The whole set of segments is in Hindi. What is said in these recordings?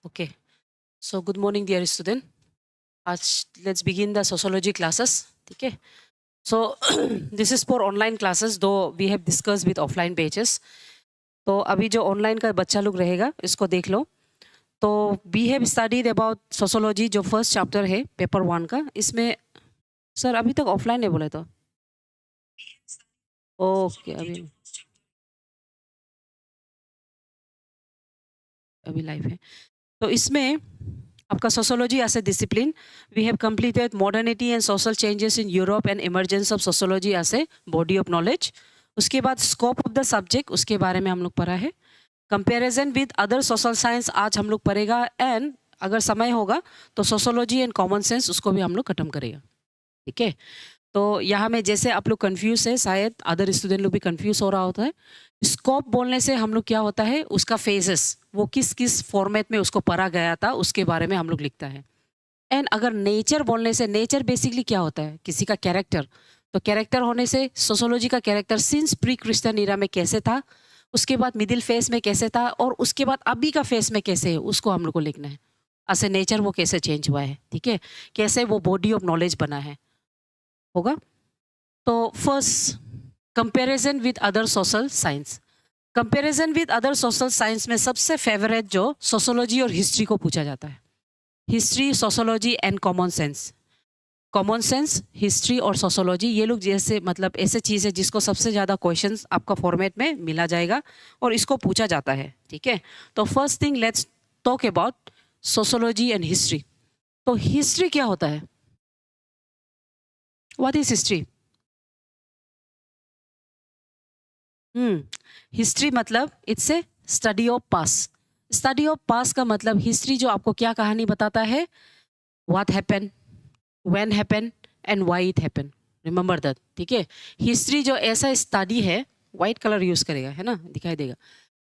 Okay. So good morning, dear student. Let's begin the sociology classes. Okay. So this is for online classes, though we have discussed with offline pages. तो अभी जो ऑनलाइन का बच्चा लोग रहेगा इसको देख लो. तो we have studied about sociology जो फर्स्ट चैप्टर है पेपर 1 का. इसमें सर अभी तक ऑफलाइन है बोले तो ओके अभी लाइव है. तो इसमें आपका sociology as a discipline we have completed modernity and social changes in Europe and emergence of sociology as a body of knowledge. उसके बाद स्कोप ऑफ द सब्जेक्ट उसके बारे में हम लोग पढ़ा है. Comparison with other social science आज हम लोग पढ़ेगा. एंड अगर समय होगा तो सोशोलॉजी एंड कॉमन सेंस उसको भी हम लोग खत्म करेगा. ठीक है. तो यहाँ में जैसे आप लोग कंफ्यूज है, शायद अदर स्टूडेंट लोग भी कंफ्यूज हो रहा होता है. स्कोप बोलने से हम लोग क्या होता है उसका फेजेस वो किस किस फॉर्मेट में उसको पढ़ा गया था उसके बारे में हम लोग लिखता है. एंड अगर नेचर बोलने से नेचर बेसिकली क्या होता है किसी का कैरेक्टर. तो कैरेक्टर होने से सोशोलॉजी का कैरेक्टर सिंस प्री क्रिश्चियन इरा में कैसे था, उसके बाद मिडिल फेस में कैसे था और उसके बाद अभी का फेस में कैसे है उसको हम लोग को लिखना है. ऐसे नेचर वो कैसे चेंज हुआ है. ठीक है. कैसे वो बॉडी ऑफ नॉलेज बना है होगा. तो first comparison with other social science. Comparison with other social science में सबसे फेवरेट जो सोशोलॉजी और हिस्ट्री को पूछा जाता है. History, sociology and common sense. Common sense, history और सोशोलॉजी ये लोग जैसे मतलब ऐसे चीज़ है जिसको सबसे ज़्यादा क्वेश्चंस आपका फॉर्मेट में मिला जाएगा और इसको पूछा जाता है. ठीक है. तो first thing let's talk about sociology and history. तो हिस्ट्री क्या होता है? What is history? हिस्ट्री मतलब it's a study of past. Study of past का मतलब हिस्ट्री जो आपको क्या कहानी बताता है, what happen, when happen and why it happen. Remember that. ठीक है. हिस्ट्री जो ऐसा स्टडी है, वाइट कलर यूज करेगा है ना, दिखाई देगा.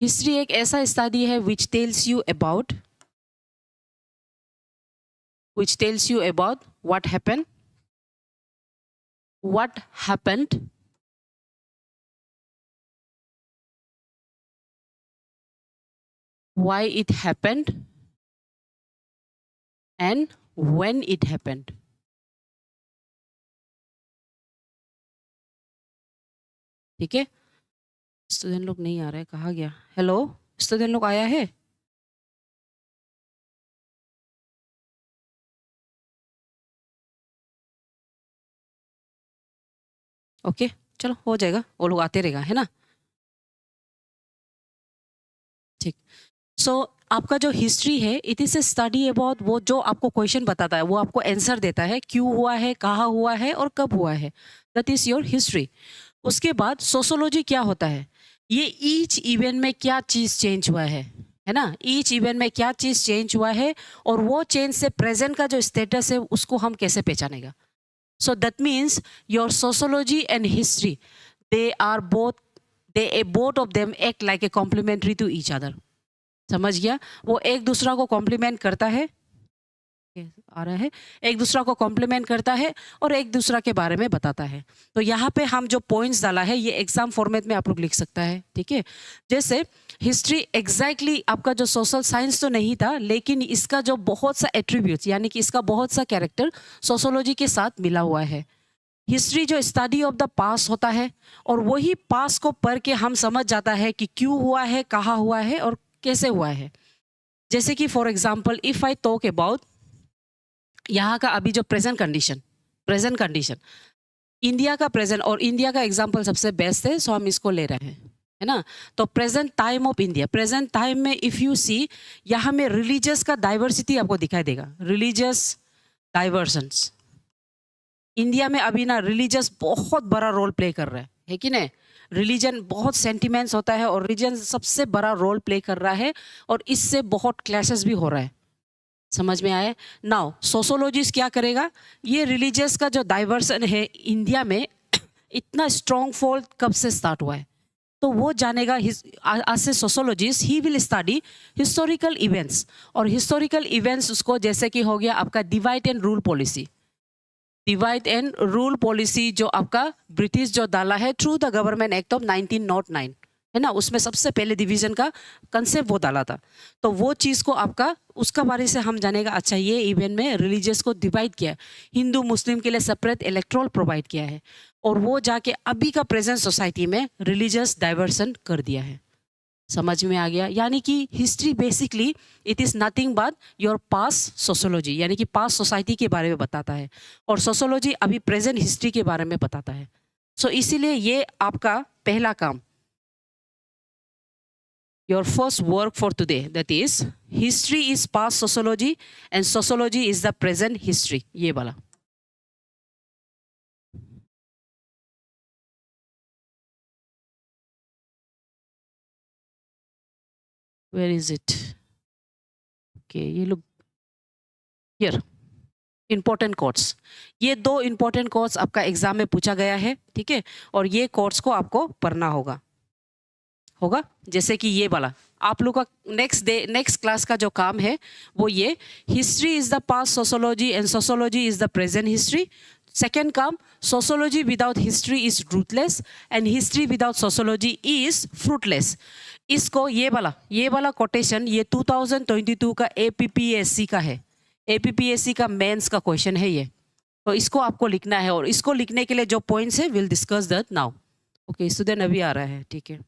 हिस्ट्री एक ऐसा स्टडी है which tells you about what happen, what happened, why it happened and when it happened. ठीक है. स्टूडेंट लोग नहीं आ रहे, कहाँ गया? हेलो स्टूडेंट लोग आया है? ओके चलो हो जाएगा, वो लोग आते रहेगा है ना. ठीक. सो आपका जो हिस्ट्री है it is a study about वो जो आपको क्वेश्चन बताता है, वो आपको आंसर देता है क्यों हुआ है, कहाँ हुआ है और कब हुआ है. That is your history. उसके बाद सोशोलॉजी क्या होता है, ये ईच इवेंट में क्या चीज़ चेंज हुआ है ना. ईच इवेंट में क्या चीज़ चेंज हुआ है और वो चेंज से प्रेजेंट का जो स्टेटस है उसको हम कैसे पहचानेगा. So that means your sociology and history they are both of them act like a complementary to each other. समझ गया. वो एक दूसरा को कॉम्प्लीमेंट करता है, आ रहा है, एक दूसरा को कॉम्प्लीमेंट करता है और एक दूसरा के बारे में बताता है. तो यहाँ पे हम जो पॉइंट्स डाला है ये एग्जाम फॉर्मेट में आप लोग लिख सकता है. ठीक है. जैसे हिस्ट्री एग्जैक्टली आपका जो सोशल साइंस तो नहीं था, लेकिन इसका जो बहुत सा एट्रीब्यूट्स यानी कि इसका बहुत सा कैरेक्टर सोशोलॉजी के साथ मिला हुआ है. हिस्ट्री जो स्टडी ऑफ द पास्ट होता है और वही पास्ट को पढ़ के हम समझ जाता है कि क्यों हुआ है, कहाँ हुआ है और कैसे हुआ है. जैसे कि for example if I talk about यहाँ का अभी जो प्रेजेंट कंडीशन इंडिया का प्रेजेंट, और इंडिया का एग्जाम्पल सबसे बेस्ट है सो हम इसको ले रहे हैं है ना. तो present time of India, present time में इफ यू सी यहाँ में रिलीजियस का डाइवर्सिटी आपको दिखाई देगा. रिलीजियस डाइवर्सन्स इंडिया में अभी ना रिलीजियस बहुत बड़ा रोल प्ले कर रहा है कि नहीं. रिलीजन बहुत सेंटिमेंट्स होता है और रिलीजन सबसे बड़ा रोल प्ले कर रहा है और इससे बहुत क्लैशेस भी हो रहा है. समझ में आया. नाउ सोशोलॉजिस्ट क्या करेगा, ये रिलीजियस का जो डाइवर्सन है इंडिया में इतना स्ट्रॉन्ग फॉल कब से स्टार्ट हुआ है तो वो जानेगा. आज से sociologist he will study historical events, और हिस्टोरिकल इवेंट्स उसको जैसे कि हो गया आपका divide and rule policy. Divide and rule policy जो आपका ब्रिटिश जो डाला है through the government act of 1909 है ना, उसमें सबसे पहले डिवीजन का कंसेप्ट वो डाला था। तो वो चीज़ को आपका उसका बारे से हम जानेगा, अच्छा ये इवेंट में रिलीजियस को डिवाइड किया है, हिंदू मुस्लिम के लिए सेपरेट इलेक्ट्रोल प्रोवाइड किया है, और वो जाके अभी का प्रेजेंट सोसाइटी में रिलीजियस डाइवर्सन कर दिया है। समझ में आ गया? यानी कि history basically it is nothing but your past sociology, यानी कि पास्ट सोसाइटी के बारे में बताता है, और सोशोलॉजी अभी प्रेजेंट हिस्ट्री के बारे में बताता है। सो इसीलिए ये आपका पहला काम, your first work for today, that is history is past sociology and sociology is the present history, ये वाला। Where is it? Okay, ये लोग here इंपॉर्टेंट कोट्स, ये 2 इंपॉर्टेंट कोट्स आपका एग्जाम में पूछा गया है, ठीक है, और ये कोट्स को आपको पढ़ना होगा। जैसे कि ये वाला आप लोग का नेक्स्ट क्लास का जो काम है वो ये, history is the past sociology and sociology is the present history. Second काम, sociology without history is rootless and history without sociology is fruitless. इसको ये वाला कोटेशन ये 2022 का एपीपीएससी का है, एपीपीएससी का मेंस का क्वेश्चन है ये, तो इसको आपको लिखना है, और इसको लिखने के लिए जो पॉइंट्स है will discuss that now. Okay student, अभी आ रहा है, ठीक है।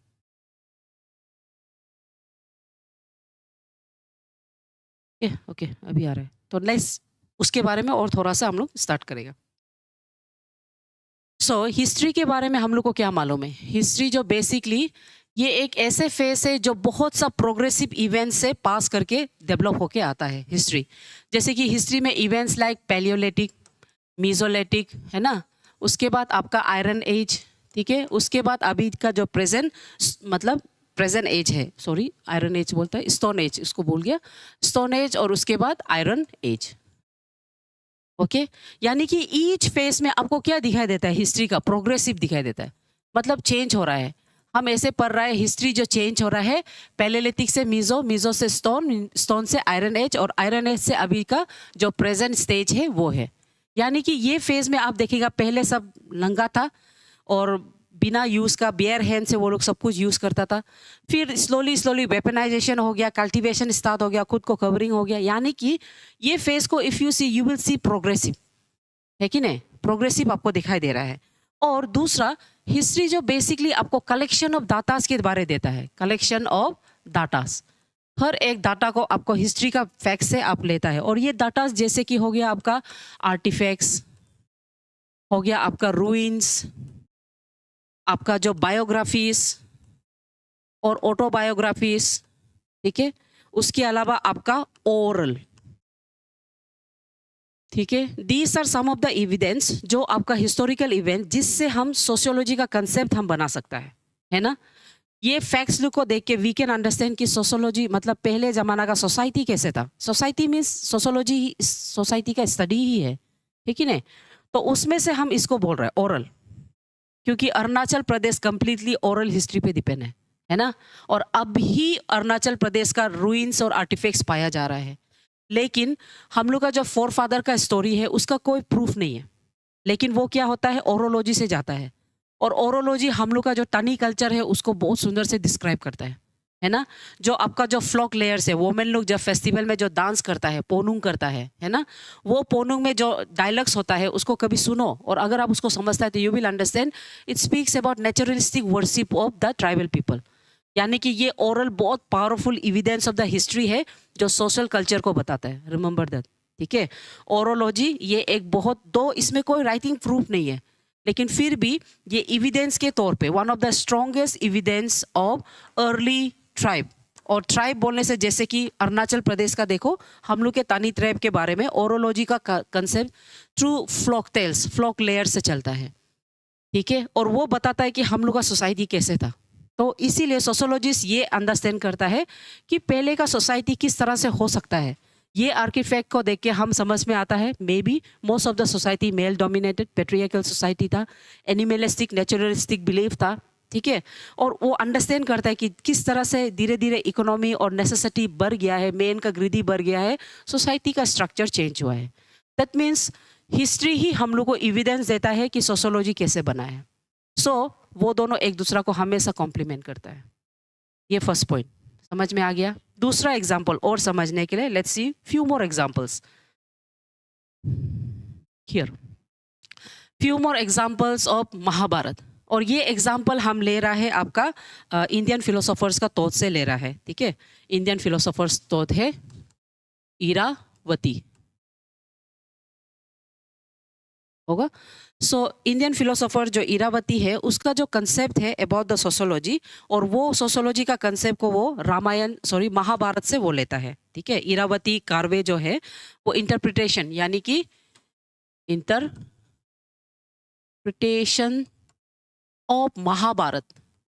ओके अभी आ रहा है, तो लेट्स उसके बारे में और थोड़ा सा हम लोग स्टार्ट करेगा। सो हिस्ट्री के बारे में हम लोग को क्या मालूम है? हिस्ट्री जो बेसिकली ये एक ऐसे फेस है जो बहुत सा प्रोग्रेसिव इवेंट से पास करके डेवलप होके आता है हिस्ट्री। जैसे कि हिस्ट्री में इवेंट्स लाइक पैलियोलिथिक, मीजोलिथिक, है ना, उसके बाद आपका आयरन एज, ठीक है, उसके बाद अभी का जो प्रेजेंट मतलब प्रेजेंट एज है, सॉरी आयरन एज बोलता है, स्टोन एज, इसको भूल गया, स्टोन एज, और उसके बाद आयरन एज। ओके यानी कि ईच फेस में आपको क्या दिखाई देता है? हिस्ट्री का प्रोग्रेसिव दिखाई देता है, मतलब चेंज हो रहा है। हम ऐसे पढ़ रहा है हिस्ट्री जो चेंज हो रहा है, पैलेलिथिक से मीजो, मीजो से स्टोन, स्टोन से आयरन एज, और आयरन एज से अभी का जो प्रेजेंट स्टेज है वो है। यानी कि ये फेज में आप देखिएगा पहले सब नंगा था और बिना यूज़ का बेयर हैंड से वो लोग सब कुछ यूज़ करता था, फिर स्लोली वेपनाइजेशन हो गया, कल्टीवेशन स्टार्ट हो गया, खुद को कवरिंग हो गया। यानी कि ये फेज को if you see you will see progressive, है कि नहीं, प्रोग्रेसिव आपको दिखाई दे रहा है। और दूसरा, हिस्ट्री जो बेसिकली आपको कलेक्शन ऑफ डाटास के बारे देता है, कलेक्शन ऑफ डाटास, हर एक डाटा को आपको हिस्ट्री का फैक्ट से आप लेता है। और ये डाटास जैसे कि हो गया आपका आर्टिफैक्ट्स, हो गया आपका रूइंस, आपका जो बायोग्राफीज और ऑटोबायोग्राफीज, ठीक है, उसके अलावा आपका ओरल, ठीक है, these are some of the evidence जो आपका हिस्टोरिकल इवेंट जिससे हम सोशियोलॉजी का कंसेप्ट हम बना सकता है ना। ये फैक्ट्स को देख के वी कैन अंडरस्टैंड कि सोशियोलॉजी मतलब पहले जमाना का सोसाइटी कैसे था। सोसाइटी मीन्स सोशियोलॉजी सोसाइटी का स्टडी ही है, ठीक है ना। तो उसमें से हम इसको बोल रहे हैं ओरल, क्योंकि Arunachal Pradesh completely oral history पे डिपेंड है ना। और अब ही अरुणाचल प्रदेश का रूइंस और आर्टिफैक्ट्स पाया जा रहा है, लेकिन हम लोग का जो फोर फादर का स्टोरी है उसका कोई प्रूफ नहीं है। लेकिन वो क्या होता है, ओरोलॉजी से जाता है, और ओरोलॉजी हम लोग का जो टनी कल्चर है उसको बहुत सुंदर से डिस्क्राइब करता है ना। जो आपका जो फ्लॉक लेयर्स है, वोमेन लोग जब फेस्टिवल में जो डांस करता है, पोनुंग करता है ना, वो पोनुंग में जो डायलॉग्स होता है उसको कभी सुनो, और अगर आप उसको समझता है तो you will understand it speaks about naturalistic worship of the tribal people. यानी कि ये ओरल बहुत powerful evidence of the history है जो सोशल कल्चर को बताता है, रिमेंबर दैट, ठीक है। ओरोलॉजी ये एक बहुत, दो इसमें कोई राइटिंग प्रूफ नहीं है, लेकिन फिर भी ये एविडेंस के तौर पे one of the strongest evidence of early tribe. और ट्राइब बोलने से जैसे कि अरुणाचल प्रदेश का देखो, हम लोग के तानी ट्राइब के बारे में ओरोलॉजी का concept through folk tales, folk lore से चलता है, ठीक है, और वो बताता है कि हम लोग का सोसाइटी कैसे था। तो इसीलिए सोशोलॉजिस्ट ये अंडरस्टैंड करता है कि पहले का सोसाइटी किस तरह से हो सकता है। ये आर्किफैक्ट को देख के हम समझ में आता है may be most of the society male dominated patriarchal society था, एनिमलिस्टिक नेचुरलिस्टिक बिलीफ था, ठीक है। और वो अंडरस्टैंड करता है कि किस तरह से धीरे धीरे इकोनॉमी और नेसेसिटी बढ़ गया है, मेन का ग्रीडी बढ़ गया है, सोसाइटी का स्ट्रक्चर चेंज हुआ है। दैट मीन्स हिस्ट्री ही हम लोग को एविडेंस देता है कि सोशोलॉजी कैसे बना है। सो वो दोनों एक दूसरा को हमेशा कॉम्प्लीमेंट करता है। ये फर्स्ट पॉइंट समझ में आ गया। दूसरा एग्जाम्पल और समझने के लिए let's see few more examples here, few more examples of Mahabharata. और ये एग्जाम्पल हम ले रहा है आपका इंडियन फिलोसोफर्स का तौत से ले रहा है, ठीक है। इंडियन फिलोसोफर्स तौत है इरावती होगा। सो इंडियन फिलोसोफर जो इरावती है उसका जो कंसेप्ट है अबाउट द सोशोलॉजी, और वो सोशोलॉजी का कंसेप्ट को वो महाभारत से वो लेता है, ठीक है। इरावती कार्वे जो है वो इंटरप्रिटेशन यानी कि इंटरप्रिटेशन ऑफ महाभारत,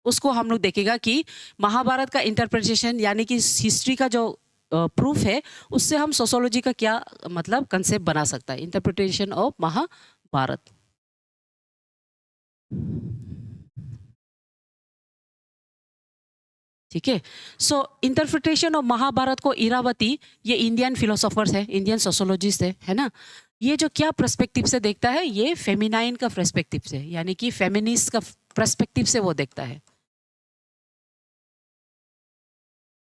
उसको हम लोग देखेगा कि महाभारत का इंटरप्रिटेशन यानी कि हिस्ट्री का जो प्रूफ है उससे हम सोशोलॉजी का क्या मतलब कंसेप्ट बना सकता है, इंटरप्रिटेशन ऑफ महाभारत। ठीक है। सो इंटरप्रिटेशन ऑफ महाभारत को इरावती, ये इंडियन फिलोसोफर्स है, इंडियन सोशोलॉजिस्ट है ना, ये जो क्या पर्सपेक्टिव से देखता है, ये फेमिनाइन का पर्सपेक्टिव से यानी कि फेमिनिस्ट का पर्सपेक्टिव से वो देखता है।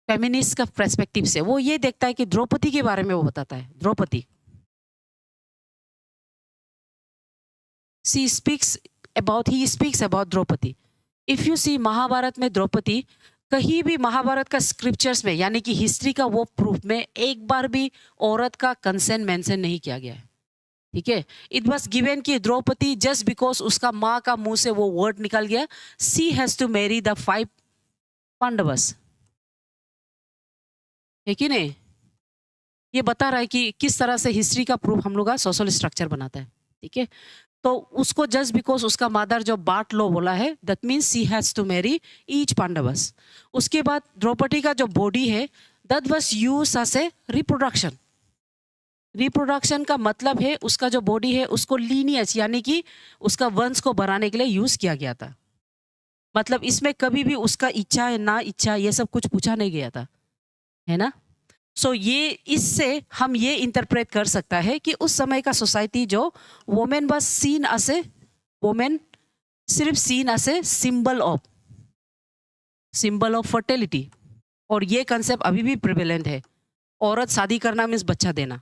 फेमिनिस्ट का पर्सपेक्टिव से वो ये देखता है कि द्रौपदी के बारे में वो बताता है। Draupadi he speaks about Draupadi. If you see Mahabharat में द्रौपदी, कहीं भी महाभारत का स्क्रिप्चर्स में यानी कि हिस्ट्री का वो प्रूफ में एक बार भी औरत का कंसेंट मेंशन नहीं किया गया है, ठीक है। इट वाज गिवन कि द्रौपदी जस्ट बिकॉज उसका माँ का मुंह से वो वर्ड निकल गया, she has to marry the 5 Pandavas, है कि नहीं। ये बता रहा है कि किस तरह से हिस्ट्री का प्रूफ हम लोग का सोशल स्ट्रक्चर बनाता है, ठीक है। तो उसको जस्ट बिकॉज उसका मदर जो बाट लो बोला है, that means she has to marry each Pandavas. उसके बाद द्रौपदी का जो बॉडी है that was used as a reproduction. Reproduction का मतलब है उसका जो बॉडी है उसको लीनियस यानी कि उसका वंश को बढ़ाने के लिए यूज किया गया था। मतलब इसमें कभी भी उसका इच्छा है ना इच्छा ये सब कुछ पूछा नहीं गया था, है ना। सो ये इससे हम ये इंटरप्रेट कर सकता है कि उस समय का सोसाइटी जो women was seen as a women, सिर्फ seen as a symbol of fertility, और ये कंसेप्ट अभी भी प्रिवेलेंट है। औरत शादी करना मीन्स बच्चा देना,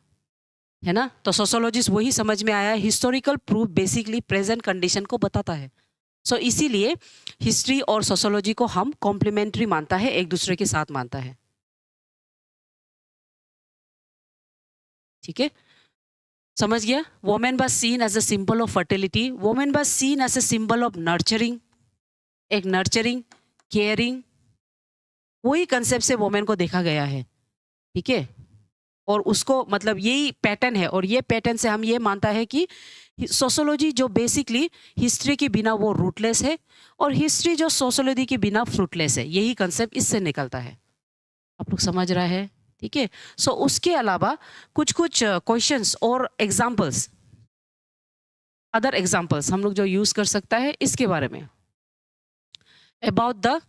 है ना। तो सोशोलॉजिस्ट वही समझ में आया, historical proof basically present condition को बताता है। सो इसीलिए हिस्ट्री और सोशोलॉजी को हम कॉम्प्लीमेंट्री मानता है, एक दूसरे के साथ मानता है, ठीक है। समझ गया। Women was seen as a symbol of fertility, women was seen as a symbol of nurturing, एक नर्चरिंग केयरिंग, वही कंसेप्ट से वोमेन को देखा गया है, ठीक है। और उसको मतलब यही पैटर्न है, और ये पैटर्न से हम ये मानता है कि सोशोलॉजी जो बेसिकली हिस्ट्री के बिना वो रूटलेस है, और हिस्ट्री जो सोशोलॉजी के बिना फ्रूटलेस है, यही कंसेप्ट इससे निकलता है। आप लोग समझ रहे हैं, ठीक है। सो उसके अलावा कुछ क्वेश्चंस और एग्जांपल्स, अदर एग्जांपल्स हम लोग जो यूज कर सकता है इसके बारे में अबाउट द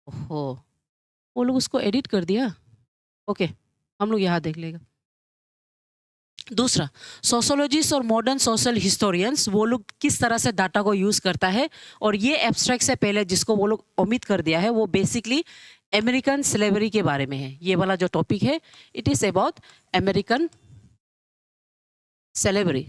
वो लोग उसको एडिट कर दिया, ओके हम लोग यहाँ देख लेगा। दूसरा, सोशोलॉजिस्ट और मॉडर्न सोशल हिस्टोरियंस वो लोग किस तरह से डाटा को यूज करता है, और ये एब्स्ट्रैक्ट से पहले जिसको वो लोग ओमिट कर दिया है वो बेसिकली अमेरिकन स्लेवरी के बारे में है। ये वाला जो टॉपिक है it is about American slavery,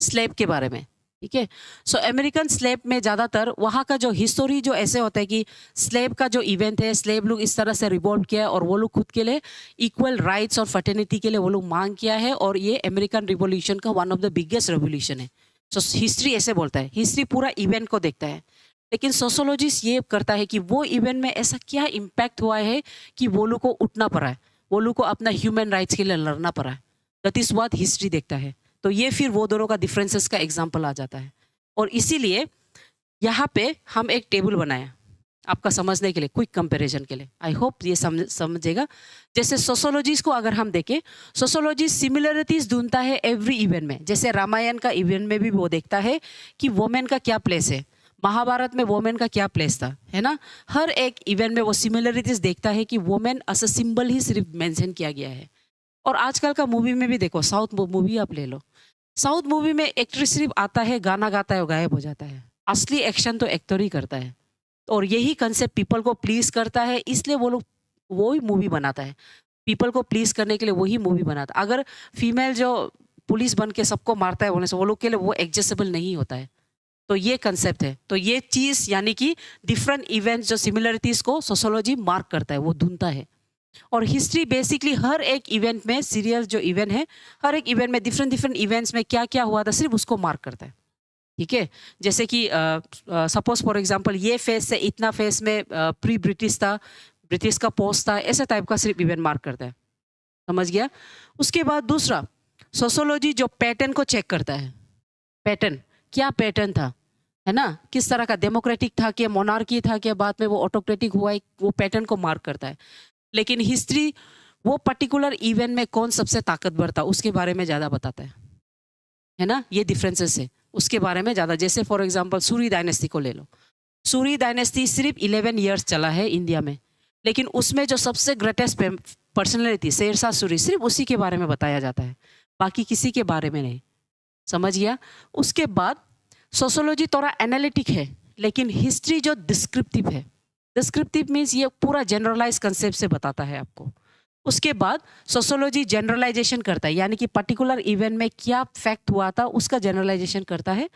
slave के बारे में, ठीक है। सो अमेरिकन स्लेव में ज़्यादातर वहाँ का जो हिस्टोरी जो ऐसे होता है कि स्लेव का जो इवेंट है, स्लेव लोग इस तरह से रिवॉल्व किया है और वो लोग खुद के लिए इक्वल राइट्स और फर्टर्निटी के लिए वो लोग मांग किया है, और ये अमेरिकन रिवॉल्यूशन का one of the biggest revolution है। सो हिस्ट्री ऐसे बोलता है, हिस्ट्री पूरा इवेंट को देखता है, लेकिन सोशोलॉजिस्ट ये करता है कि वो इवेंट में ऐसा क्या इम्पैक्ट हुआ है कि वो लोग को उठना पड़ा है, वो लोग को अपना ह्यूमन राइट्स के लिए लड़ना पड़ा है। दैट इज व्हाट हिस्ट्री देखता है। तो ये फिर वो दोनों का डिफरेंसेस का एग्जाम्पल आ जाता है, और इसीलिए यहाँ पे हम एक टेबल बनाया आपका समझने के लिए, क्विक कंपैरिजन के लिए। आई होप ये समझेगा। जैसे सोशोलॉजीज को अगर हम देखें, सोशोलॉजी सिमिलरिटीज ढूंढता है एवरी इवेंट में। जैसे रामायण का इवेंट में भी वो देखता है कि वोमेन का क्या प्लेस है, महाभारत में वोमेन का क्या प्लेस था, है ना। हर एक इवेंट में वो सिमिलरिटीज देखता है कि वोमेन एज अ सिंबल ही सिर्फ मेंशन किया गया है। और आजकल का मूवी में भी देखो, साउथ मूवी आप ले लो, साउथ मूवी में एक्ट्रेस सिर्फ आता है, गाना गाता है और गायब हो जाता है। असली एक्शन तो एक्टर ही करता है, और यही कंसेप्ट पीपल को प्लीज करता है, इसलिए वो लोग वो ही मूवी बनाता है। पीपल को प्लीज करने के लिए वही मूवी बनाता है। अगर फीमेल जो पुलिस बन के सबको मारता है बोलने से वो लोग के लिए वो एडजस्टेबल नहीं होता है। तो ये कंसेप्ट है। तो ये चीज यानी कि डिफरेंट इवेंट्स जो सिमिलरिटीज को सोशियोलॉजी मार्क करता है, वो ढूंढता है। और हिस्ट्री बेसिकली हर एक इवेंट में, सीरियल जो इवेंट है, हर एक इवेंट में डिफरेंट डिफरेंट इवेंट्स में क्या क्या हुआ था सिर्फ उसको मार्क करता है। ठीक है, जैसे कि सपोज फॉर एग्जांपल ये फेस से इतना फेस में प्री ब्रिटिश था, ब्रिटिश का पोस्ट था, ऐसे टाइप का सिर्फ इवेंट मार्क करता है। समझ गया? उसके बाद दूसरा, सोशियोलॉजी जो पैटर्न को चेक करता है। पैटर्न, क्या पैटर्न था, है ना, किस तरह का, डेमोक्रेटिक था क्या, मोनार्की था क्या, बाद में वो ऑटोक्रेटिक हुआ है, वो पैटर्न को मार्क करता है। लेकिन हिस्ट्री वो पर्टिकुलर इवेंट में कौन सबसे ताकतवर था उसके बारे में ज़्यादा बताता है ना। ये डिफरेंसेस है उसके बारे में ज़्यादा। जैसे फॉर एग्जांपल सूरी डायनेस्टी को ले लो। सूरी डायनेस्टी सिर्फ 11 ईयर्स चला है इंडिया में, लेकिन उसमें जो सबसे ग्रेटेस्ट पर्सनैलिटी शेरशाह सूरी, सिर्फ उसी के बारे में बताया जाता है, बाकी किसी के बारे में नहीं। समझ गया? उसके बाद सोशियोलॉजी थोड़ा एनालिटिक है, लेकिन हिस्ट्री जो डिस्क्रिप्टिव है। डिस्क्रिप्टिव मीन्स ये पूरा जनरलाइज कंसेप्ट से बताता है आपको। उसके बाद सोशियोलॉजी जनरलाइजेशन करता है, यानी कि पर्टिकुलर इवेंट में क्या फैक्ट हुआ था उसका जनरलाइजेशन करता है।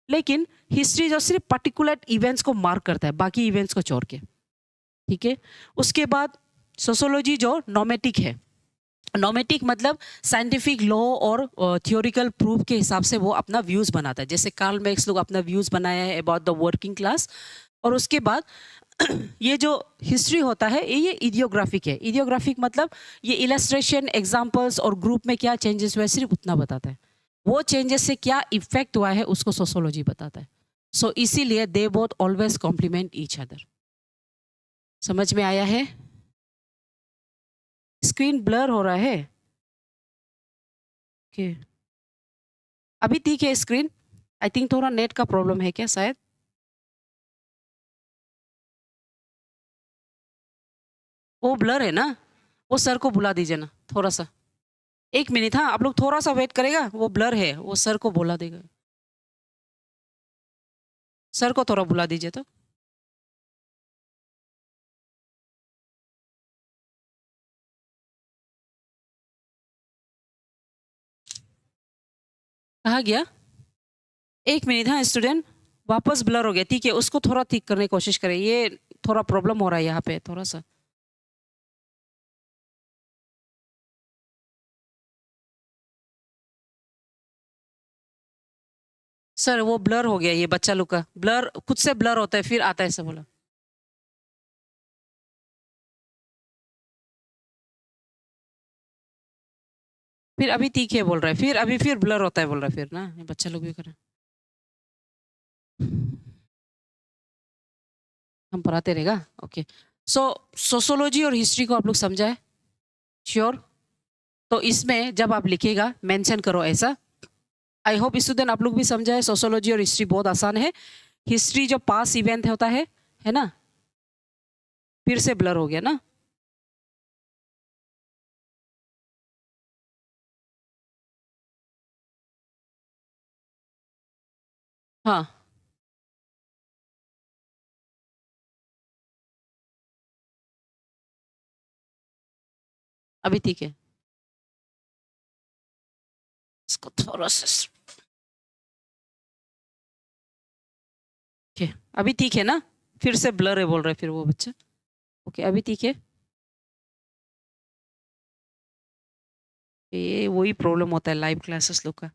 लेकिन हिस्ट्री जो सिर्फ पर्टिकुलर इवेंट्स को मार्क करता है, बाकी इवेंट्स को छोड़ के। ठीक है। उसके बाद सोशियोलॉजी जो नॉमेटिक है। नॉमेटिक मतलब साइंटिफिक लॉ और थियोरिकल प्रूफ के हिसाब से वो अपना व्यूज बनाता है। जैसे कार्ल मैक्स लोग अपना व्यूज बनाया है अबाउट द वर्किंग क्लास। और उसके बाद ये जो हिस्ट्री होता है ये इडियोग्राफिक है। इडियोग्राफिक मतलब ये इलस्ट्रेशन, एग्जाम्पल्स और ग्रुप में क्या चेंजेस हुए सिर्फ उतना बताता है। वो चेंजेस से क्या इफेक्ट हुआ है उसको सोशियोलॉजी बताता है। सो इसीलिए they both always complement each other. समझ में आया है? स्क्रीन ब्लर हो रहा है। ओके, अभी ठीक है स्क्रीन? आई थिंक थोड़ा नेट का प्रॉब्लम है क्या शायद। वो ब्लर है ना, वो सर को बुला दीजिए ना थोड़ा सा। 1 मिनट, हाँ आप लोग थोड़ा सा वेट करेगा, वो ब्लर है, वो सर को बुला देगा। सर को थोड़ा बुला दीजिए तो। कहाँ गया? 1 मिनट, हाँ स्टूडेंट, वापस ब्लर हो गया। ठीक है, उसको थोड़ा ठीक करने की कोशिश करें, ये थोड़ा प्रॉब्लम हो रहा है यहाँ पे थोड़ा सा। सर वो ब्लर हो गया, ये बच्चा लोग का ब्लर, खुद से ब्लर होता है फिर आता है ऐसा बोला। फिर अभी ठीक है बोल रहा है, फिर अभी फिर ब्लर होता है बोल रहा है फिर ना, ये बच्चा लोग भी कर रहे हैं। हम पढ़ाते रहेगा। ओके, सो सोशियोलॉजी और हिस्ट्री को आप लोग समझा है? श्योर? तो इसमें जब आप लिखेगा मेंशन करो ऐसा। आई होप स्टूडेंट आप लोग भी समझा है, सोशियोलॉजी और हिस्ट्री बहुत आसान है। हिस्ट्री जो पास इवेंट होता है ना। फिर से ब्लर हो गया ना। हाँ, अभी ठीक है। इसको थोड़ा सा ओके, अभी ठीक है ना। फिर से ब्लर है बोल रहे फिर वो बच्चा। ओके, अभी ठीक है। ये वही प्रॉब्लम होता है लाइव क्लासेस लोग का।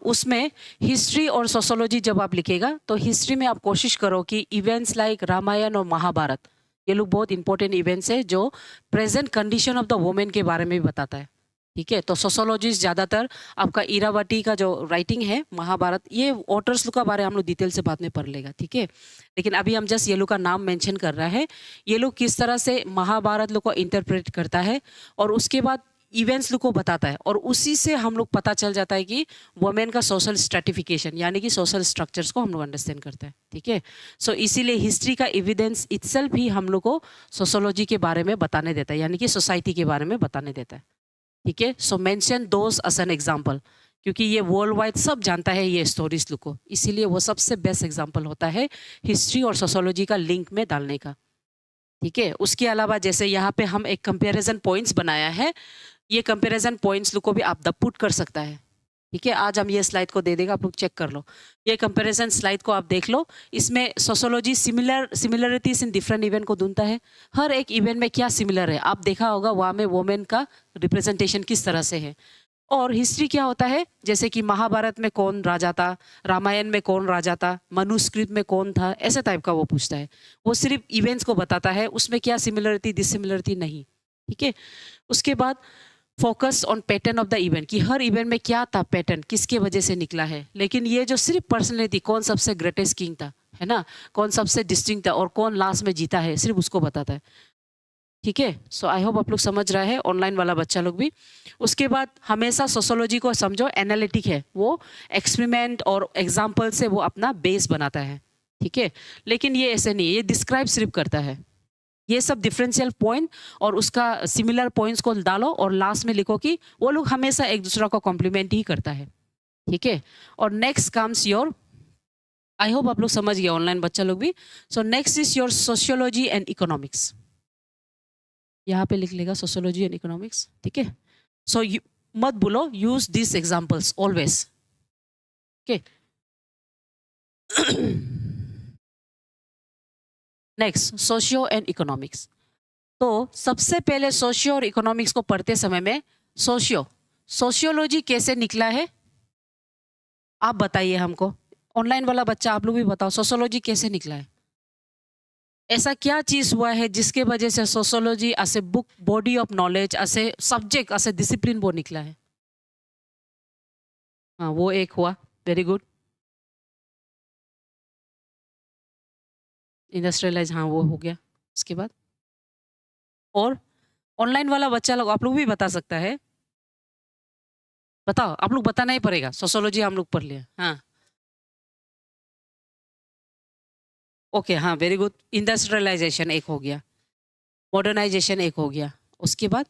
उसमें हिस्ट्री और सोशियोलॉजी जब आप लिखेगा तो हिस्ट्री में आप कोशिश करो कि इवेंट्स लाइक रामायण और महाभारत, ये लोग बहुत इंपॉर्टेंट इवेंट्स है जो present condition of the women के बारे में भी बताता है। ठीक है, तो सोशियोलॉजिस्ट ज़्यादातर आपका इरावती का जो राइटिंग है महाभारत, ये ऑटर्स लोग का बारे हम लोग डिटेल से बाद में पढ़ लेगा। ठीक है, लेकिन अभी हम जस्ट ये लोग का नाम मेंशन कर रहा है। ये लोग किस तरह से महाभारत लोग को इंटरप्रेट करता है और उसके बाद इवेंट्स लोग को बताता है, और उसी से हम लोग पता चल जाता है कि वुमेन का सोशल स्ट्रेटिफिकेशन यानी कि सोशल स्ट्रक्चर्स को हम लोग अंडरस्टैंड करते हैं। ठीक है, सो इसीलिए हिस्ट्री का एविडेंस इटसेल्फ भी हम लोग को सोशियोलॉजी के बारे में बताने देता है, यानी कि सोसाइटी के बारे में बताने देता है। ठीक है, so mention those as an example. क्योंकि ये वर्ल्ड वाइड सब जानता है ये स्टोरीज को, इसीलिए वो सबसे बेस्ट एग्जाम्पल होता है हिस्ट्री और सोशोलॉजी का लिंक में डालने का। ठीक है, उसके अलावा जैसे यहाँ पे हम एक कंपैरिजन पॉइंट्स बनाया है, ये कंपैरिजन पॉइंट्स को भी आप पुट कर सकता है। ठीक है, आज हम ये स्लाइड को दे देगा, आप लोग चेक कर लो। ये कंपैरिजन स्लाइड को आप देख लो, इसमें sociology similarities in different event को ढूंढता है। हर एक इवेंट में क्या सिमिलर है, आप देखा होगा वहाँ में वोमेन का रिप्रेजेंटेशन किस तरह से है। और हिस्ट्री क्या होता है, जैसे कि महाभारत में कौन राजा था, रामायण में कौन राजा था, मनुस्क्रित में कौन था, ऐसे टाइप का वो पूछता है। वो सिर्फ इवेंट्स को बताता है, उसमें क्या सिमिलरिटी डिसिमिलरिटी नहीं। ठीक है, उसके बाद focus on pattern of the event, कि हर इवेंट में क्या था पैटर्न, किसके वजह से निकला है। लेकिन ये जो सिर्फ पर्सनैलिटी, कौन सबसे ग्रेटेस्ट किंग था, है ना, कौन सबसे डिस्टिंक्ट था और कौन लास्ट में जीता है, सिर्फ उसको बताता है। ठीक है, सो आई होप आप लोग समझ रहे हैं, ऑनलाइन वाला बच्चा लोग भी। उसके बाद हमेशा सोशोलॉजी को समझो, एनालिटिक है वो, एक्सपेरिमेंट और एग्जाम्पल से वो अपना बेस बनाता है। ठीक है, लेकिन ये ऐसे नहीं है, ये डिस्क्राइब सिर्फ करता है। ये सब डिफरेंशियल पॉइंट और उसका सिमिलर पॉइंट्स को डालो और लास्ट में लिखो कि वो लोग हमेशा एक दूसरा को कॉम्प्लीमेंट ही करता है। ठीक है, और next comes your, I hope आप लोग समझ गए ऑनलाइन बच्चा लोग भी। सो next is your sociology and economics, यहाँ पे लिख लेगा सोशियोलॉजी एंड इकोनॉमिक्स। ठीक है, सो मत बोलो, use this examples always. Okay, next socio and economics. तो सबसे पहले सोशियो और इकोनॉमिक्स को पढ़ते समय में सोशियोलॉजी कैसे निकला है, आप बताइए हमको। ऑनलाइन वाला बच्चा आप लोग भी बताओ, सोशियोलॉजी कैसे निकला है। ऐसा क्या चीज हुआ है जिसके वजह से sociology as a book, body of knowledge, as a subject, as a discipline वो निकला है। हाँ, वो एक हुआ, वेरी गुड। इंडस्ट्रियलाइज, हाँ वो हो गया। उसके बाद और ऑनलाइन वाला बच्चा लोग, आप लोग भी बता सकता है। बताओ, आप लोग बताना ही पड़ेगा, सोशियोलॉजी हम लोग पढ़ लिया। हाँ ओके, हाँ वेरी गुड। इंडस्ट्रियलाइजेशन एक हो गया, मॉडर्नाइजेशन एक हो गया, उसके बाद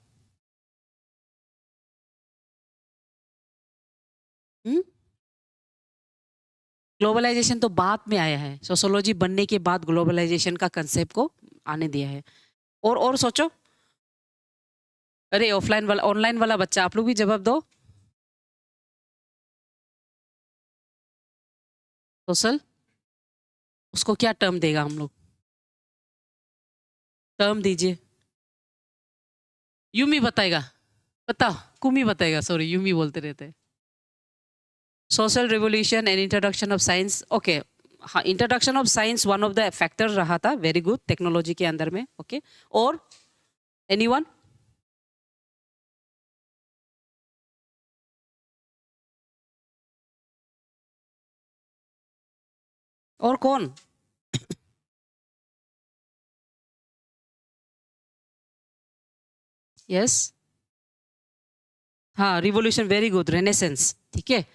ग्लोबलाइजेशन तो बाद में आया है, सोशियोलॉजी बनने के बाद ग्लोबलाइजेशन का कंसेप्ट को आने दिया है। और सोचो, अरे ऑफलाइन वाला, ऑनलाइन वाला बच्चा आप लोग भी जवाब दो। सोशल, उसको क्या टर्म देगा हम लोग, टर्म दीजिए। यूमी बताएगा, बताओ, कुमी बताएगा, सॉरी यूमी बोलते रहते हैं। Social revolution and introduction of science, okay. हाँ, introduction of science one of the factor रहा था, वेरी गुड, टेक्नोलॉजी के अंदर में। ओके, और एनीवन, और कौन? यस, हाँ रिवोल्यूशन, वेरी गुड, रेनेसेंस। ठीक है,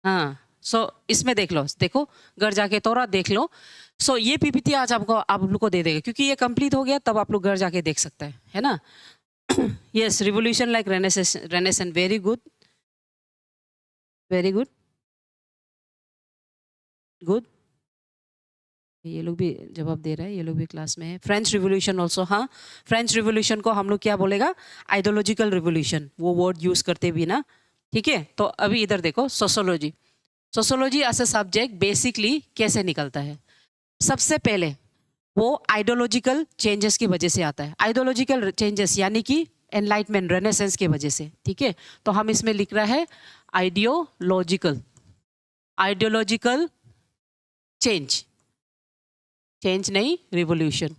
हाँ। सो इसमें देख लो, देखो घर जाके थोड़ा देख लो। सो ये पीपीटी आज आपको, आप लोग को दे देगा, क्योंकि ये कंप्लीट हो गया, तब आप लोग घर जाके देख सकते हैं, है ना। Yes, revolution like renaissance, renaissance, very good, very good, good. ये लोग भी जवाब दे रहे हैं, ये लोग भी क्लास में है। फ्रेंच रिवोल्यूशन ऑल्सो, हाँ फ्रेंच रिवोल्यूशन को हम लोग क्या बोलेगा, आइडियोलॉजिकल रिवोल्यूशन, वो वर्ड यूज करते भी ना। ठीक है, तो अभी इधर देखो, sociology. Sociology as a subject basically कैसे निकलता है, सबसे पहले वो आइडियोलॉजिकल चेंजेस की वजह से आता है। आइडियोलॉजिकल चेंजेस यानी कि एनलाइटमेंट, रेनेसेंस की वजह से। ठीक है, तो हम इसमें लिख रहा है आइडियोलॉजिकल, आइडियोलॉजिकल चेंज, चेंज नहीं रिवोल्यूशन,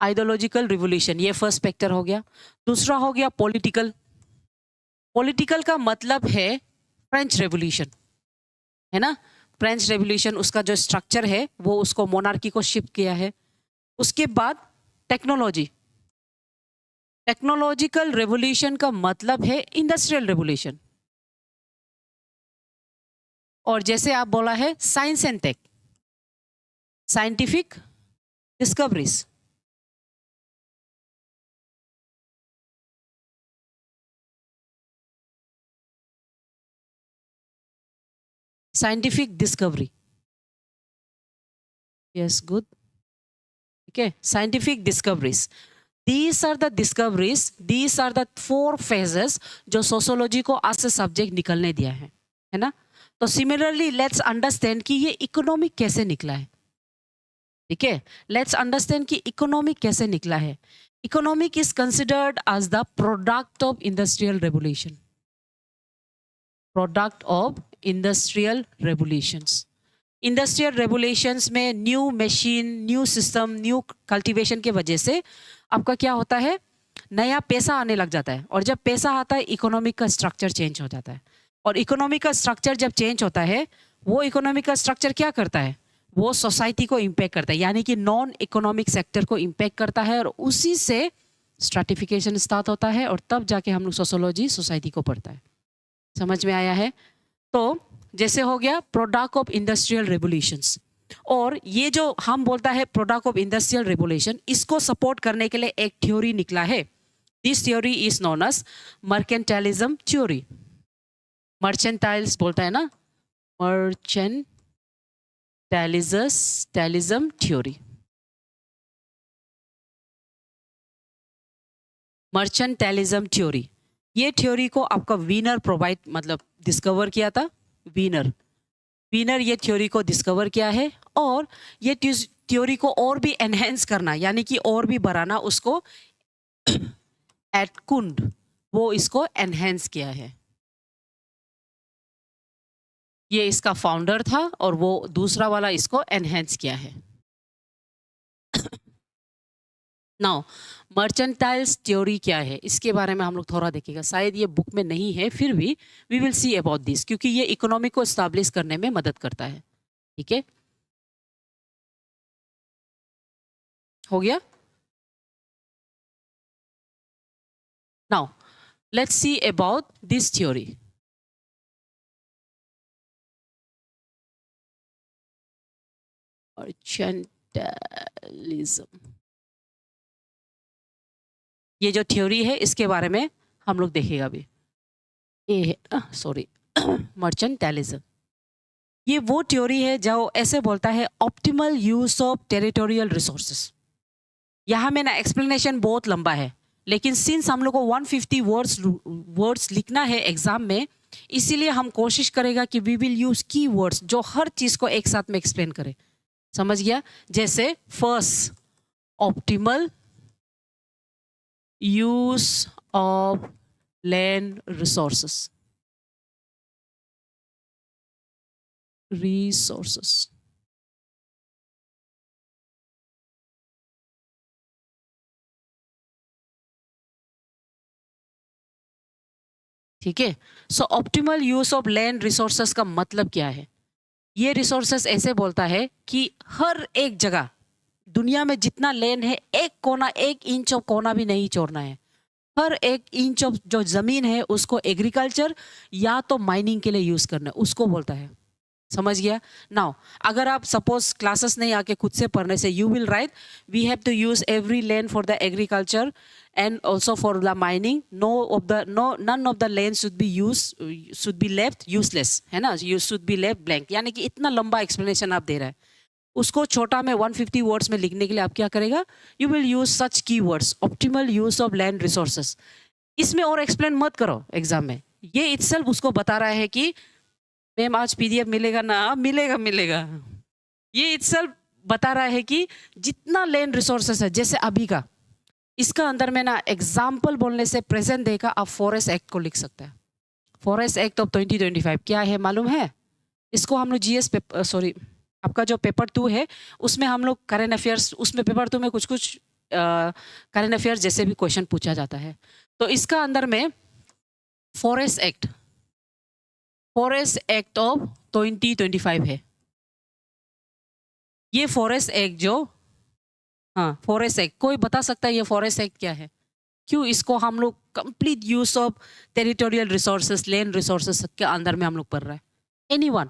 आइडियोलॉजिकल रिवोल्यूशन, ये फर्स्ट फैक्टर हो गया। दूसरा हो गया पॉलिटिकल। पॉलिटिकल का मतलब है फ्रेंच रेवोल्यूशन, है ना। फ्रेंच रेवोल्यूशन, उसका जो स्ट्रक्चर है वो उसको मोनार्की को शिफ्ट किया है। उसके बाद टेक्नोलॉजी, टेक्नोलॉजिकल रेवोल्यूशन का मतलब है इंडस्ट्रियल रेवोल्यूशन। और जैसे आप बोला है science and tech, scientific discoveries. Scientific discovery, yes good, ठीक है, scientific discoveries, these are the discoveries, these are the 4 phases जो सोशोलॉजी को आज से सब्जेक्ट निकलने दिया है ना। तो सिमिलरली लेट्स अंडरस्टैंड कि ये इकोनॉमिक कैसे निकला है, ठीक है। लेट्स अंडरस्टैंड कि इकोनॉमिक कैसे निकला है। Economic is considered as the product of industrial revolution, product of industrial revolutions. Industrial revolutions में new machine, new system, new cultivation के वजह से आपका क्या होता है, नया पैसा आने लग जाता है, और जब पैसा आता है इकोनॉमिक का स्ट्रक्चर चेंज हो जाता है। और इकोनॉमिक का स्ट्रक्चर जब चेंज होता है, वो इकोनॉमिक का स्ट्रक्चर क्या करता है, वो सोसाइटी को इम्पैक्ट करता है, यानी कि नॉन इकोनॉमिक सेक्टर को इम्पैक्ट करता है, और उसी से स्ट्रैटिफिकेशन स्टार्ट होता है, और तब जाके हम लोग सोशोलॉजी सोसाइटी को पढ़ता है। समझ में आया है? तो जैसे हो गया प्रोडक्ट ऑफ इंडस्ट्रियल रेवोल्यूशंस, और ये जो हम बोलता है प्रोडक्ट ऑफ इंडस्ट्रियल रेवोल्यूशन, इसको सपोर्ट करने के लिए एक थ्योरी निकला है। This theory is known as mercantilism theory. Mercantiles बोलता है ना, मर्चेंटाइलिज्म थ्योरी, मर्चेंटाइलिज्म थ्योरी। ये थ्योरी को आपका वीनर प्रोवाइड मतलब डिस्कवर किया था। वीनर ये थ्योरी को डिस्कवर किया है, और ये थ्योरी को और भी एनहेंस करना, यानी कि और भी बढ़ाना, उसको एटकुंड, वो इसको एनहेंस किया है। ये इसका फाउंडर था, और वो दूसरा वाला इसको एनहेंस किया है। नाउ मर्चेंटाइल्स थ्योरी क्या है, इसके बारे में हम लोग थोड़ा देखेगा। शायद ये बुक में नहीं है, फिर भी we will see about this, क्योंकि ये इकोनॉमी को एस्टैब्लिश करने में मदद करता है। ठीक है, हो गया। Now let's see about this theory. Mercantilism, ये जो थ्योरी है इसके बारे में हम लोग देखेगा अभी। ये सॉरी मर्चेंटाइलिज्म, ये वो थ्योरी है जो ऐसे बोलता है optimal use of territorial resources. यहाँ में ना एक्सप्लेनेशन बहुत लंबा है, लेकिन सिंस हम लोग को 150 वर्ड्स लिखना है एग्जाम में, इसीलिए हम कोशिश करेगा कि वी विल यूज की वर्ड्स जो हर चीज को एक साथ में एक्सप्लेन करे। समझ गया? जैसे first, optimal use of land resources, ठीक है। So optimal use of land resources का मतलब क्या है? ये रिसोर्सेस ऐसे बोलता है कि हर एक जगह दुनिया में जितना लैंड है, एक कोना, 1 इंच ऑफ कोना भी नहीं छोड़ना है। हर 1 इंच ऑफ जो जमीन है उसको एग्रीकल्चर या तो माइनिंग के लिए यूज करना है, उसको बोलता है। समझ गया? नाउ अगर आप सपोज क्लासेस नहीं आके खुद से पढ़ने से, you will right we have to use every land for the agriculture and also for the mining, none of the land should be left useless, है ना, you should be left blank. यानी कि इतना लंबा एक्सप्लेनेशन आप दे रहे हैं, उसको छोटा में 150 वर्ड्स में लिखने के लिए आप क्या करेगा, यू विल यूज सच की words, optimal use of land resources. इसमें और एक्सप्लेन मत करो एग्जाम में, ये इटसेल्फ उसको बता रहा है कि मैम आज पीडीएफ मिलेगा ना? मिलेगा। ये इटसेल्फ बता रहा है कि जितना लैंड रिसोर्सेस है, जैसे अभी का, इसका अंदर में ना एग्जाम्पल बोलने से प्रेजेंट डे का आप फॉरेस्ट एक्ट को लिख सकते हैं। फॉरेस्ट एक्ट ऑफ 2025 क्या है मालूम है? इसको हम लोग जीएस पेपर, सॉरी आपका जो पेपर 2 है उसमें हम लोग करेंट अफेयर्स, उसमें पेपर 2 में कुछ करेंट अफेयर्स जैसे भी क्वेश्चन पूछा जाता है। तो इसका अंदर में फॉरेस्ट एक्ट ऑफ 2025 है। ये फॉरेस्ट एक्ट जो, हाँ फॉरेस्ट एक्ट, कोई बता सकता है ये फॉरेस्ट एक्ट क्या है? क्यों इसको हम लोग complete use of territorial resources, land resources के अंदर में हम लोग पढ़ रहे हैं? एनीवन?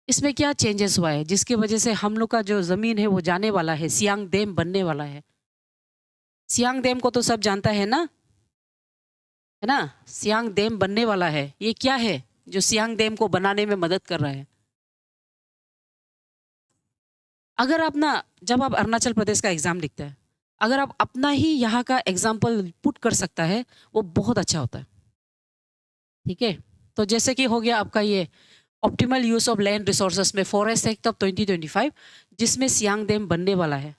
इसमें क्या चेंजेस हुआ है जिसकी वजह से हम लोग का जो जमीन है वो जाने वाला है, सियांग डैम बनने वाला है। सियांग डैम को तो सब जानता है ना, है ना? सियांग डैम बनने वाला है। ये क्या है जो सियांग डैम को बनाने में मदद कर रहा है? अगर आप ना, जब आप अरुणाचल प्रदेश का एग्ज़ाम लिखते हैं, अगर आप अपना ही यहाँ का एग्ज़ाम्पल पुट कर सकता है, वो बहुत अच्छा होता है, ठीक है? तो जैसे कि हो गया आपका ये optimal use of land resources में फॉरेस्ट एक्ट ऑफ 2025, जिसमें सियांग डैम बनने वाला है।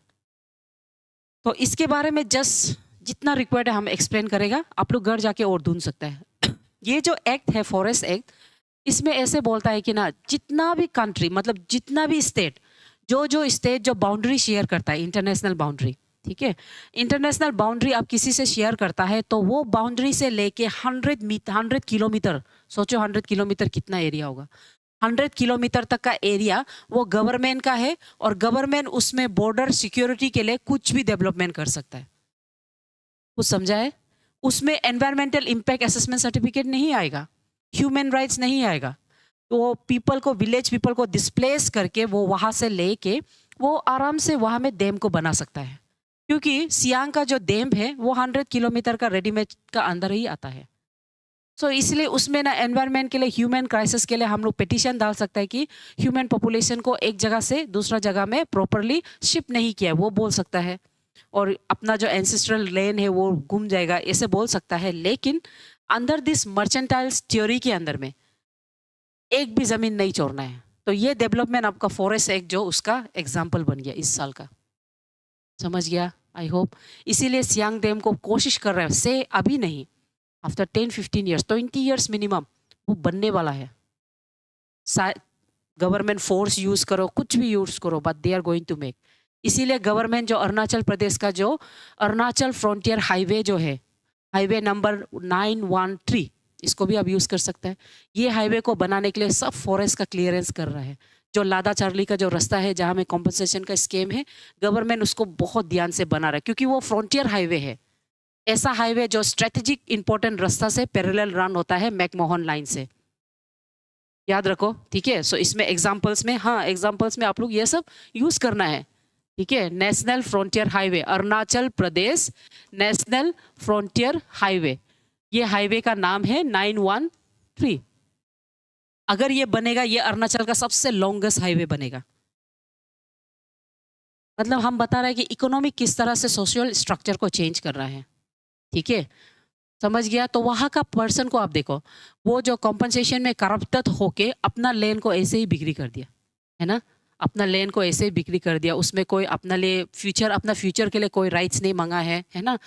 तो इसके बारे में जस्ट जितना रिक्वायर्ड है हम एक्सप्लेन करेगा, आप लोग घर जाके और ढूँढ सकते हैं। ये जो एक्ट है फॉरेस्ट एक्ट, इसमें ऐसे बोलता है कि ना, जितना भी कंट्री मतलब जितना भी स्टेट, जो स्टेट जो बाउंड्री शेयर करता है, इंटरनेशनल बाउंड्री, ठीक है? इंटरनेशनल बाउंड्री आप किसी से शेयर करता है तो वो बाउंड्री से लेके 100 किलोमीटर, सोचो 100 किलोमीटर कितना एरिया होगा। 100 किलोमीटर तक का एरिया वो गवर्नमेंट का है, और गवर्नमेंट उसमें बॉर्डर सिक्योरिटी के लिए कुछ भी डेवलपमेंट कर सकता है। कुछ समझा है? उसमें एनवायरमेंटल इम्पैक्ट असेसमेंट सर्टिफिकेट नहीं आएगा, ह्यूमन राइट्स नहीं आएगा। तो वो पीपल को, विलेज पीपल को डिस्प्लेस करके वो वहाँ से लेके वो आराम से वहाँ में डैम को बना सकता है, क्योंकि सियांग का जो डैम है वो 100 किलोमीटर का रेडीमेड का अंदर ही आता है। सो इसलिए उसमें ना एनवायरनमेंट के लिए, ह्यूमन क्राइसिस के लिए हम लोग पिटीशन डाल सकते हैं कि ह्यूमन पॉपुलेशन को एक जगह से दूसरा जगह में प्रॉपरली शिफ्ट नहीं किया, वो बोल सकता है। और अपना जो एंसेस्ट्रल लैंड है वो गुम जाएगा, ऐसे बोल सकता है। लेकिन अंदर दिस मर्चेंटाइल्स थ्योरी के अंदर में एक भी जमीन नहीं छोड़ना है। तो ये डेवलपमेंट आपका फॉरेस्ट एक्ट जो उसका एग्जाम्पल बन गया इस साल का। समझ गया आई होप। इसीलिए सियांग डैम को कोशिश कर रहे हैं, से अभी नहीं, आफ्टर 10-15 ईयर्स, 20 ईयर्स मिनिमम वो बनने वाला है। गवर्नमेंट फोर्स यूज करो, कुछ भी यूज करो, but they are going to make. इसीलिए गवर्नमेंट जो अरुणाचल प्रदेश का जो अरुणाचल फ्रंटियर हाईवे जो है, हाईवे नंबर 913, इसको भी आप यूज कर सकते हैं। ये हाईवे को बनाने के लिए सब फॉरेस्ट का क्लियरेंस कर रहा है। जो लादा चार्ली का जो रास्ता है जहाँ में कॉम्पनसेशन का स्कीम है, गवर्नमेंट उसको बहुत ध्यान से बना रहा है, क्योंकि वो फ्रंटियर हाईवे है। ऐसा हाईवे जो स्ट्रेटेजिक इंपॉर्टेंट रास्ता से पैरेलल रन होता है मैकमोहन लाइन से, याद रखो, ठीक है? सो इसमें एग्जांपल्स में, हाँ एग्जांपल्स में आप लोग ये सब यूज करना है, ठीक है? National frontier highway, Arunachal Pradesh national frontier highway, ये हाईवे का नाम है 913। अगर ये बनेगा, ये अरुणाचल का सबसे लॉन्गेस्ट हाईवे बनेगा। मतलब हम बता रहे हैं कि इकोनॉमिक किस तरह से सोशल स्ट्रक्चर को चेंज कर रहा है, ठीक है? समझ गया? तो वहाँ का पर्सन को आप देखो, वो जो कॉम्पनसेशन में करप्टेड होके अपना लैंड को ऐसे ही बिक्री कर दिया, है ना? अपना लैंड को ऐसे ही बिक्री कर दिया, उसमें कोई अपना लिए फ्यूचर, अपना फ्यूचर के लिए कोई राइट्स नहीं मांगा है ना?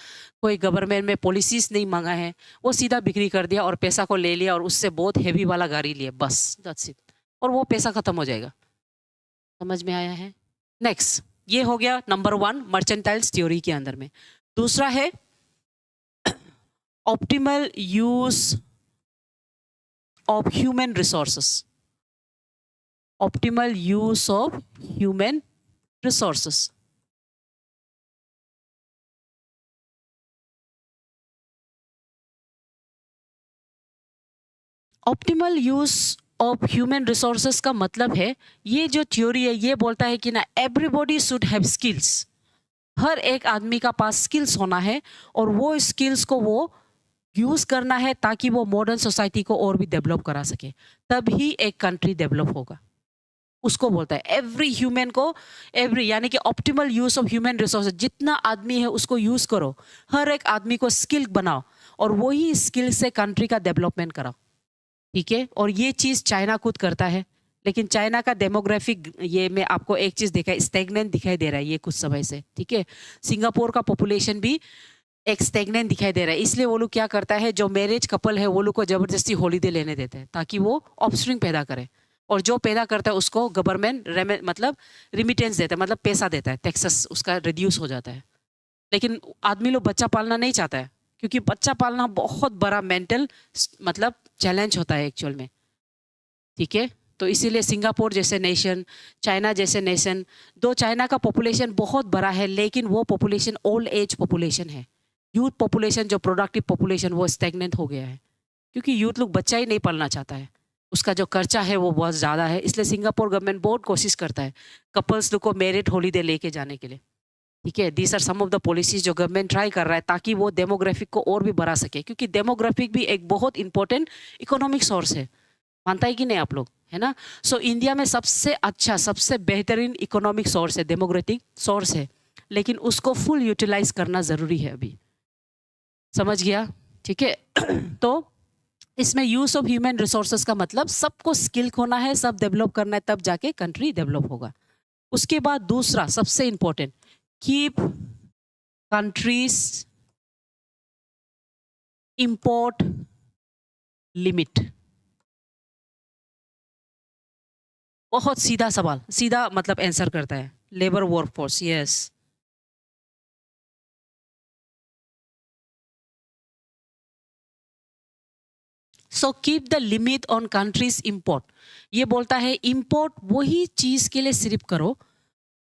कोई गवर्नमेंट में पॉलिसीज नहीं मांगा है, वो सीधा बिक्री कर दिया और पैसा को ले लिया और उससे बहुत हेवी वाला गाड़ी लिया, बस दैट्स इट। और वो पैसा खत्म हो जाएगा। समझ में आया है? नेक्स्ट, ये हो गया नंबर 1 मर्चेंटाइल्स थ्योरी के अंदर में। दूसरा है optimal use of human resources. Optimal use of human resources. Optimal use of human resources का मतलब है, ये जो थ्योरी है ये बोलता है कि ना everybody should have skills. हर एक आदमी का पास स्किल्स होना है और वो स्किल्स को वो यूज करना है ताकि वो मॉडर्न सोसाइटी को और भी डेवलप करा सके, तभी एक कंट्री डेवलप होगा। उसको बोलता है एवरी ह्यूमन को, एवरी यानी कि optimal use of human resources, जितना आदमी है उसको यूज करो, हर एक आदमी को स्किल बनाओ और वही स्किल से कंट्री का डेवलपमेंट कराओ, ठीक है? और ये चीज चाइना खुद करता है, लेकिन चाइना का डेमोग्राफिक, ये मैं आपको एक चीज देखा, स्टैग्नेंट दिखाई दे रहा है ये कुछ समय से, ठीक है? सिंगापुर का पॉपुलेशन भी एक स्टैग्नेंट दिखाई दे रहा है, इसलिए वो लोग क्या करता है, जो मैरिज कपल है वो लोग को जबरदस्ती हॉलीडे लेने देते हैं ताकि वो ऑफस्प्रिंग पैदा करे, और जो पैदा करता है उसको गवर्नमेंट मतलब रिमिटेंस देता है, मतलब पैसा देता है, टैक्सेस उसका रिड्यूस हो जाता है। लेकिन आदमी लोग बच्चा पालना नहीं चाहता है, क्योंकि बच्चा पालना बहुत बड़ा मेंटल मतलब चैलेंज होता है एक्चुअल में, ठीक है? तो इसीलिए सिंगापुर जैसे नेशन, चाइना जैसे नेशन, दो चाइना का पॉपुलेशन बहुत बड़ा है लेकिन वो पॉपुलेशन ओल्ड एज पॉपुलेशन है, यूथ पॉपुलेशन जो प्रोडक्टिव पॉपुलेशन वो स्टैग्नेंट हो गया है, क्योंकि यूथ लोग बच्चा ही नहीं पालना चाहता है, उसका जो खर्चा है वो बहुत ज़्यादा है। इसलिए सिंगापुर गवर्नमेंट बहुत कोशिश करता है कपल्स लोग को मेरिट हॉलीडे लेके जाने के लिए, ठीक है? These are some of the policies जो गवर्नमेंट ट्राई कर रहा है ताकि वो डेमोग्राफिक को और भी बढ़ा सके, क्योंकि डेमोग्राफिक भी एक बहुत इंपॉर्टेंट इकोनॉमिक सोर्स है, मानता है कि नहीं आप लोग, है ना। सो इंडिया में सबसे अच्छा, सबसे बेहतरीन इकोनॉमिक सोर्स है, डेमोक्रेटिक सोर्स है, लेकिन उसको फुल यूटिलाइज करना ज़रूरी है अभी। समझ गया? ठीक है। तो इसमें यूज़ ऑफ ह्यूमन रिसोर्सेज का मतलब सबको स्किल होना है, सब डेवलप करना है, तब जाके कंट्री डेवलप होगा। उसके बाद दूसरा सबसे important, keep countries import limit. बहुत सीधा सवाल, सीधा मतलब आंसर करता है। Labour workforce, yes. So keep the limit on countries import. ये बोलता है इंपोर्ट वही चीज के लिए सिर्फ करो,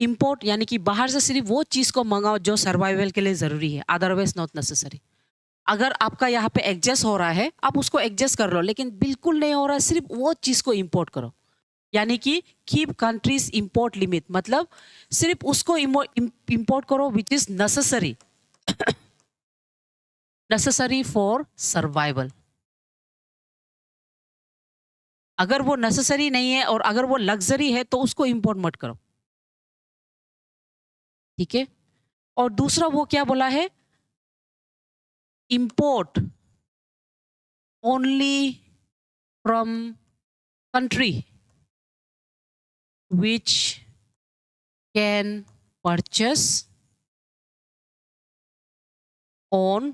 इंपोर्ट यानी कि बाहर से सिर्फ वो चीज को मंगाओ जो सर्वाइवल के लिए जरूरी है, अदरवाइज नॉट नेसेसरी। अगर आपका यहाँ पे एडजस्ट हो रहा है, आप उसको एडजस्ट कर लो, लेकिन बिल्कुल नहीं हो रहा है, सिर्फ वो चीज को इंपोर्ट करो। यानी कि कीप कंट्रीज इंपोर्ट लिमिट, मतलब सिर्फ उसको इंपोर्ट करो which is necessary, necessary for survival. अगर वो नेसेसरी नहीं है और अगर वो लग्जरी है तो उसको इंपोर्ट मत करो। ठीक है। और दूसरा वो क्या बोला है, import only from country which can purchase on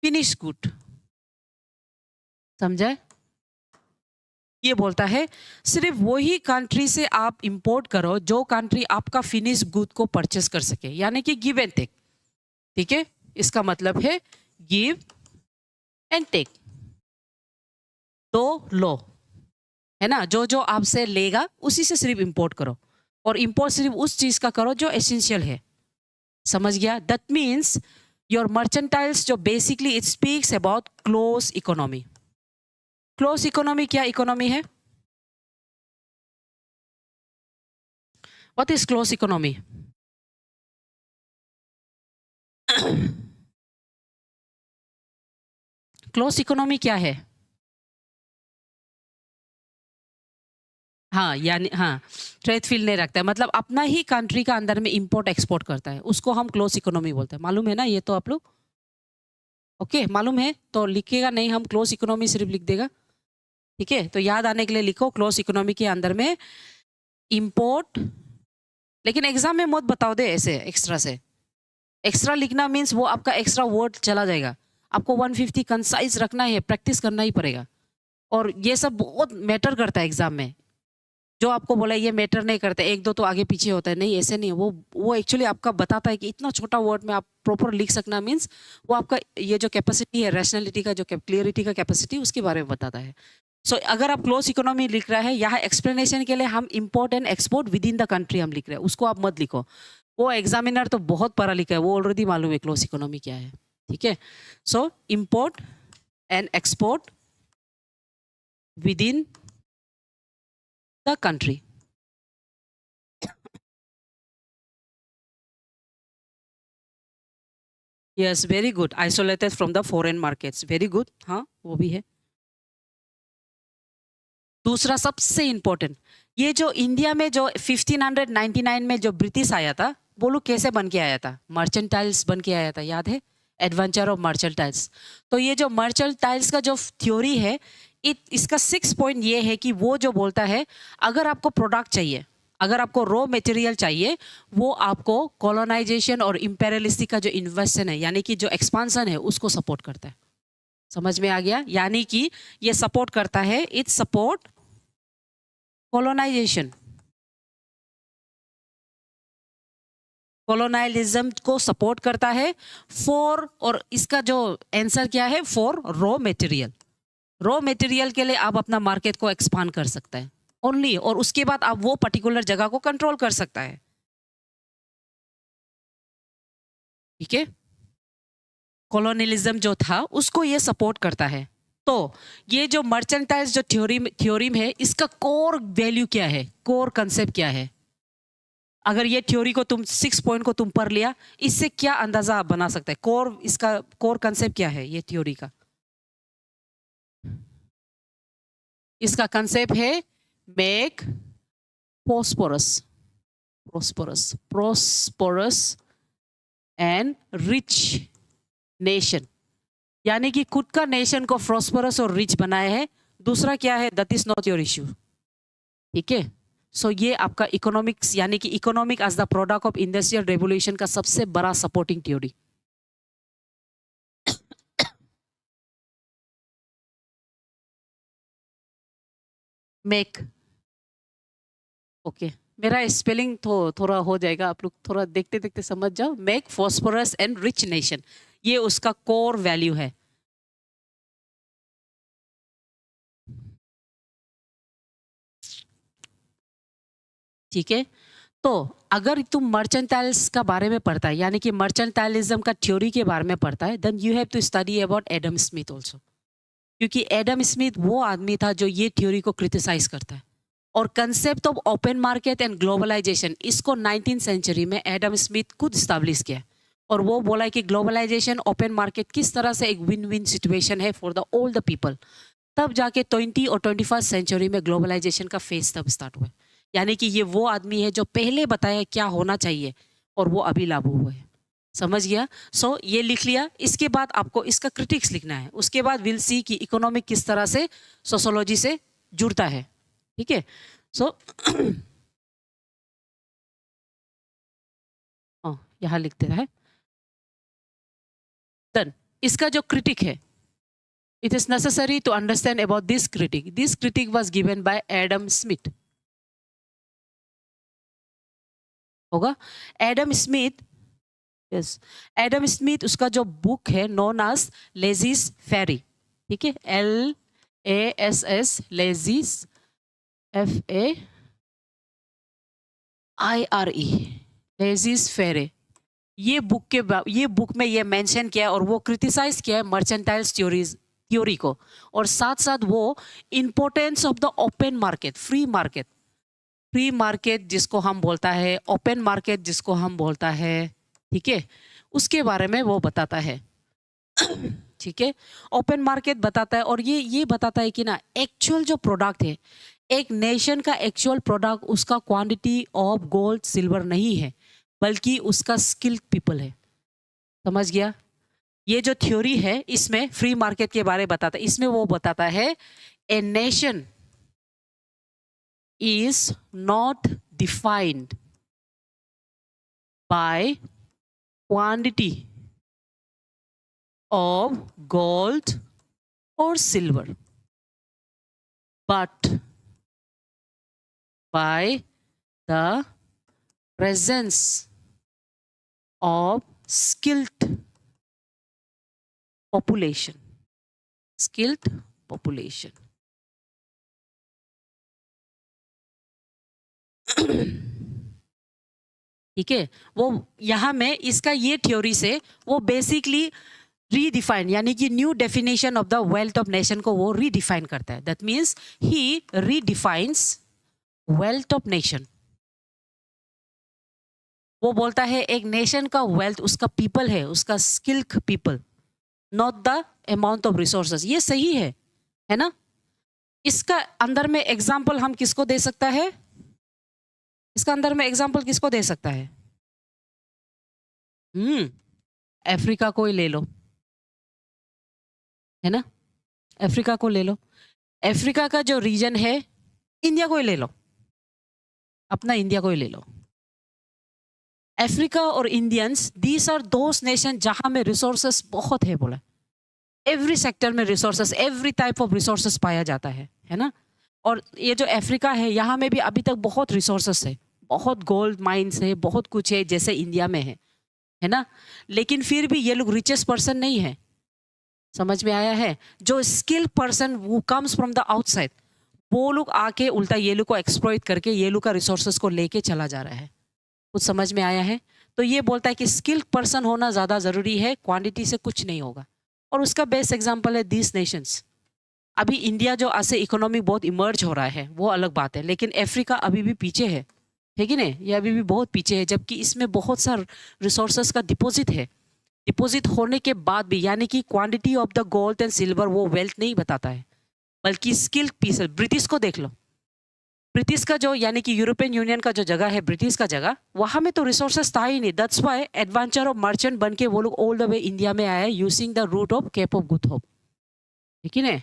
finished good। समझे? ये बोलता है सिर्फ वही कंट्री से आप इंपोर्ट करो जो कंट्री आपका फिनिश गुड को परचेस कर सके, यानी कि गिव एंड टेक। ठीक है, इसका मतलब है गिव एंड टेक, तो लो, है ना। जो जो आपसे लेगा उसी से सिर्फ इंपोर्ट करो, और इंपोर्ट सिर्फ उस चीज का करो जो एसेंशियल है। समझ गया? दैट मीन्स योर मर्चेंटाइल्स जो basically it speaks about close economy. Close economy क्या इकोनॉमी है? What is close economy? Close economy क्या है? हाँ, यानी हाँ, ट्रेड फील्ड नहीं रखता है, मतलब अपना ही कंट्री का अंदर में इंपोर्ट एक्सपोर्ट करता है, उसको हम क्लोज इकोनॉमी बोलते हैं। मालूम है ना ये तो आप लोग? ओके, मालूम है तो लिखेगा नहीं, हम क्लोज इकोनॉमी सिर्फ लिख देगा। ठीक है, तो याद आने के लिए लिखो क्लोज इकोनॉमी के अंदर में इंपोर्ट, लेकिन एग्जाम में मत बताओ दे ऐसे एक्स्ट्रा से। एक्स्ट्रा लिखना मीन्स वो आपका एक्स्ट्रा वर्ड चला जाएगा। आपको 150 कंसाइज रखना है, प्रैक्टिस करना ही पड़ेगा, और ये सब बहुत मैटर करता है एग्जाम में। जो आपको बोला ये मैटर नहीं करता, एक दो तो आगे पीछे होता है, नहीं ऐसे नहीं, वो एक्चुअली आपका बताता है कि इतना छोटा वर्ड में आप प्रॉपर लिख सकना मीन्स वो आपका ये जो कैपेसिटी है, रैशनैलिटी का जो क्लियरिटी का कैपेसिटी, उसके बारे में बताता है। सो अगर आप क्लोज इकोनॉमी लिख रहा है, यहाँ एक्सप्लेनेशन के लिए हम import and export with in the country हम लिख रहे हैं, उसको आप मत लिखो। वो एग्जामिनर तो बहुत पढ़ा लिखा है, वो ऑलरेडी मालूम है क्लोज इकोनॉमी क्या है। ठीक है, so import and export with in the country। yes, very good, isolated from the foreign markets, very good। हाँ, वो भी है। दूसरा सबसे इंपॉर्टेंट, ये जो इंडिया में जो 1599 में जो ब्रिटिश आया था, बोलो कैसे बन के आया था? मर्चेंटाइल्स बन के आया था, याद है? Adventure of mercantiles. तो ये जो मर्चेंटाइल्स का जो थ्योरी है, इसका 6 पॉइंट ये है कि वो जो बोलता है अगर आपको प्रोडक्ट चाहिए, अगर आपको रॉ मटेरियल चाहिए, वो आपको कॉलोनाइजेशन और इंपेरियलिस्टिक का जो इन्वेस्टन है, यानी कि जो एक्सपांसन है, उसको सपोर्ट करता है। समझ में आ गया? यानी कि ये सपोर्ट करता है, इट सपोर्ट कॉलोनाइजेशन, कॉलोनाइलिज्म को सपोर्ट करता है फॉर, और इसका जो आंसर क्या है? For raw material. Raw material के लिए आप अपना मार्केट को एक्सपांड कर सकता है ओनली, और उसके बाद आप वो पर्टिकुलर जगह को कंट्रोल कर सकता है। ठीक है, कॉलोनियलिज्म जो था उसको ये सपोर्ट करता है। तो ये जो मर्चेंटाइज जो थ्योरीम है, इसका कोर वैल्यू क्या है, कोर कंसेप्ट क्या है? अगर ये थ्योरी को तुम 6 पॉइंट को तुम पढ़ लिया, इससे क्या अंदाजा आप बना सकते हैं? कोर, इसका कोर कंसेप्ट क्या है ये थ्योरी का? इसका कंसेप्ट है make prosperous and rich nation, यानी कि खुद का नेशन को प्रॉस्परस और रिच बनाए है। दूसरा क्या है, that is not your issue. ठीक है, सो ये आपका इकोनॉमिक्स यानी कि economic as the product of industrial revolution का सबसे बड़ा सपोर्टिंग थ्योरी। मेक, ओके, मेरा स्पेलिंग थोड़ा हो जाएगा, आप लोग थोड़ा देखते देखते समझ जाओ। Make phosphorus and rich nation, ये उसका कोर वैल्यू है। ठीक है, तो अगर तुम मर्चेंटाइल्स का बारे में पढ़ता है, यानी कि मर्चेंटाइलिज्म का थ्योरी के बारे में पढ़ता है, then you have to study about Adam Smith also, क्योंकि एडम स्मिथ वो आदमी था जो ये थ्योरी को क्रिटिसाइज करता है। और concept of open market and globalization, इसको 19th सेंचुरी में एडम स्मिथ खुद स्टैब्लिश किया, और वो बोला कि ग्लोबलाइजेशन, ओपन मार्केट किस तरह से एक विन विन सिचुएशन है for the all the people. तब जाके 20 और 21st सेंचुरी में ग्लोबलाइजेशन का फेज तब स्टार्ट हुआ। यानी कि ये वो आदमी है जो पहले बताया क्या होना चाहिए और वो अभी लागू हुआ है। समझ गया? सो ये लिख लिया। इसके बाद आपको इसका क्रिटिक्स लिखना है। उसके बाद विल सी कि इकोनॉमिक किस तरह से सोशोलॉजी से जुड़ता है। ठीक है, सो यहां लिखते हैं। देन इसका जो क्रिटिक है, it is necessary to understand about this critique. This critique was given by Adam Smith. होगा Adam Smith, yes Adam Smith, उसका जो बुक है नोन एज लेजिस फेरी। ठीक है, LASS लेजिस FAIRE, लेजिस फेरे। ये बुक में ये मेंशन किया और वो क्रिटिसाइज किया है मर्चेंटाइल्स थ्योरी को, और साथ साथ वो importance of the open market, free market जिसको हम बोलता है, ओपन मार्केट जिसको हम बोलता है, ठीक है, उसके बारे में वो बताता है। ठीक है, ओपन मार्केट बताता है, और ये बताता है कि ना एक्चुअल जो प्रोडक्ट है, एक नेशन का एक्चुअल प्रोडक्ट उसका क्वांटिटी ऑफ गोल्ड सिल्वर नहीं है, बल्कि उसका स्किल्ड पीपल है। समझ गया? ये जो थ्योरी है इसमें फ्री मार्केट के बारे में बताता है। इसमें वो बताता है a nation is not defined by quantity of gold or silver, but by the presence of skilled population. ठीक है, वो यहां में इसका ये थ्योरी से वो बेसिकली रीडिफाइन, यानी कि new definition of the wealth of nation को वो रीडिफाइन करता है। That means he redefines wealth of nation. वो बोलता है एक नेशन का वेल्थ उसका पीपल है, उसका skilled people, not the amount of resources. ये सही है ना? इसका अंदर में एग्जाम्पल हम किसको दे सकता है? इसका अंदर में एग्जाम्पल किसको दे सकता है? अफ्रीका को ही ले लो, है ना? अफ्रीका को ले लो। अफ्रीका का जो रीजन है, इंडिया को ही ले लो, अपना इंडिया को ही ले लो। अफ्रीका और Indians, these are those nation जहां में रिसोर्सेस बहुत है। बोला एवरी सेक्टर में resources, every type of resources पाया जाता है ना? और ये जो अफ्रीका है, यहाँ में भी अभी तक बहुत रिसोर्सेस है, बहुत गोल्ड माइंस है, बहुत कुछ है जैसे इंडिया में है ना? लेकिन फिर भी ये लोग रिचेस्ट पर्सन नहीं है। समझ में आया है? जो स्किल्ड पर्सन वो कम्स फ्रॉम द आउटसाइड, वो लोग आके उल्टा ये लोग को एक्सप्लॉइट करके ये लोग का रिसोर्सेस को लेके चला जा रहा है। कुछ समझ में आया है? तो ये बोलता है कि स्किल्ड पर्सन होना ज़्यादा ज़रूरी है, क्वांटिटी से कुछ नहीं होगा। और उसका बेस्ट एग्जाम्पल है दीज नेशंस। अभी इंडिया जो ऐसे इकोनॉमी बहुत इमर्ज हो रहा है वो अलग बात है, लेकिन अफ्रीका अभी भी पीछे है कि नहीं? ये अभी भी बहुत पीछे है, जबकि इसमें बहुत सा रिसोर्सेस का डिपॉजिट है। डिपॉजिट होने के बाद भी, यानी कि quantity of the gold and silver वो वेल्थ नहीं बताता है, बल्कि स्किल्ड पीपल। ब्रिटिश को देख लो, ब्रिटिश का जो यानी कि यूरोपियन यूनियन का जो जगह है, ब्रिटिश का जगह, वहाँ में तो रिसोर्सेस था ही नहीं। That's why adventure of merchant बन के वो लोग ऑल द वे इंडिया में आए using the route of Cape of Good Hope, ठीक है ना।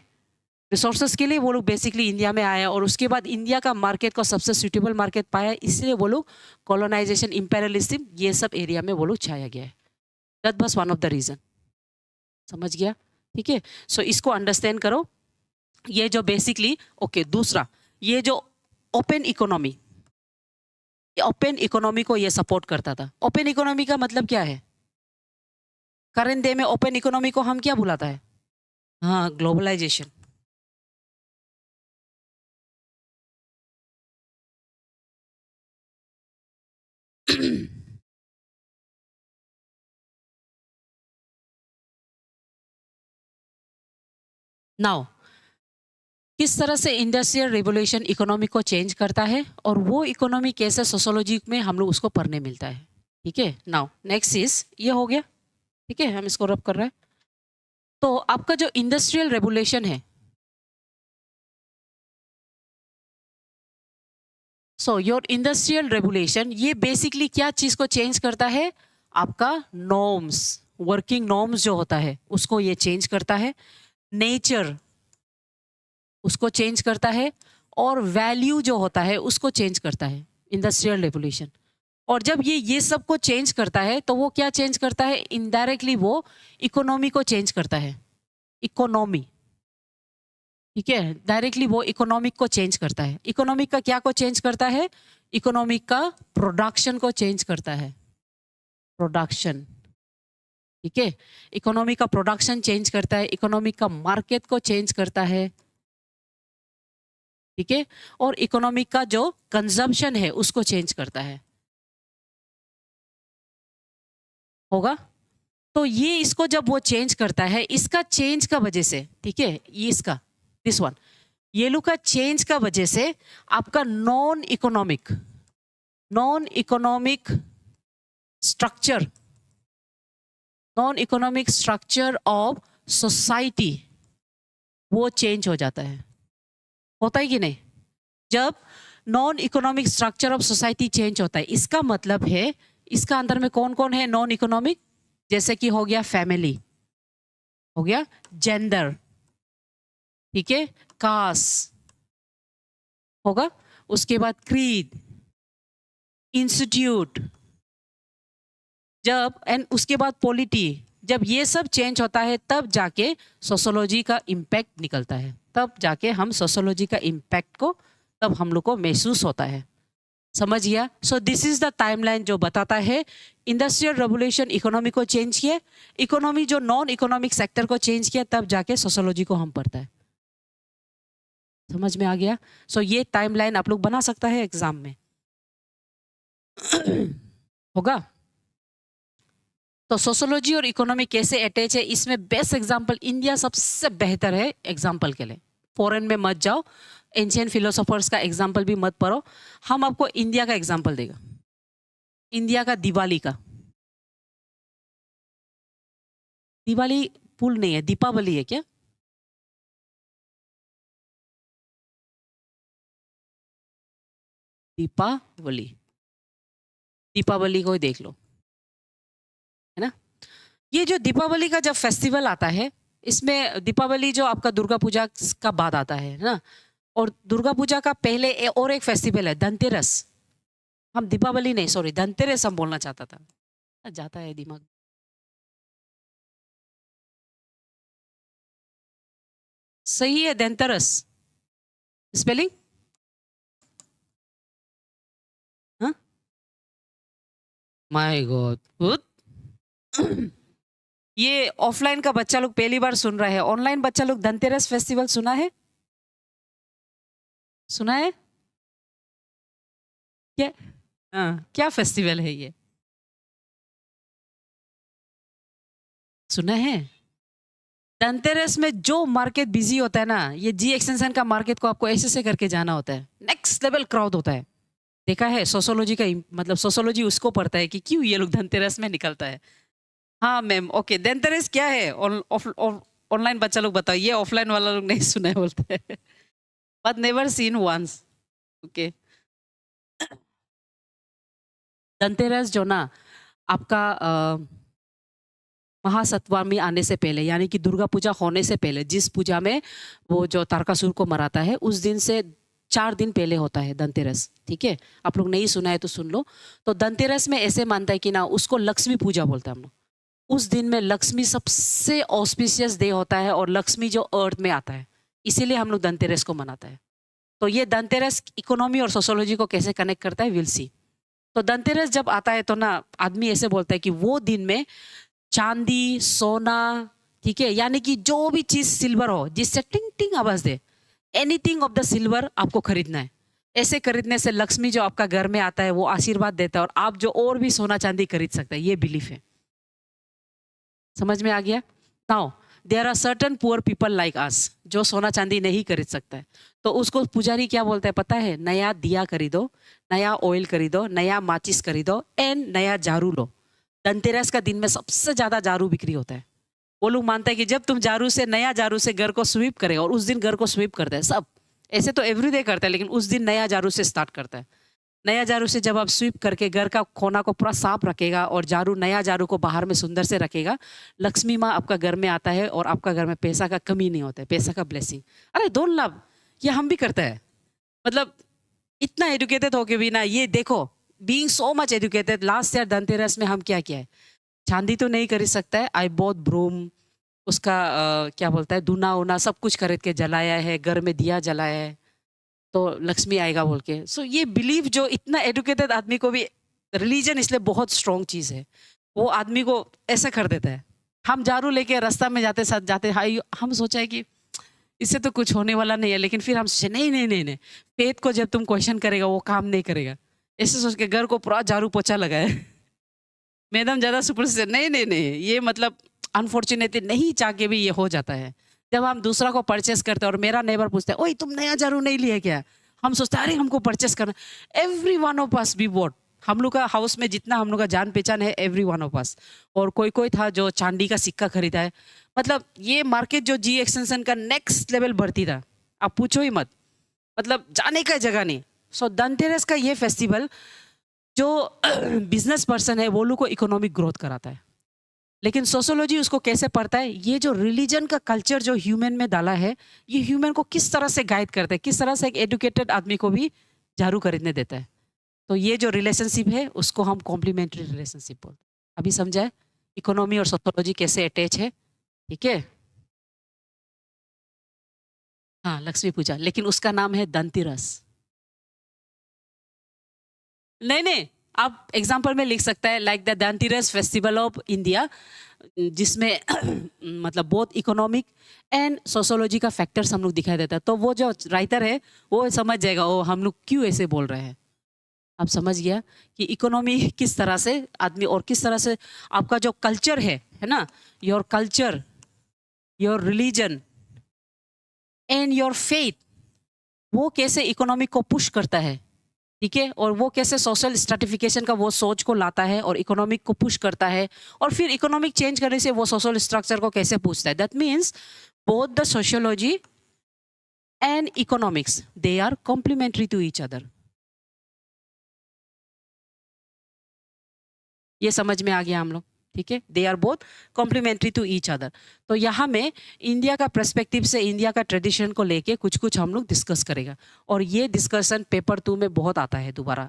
रिसोर्सेज के लिए वो लोग बेसिकली इंडिया में आया और उसके बाद इंडिया का मार्केट को सबसे सूटेबल मार्केट पाया, इसलिए वो लोग कॉलोनाइजेशन, इंपेरियलिज्म, ये सब एरिया में वो लोग छाया गया है। That was one of the reason. समझ गया, ठीक है। सो इसको अंडरस्टैंड करो। ये जो बेसिकली ओके, दूसरा ये जो ओपन इकोनॉमी, ओपन इकोनॉमी को ये सपोर्ट करता था। ओपन इकोनॉमी का मतलब क्या है? करंट डे में ओपन इकोनॉमी को हम क्या बुलाता है? हाँ, ग्लोबलाइजेशन। नाउ किस तरह से इंडस्ट्रियल रिवोल्यूशन इकोनॉमी को चेंज करता है और वो इकोनॉमी कैसे सोशोलॉजी में हम लोग उसको पढ़ने मिलता है, ठीक है। नाउ नेक्स्ट इज, ये हो गया, ठीक है, हम इसको रब कर रहे हैं। तो आपका जो इंडस्ट्रियल रेवोल्यूशन है, सो योर इंडस्ट्रियल रेवोल्यूशन ये बेसिकली क्या चीज को चेंज करता है? आपका नॉर्म्स, वर्किंग नॉर्म्स जो होता है उसको ये चेंज करता है, नेचर उसको चेंज करता है, और वैल्यू जो होता है उसको चेंज करता है इंडस्ट्रियल रेवोल्यूशन। और जब ये सब को चेंज करता है तो वो क्या चेंज करता है? इनडायरेक्टली वो इकोनॉमी को चेंज करता है। इकोनॉमी, ठीक है, डायरेक्टली वो इकोनॉमिक को चेंज करता है। इकोनॉमिक का क्या को चेंज करता है? इकोनॉमिक का प्रोडक्शन को चेंज करता है। प्रोडक्शन, ठीक है, इकोनॉमी का प्रोडक्शन चेंज करता है, इकोनॉमिक का मार्केट को चेंज करता है, ठीक है, और इकोनॉमिक का जो कंजम्पशन है उसको चेंज करता है। होगा? तो ये इसको जब वो चेंज करता है, इसका चेंज का वजह से, ठीक है, ये इसका दिस वन येलो का चेंज का वजह से आपका non economic structure, non economic structure of society वो चेंज हो जाता है। होता है कि नहीं? जब non economic structure of society change होता है, इसका मतलब है इसका अंदर में कौन कौन है नॉन इकोनॉमिक? जैसे कि हो गया फैमिली, हो गया जेंडर, ठीक है, कास्ट होगा, उसके बाद क्रीड, इंस्टीट्यूट, जब एंड उसके बाद पॉलिटी। जब ये सब चेंज होता है तब जाके सोशोलॉजी का इम्पैक्ट निकलता है, तब जाके हम सोशोलॉजी का इम्पैक्ट को तब हम लोग को महसूस होता है। समझ गया? So this is the timeline जो बताता है इंडस्ट्रियल रेवोल्यूशन इकोनॉमी को चेंज किया, इकोनॉमी जो नॉन इकोनॉमिक सेक्टर को चेंज किया, तब जाके सोशोलॉजी को हम पढ़ता है। समझ में आ गया? सो ये टाइमलाइन आप लोग बना सकता है एग्जाम में। होगा? तो सोशोलॉजी और इकोनॉमी कैसे अटैच है, इसमें बेस्ट एग्जांपल इंडिया सबसे बेहतर है एग्जांपल के लिए। फॉरेन में मत जाओ, एंशियंट फिलोसोफर्स का एग्जांपल भी मत पढ़ो, हम आपको इंडिया का एग्जांपल देगा। इंडिया का दिवाली का, दिवाली पुल नहीं है, दीपावली है क्या? दीपावली, दीपावली को ही देख लो, है ना। ये जो दीपावली का जब फेस्टिवल आता है, इसमें दीपावली जो आपका दुर्गा पूजा का बाद आता है ना, और दुर्गा पूजा का पहले और एक फेस्टिवल है धनतेरस। हम दीपावली नहीं, सॉरी, धनतेरस हम बोलना चाहता था, जाता है दिमाग। सही है, धनतेरस स्पेलिंग, हाँ, माय गॉड। ये ऑफलाइन का बच्चा लोग पहली बार सुन रहा है, ऑनलाइन बच्चा लोग धनतेरस फेस्टिवल सुना है? सुना है क्या? हाँ, क्या फेस्टिवल है ये? सुना है? धनतेरस में जो मार्केट बिजी होता है ना, ये जी एक्सटेंशन का मार्केट को आपको ऐसे से करके जाना होता है, नेक्स्ट लेवल क्राउड होता है। देखा है? सोशोलॉजी का मतलब सोशोलॉजी उसको पढ़ता है कि क्यों ये लोग धनतेरस में निकलता है। हाँ मैम, ओके, धनतेरस क्या है? ऑनलाइन बच्चा लोग बताओ, ये ऑफलाइन वाला लोग नहीं सुना है बोलते हैं, but never seen once. Okay. Dhanteras जो ना आपका महासत्वमी आने से पहले यानी कि दुर्गा पूजा होने से पहले जिस पूजा में वो जो तारकासुर को मराता है उस दिन से 4 दिन पहले होता है धनतेरस। ठीक है, आप लोग नहीं सुना है तो सुन लो। तो धनतेरस में ऐसे मानता है कि ना उसको लक्ष्मी पूजा बोलते हैं हम लोग। उस दिन में लक्ष्मी सबसे ऑस्पिशियस डे होता है और लक्ष्मी जो अर्थ में आता है, इसीलिए हम लोग धनतेरस को मनाते हैं। तो ये धनतेरस इकोनॉमी और सोशियोलॉजी को कैसे कनेक्ट करता है, विल सी। तो धनतेरस जब आता है तो ना आदमी ऐसे बोलता है कि वो दिन में चांदी, सोना, ठीक है, यानी कि जो भी चीज सिल्वर हो जिससे टिंग टिंग आवाज दे, एनीथिंग ऑफ द सिल्वर आपको खरीदना है। ऐसे खरीदने से लक्ष्मी जो आपका घर में आता है वो आशीर्वाद देता है और आप जो और भी सोना चांदी खरीद सकते हैं, ये बिलीफ है। समझ में आ गया? Now there are certain poor people like us जो सोना चांदी नहीं खरीद सकता है, तो उसको पुजारी क्या बोलता है पता है? नया दिया खरीदो, नया ऑयल खरीदो, नया माचिस खरीदो एंड नया झाड़ू लो। धनतेरस का दिन में सबसे ज्यादा झाड़ू बिक्री होता है। वो लोग मानते हैं कि जब तुम झाड़ू से, नया झाड़ू से घर को स्वीप करेगा, और उस दिन घर को स्वीप करते हैं सब, ऐसे तो एवरीडे करते हैं लेकिन उस दिन नया झाड़ू से स्टार्ट करता है। नया झाड़ू से जब आप स्वीप करके घर का कोना को पूरा साफ रखेगा और झाड़ू, नया झाड़ू को बाहर में सुंदर से रखेगा, लक्ष्मी माँ आपका घर में आता है और आपका घर में पैसा का कमी नहीं होता है, पैसा का ब्लेसिंग। अरे डोंट लव, ये हम भी करते हैं। मतलब इतना एजुकेटेड हो के भी ना, ये देखो, being so much educated, last year Dhanteras में हम क्या किया है, चांदी तो नहीं खरीद सकता है, आई बॉट ब्रूम, उसका क्या बोलता है, दूना उना सब कुछ खरीद के जलाया है, घर में दिया जलाया है, तो लक्ष्मी आएगा बोल के। सो ये बिलीव जो इतना एजुकेटेड आदमी को भी, रिलीजन इसलिए बहुत स्ट्रॉन्ग चीज है, वो आदमी को ऐसा कर देता है। हम झाड़ू लेके रास्ता में जाते साथ जाते हाई, हम सोचा है कि इससे तो कुछ होने वाला नहीं है, लेकिन फिर हम सोचे नहीं नहीं नहीं नहीं, फेथ को जब तुम क्वेश्चन करेगा वो काम नहीं करेगा। ऐसे सोच के घर को पूरा झाड़ू पोछा लगाए। मैडम ज्यादा सुपरस्टिशियस, नहीं नहीं नहीं, ये मतलब अनफॉर्चुनेटली नहीं चाह के भी ये हो जाता है। जब हम दूसरा को परचेस करते हैं और मेरा नेबर पूछता है ओए तुम नया झाड़ू नहीं लिए क्या, हम सोचते हैं अरे हमको परचेस करना। Every one of us be what, हम लोग का हाउस में जितना हम लोग का जान पहचान है, एवरी वन ऑफ अस। और कोई कोई था जो चांदी का सिक्का खरीदा है। मतलब ये मार्केट जो जी एक्सटेंशन का नेक्स्ट लेवल बढ़ती था, आप पूछो ही मत, मतलब जाने का जगह नहीं। सो धनतेरस का ये फेस्टिवल जो बिजनेस पर्सन है वो लोग को इकोनॉमिक ग्रोथ कराता है। लेकिन सोशियोलॉजी उसको कैसे पढ़ता है, ये जो रिलीजन का कल्चर जो ह्यूमन में डाला है, ये ह्यूमन को किस तरह से गाइड करता है, किस तरह से एक एजुकेटेड आदमी को भी झाड़ू खरीदने देता है। तो ये जो रिलेशनशिप है उसको हम कॉम्प्लीमेंट्री रिलेशनशिप बोलते हैं। अभी समझा है इकोनॉमी और सोशियोलॉजी कैसे अटैच है? ठीक है, हाँ लक्ष्मी पूजा, लेकिन उसका नाम है धनतेरस। नहीं नहीं, आप एग्जाम्पल में लिख सकता है like the Dhanteras festival of India, जिसमें मतलब बहुत इकोनॉमिक एंड सोशियोलॉजी का फैक्टर्स हम लोग दिखाई देता है। तो वो जो राइटर है वो समझ जाएगा वो हम लोग क्यों ऐसे बोल रहे हैं। आप समझ गया कि इकोनॉमी किस तरह से आदमी और किस तरह से आपका जो कल्चर है ना, your culture, your religion and your faith, वो कैसे इकोनॉमी को पुश करता है। ठीक है, और वो कैसे सोशल स्ट्रेटिफिकेशन का वो सोच को लाता है और इकोनॉमिक को पुश करता है, और फिर इकोनॉमिक चेंज करने से वो सोशल स्ट्रक्चर को कैसे पूछता है। That means both the sociology and economics they are complementary to each other. ये समझ में आ गया हम लोग? ठीक है, they are both complementary to each other. तो यहाँ में इंडिया का पर्सपेक्टिव से, इंडिया का ट्रेडिशन को लेके कुछ कुछ हम लोग डिस्कस करेगा, और ये डिस्कशन पेपर 2 में बहुत आता है दोबारा।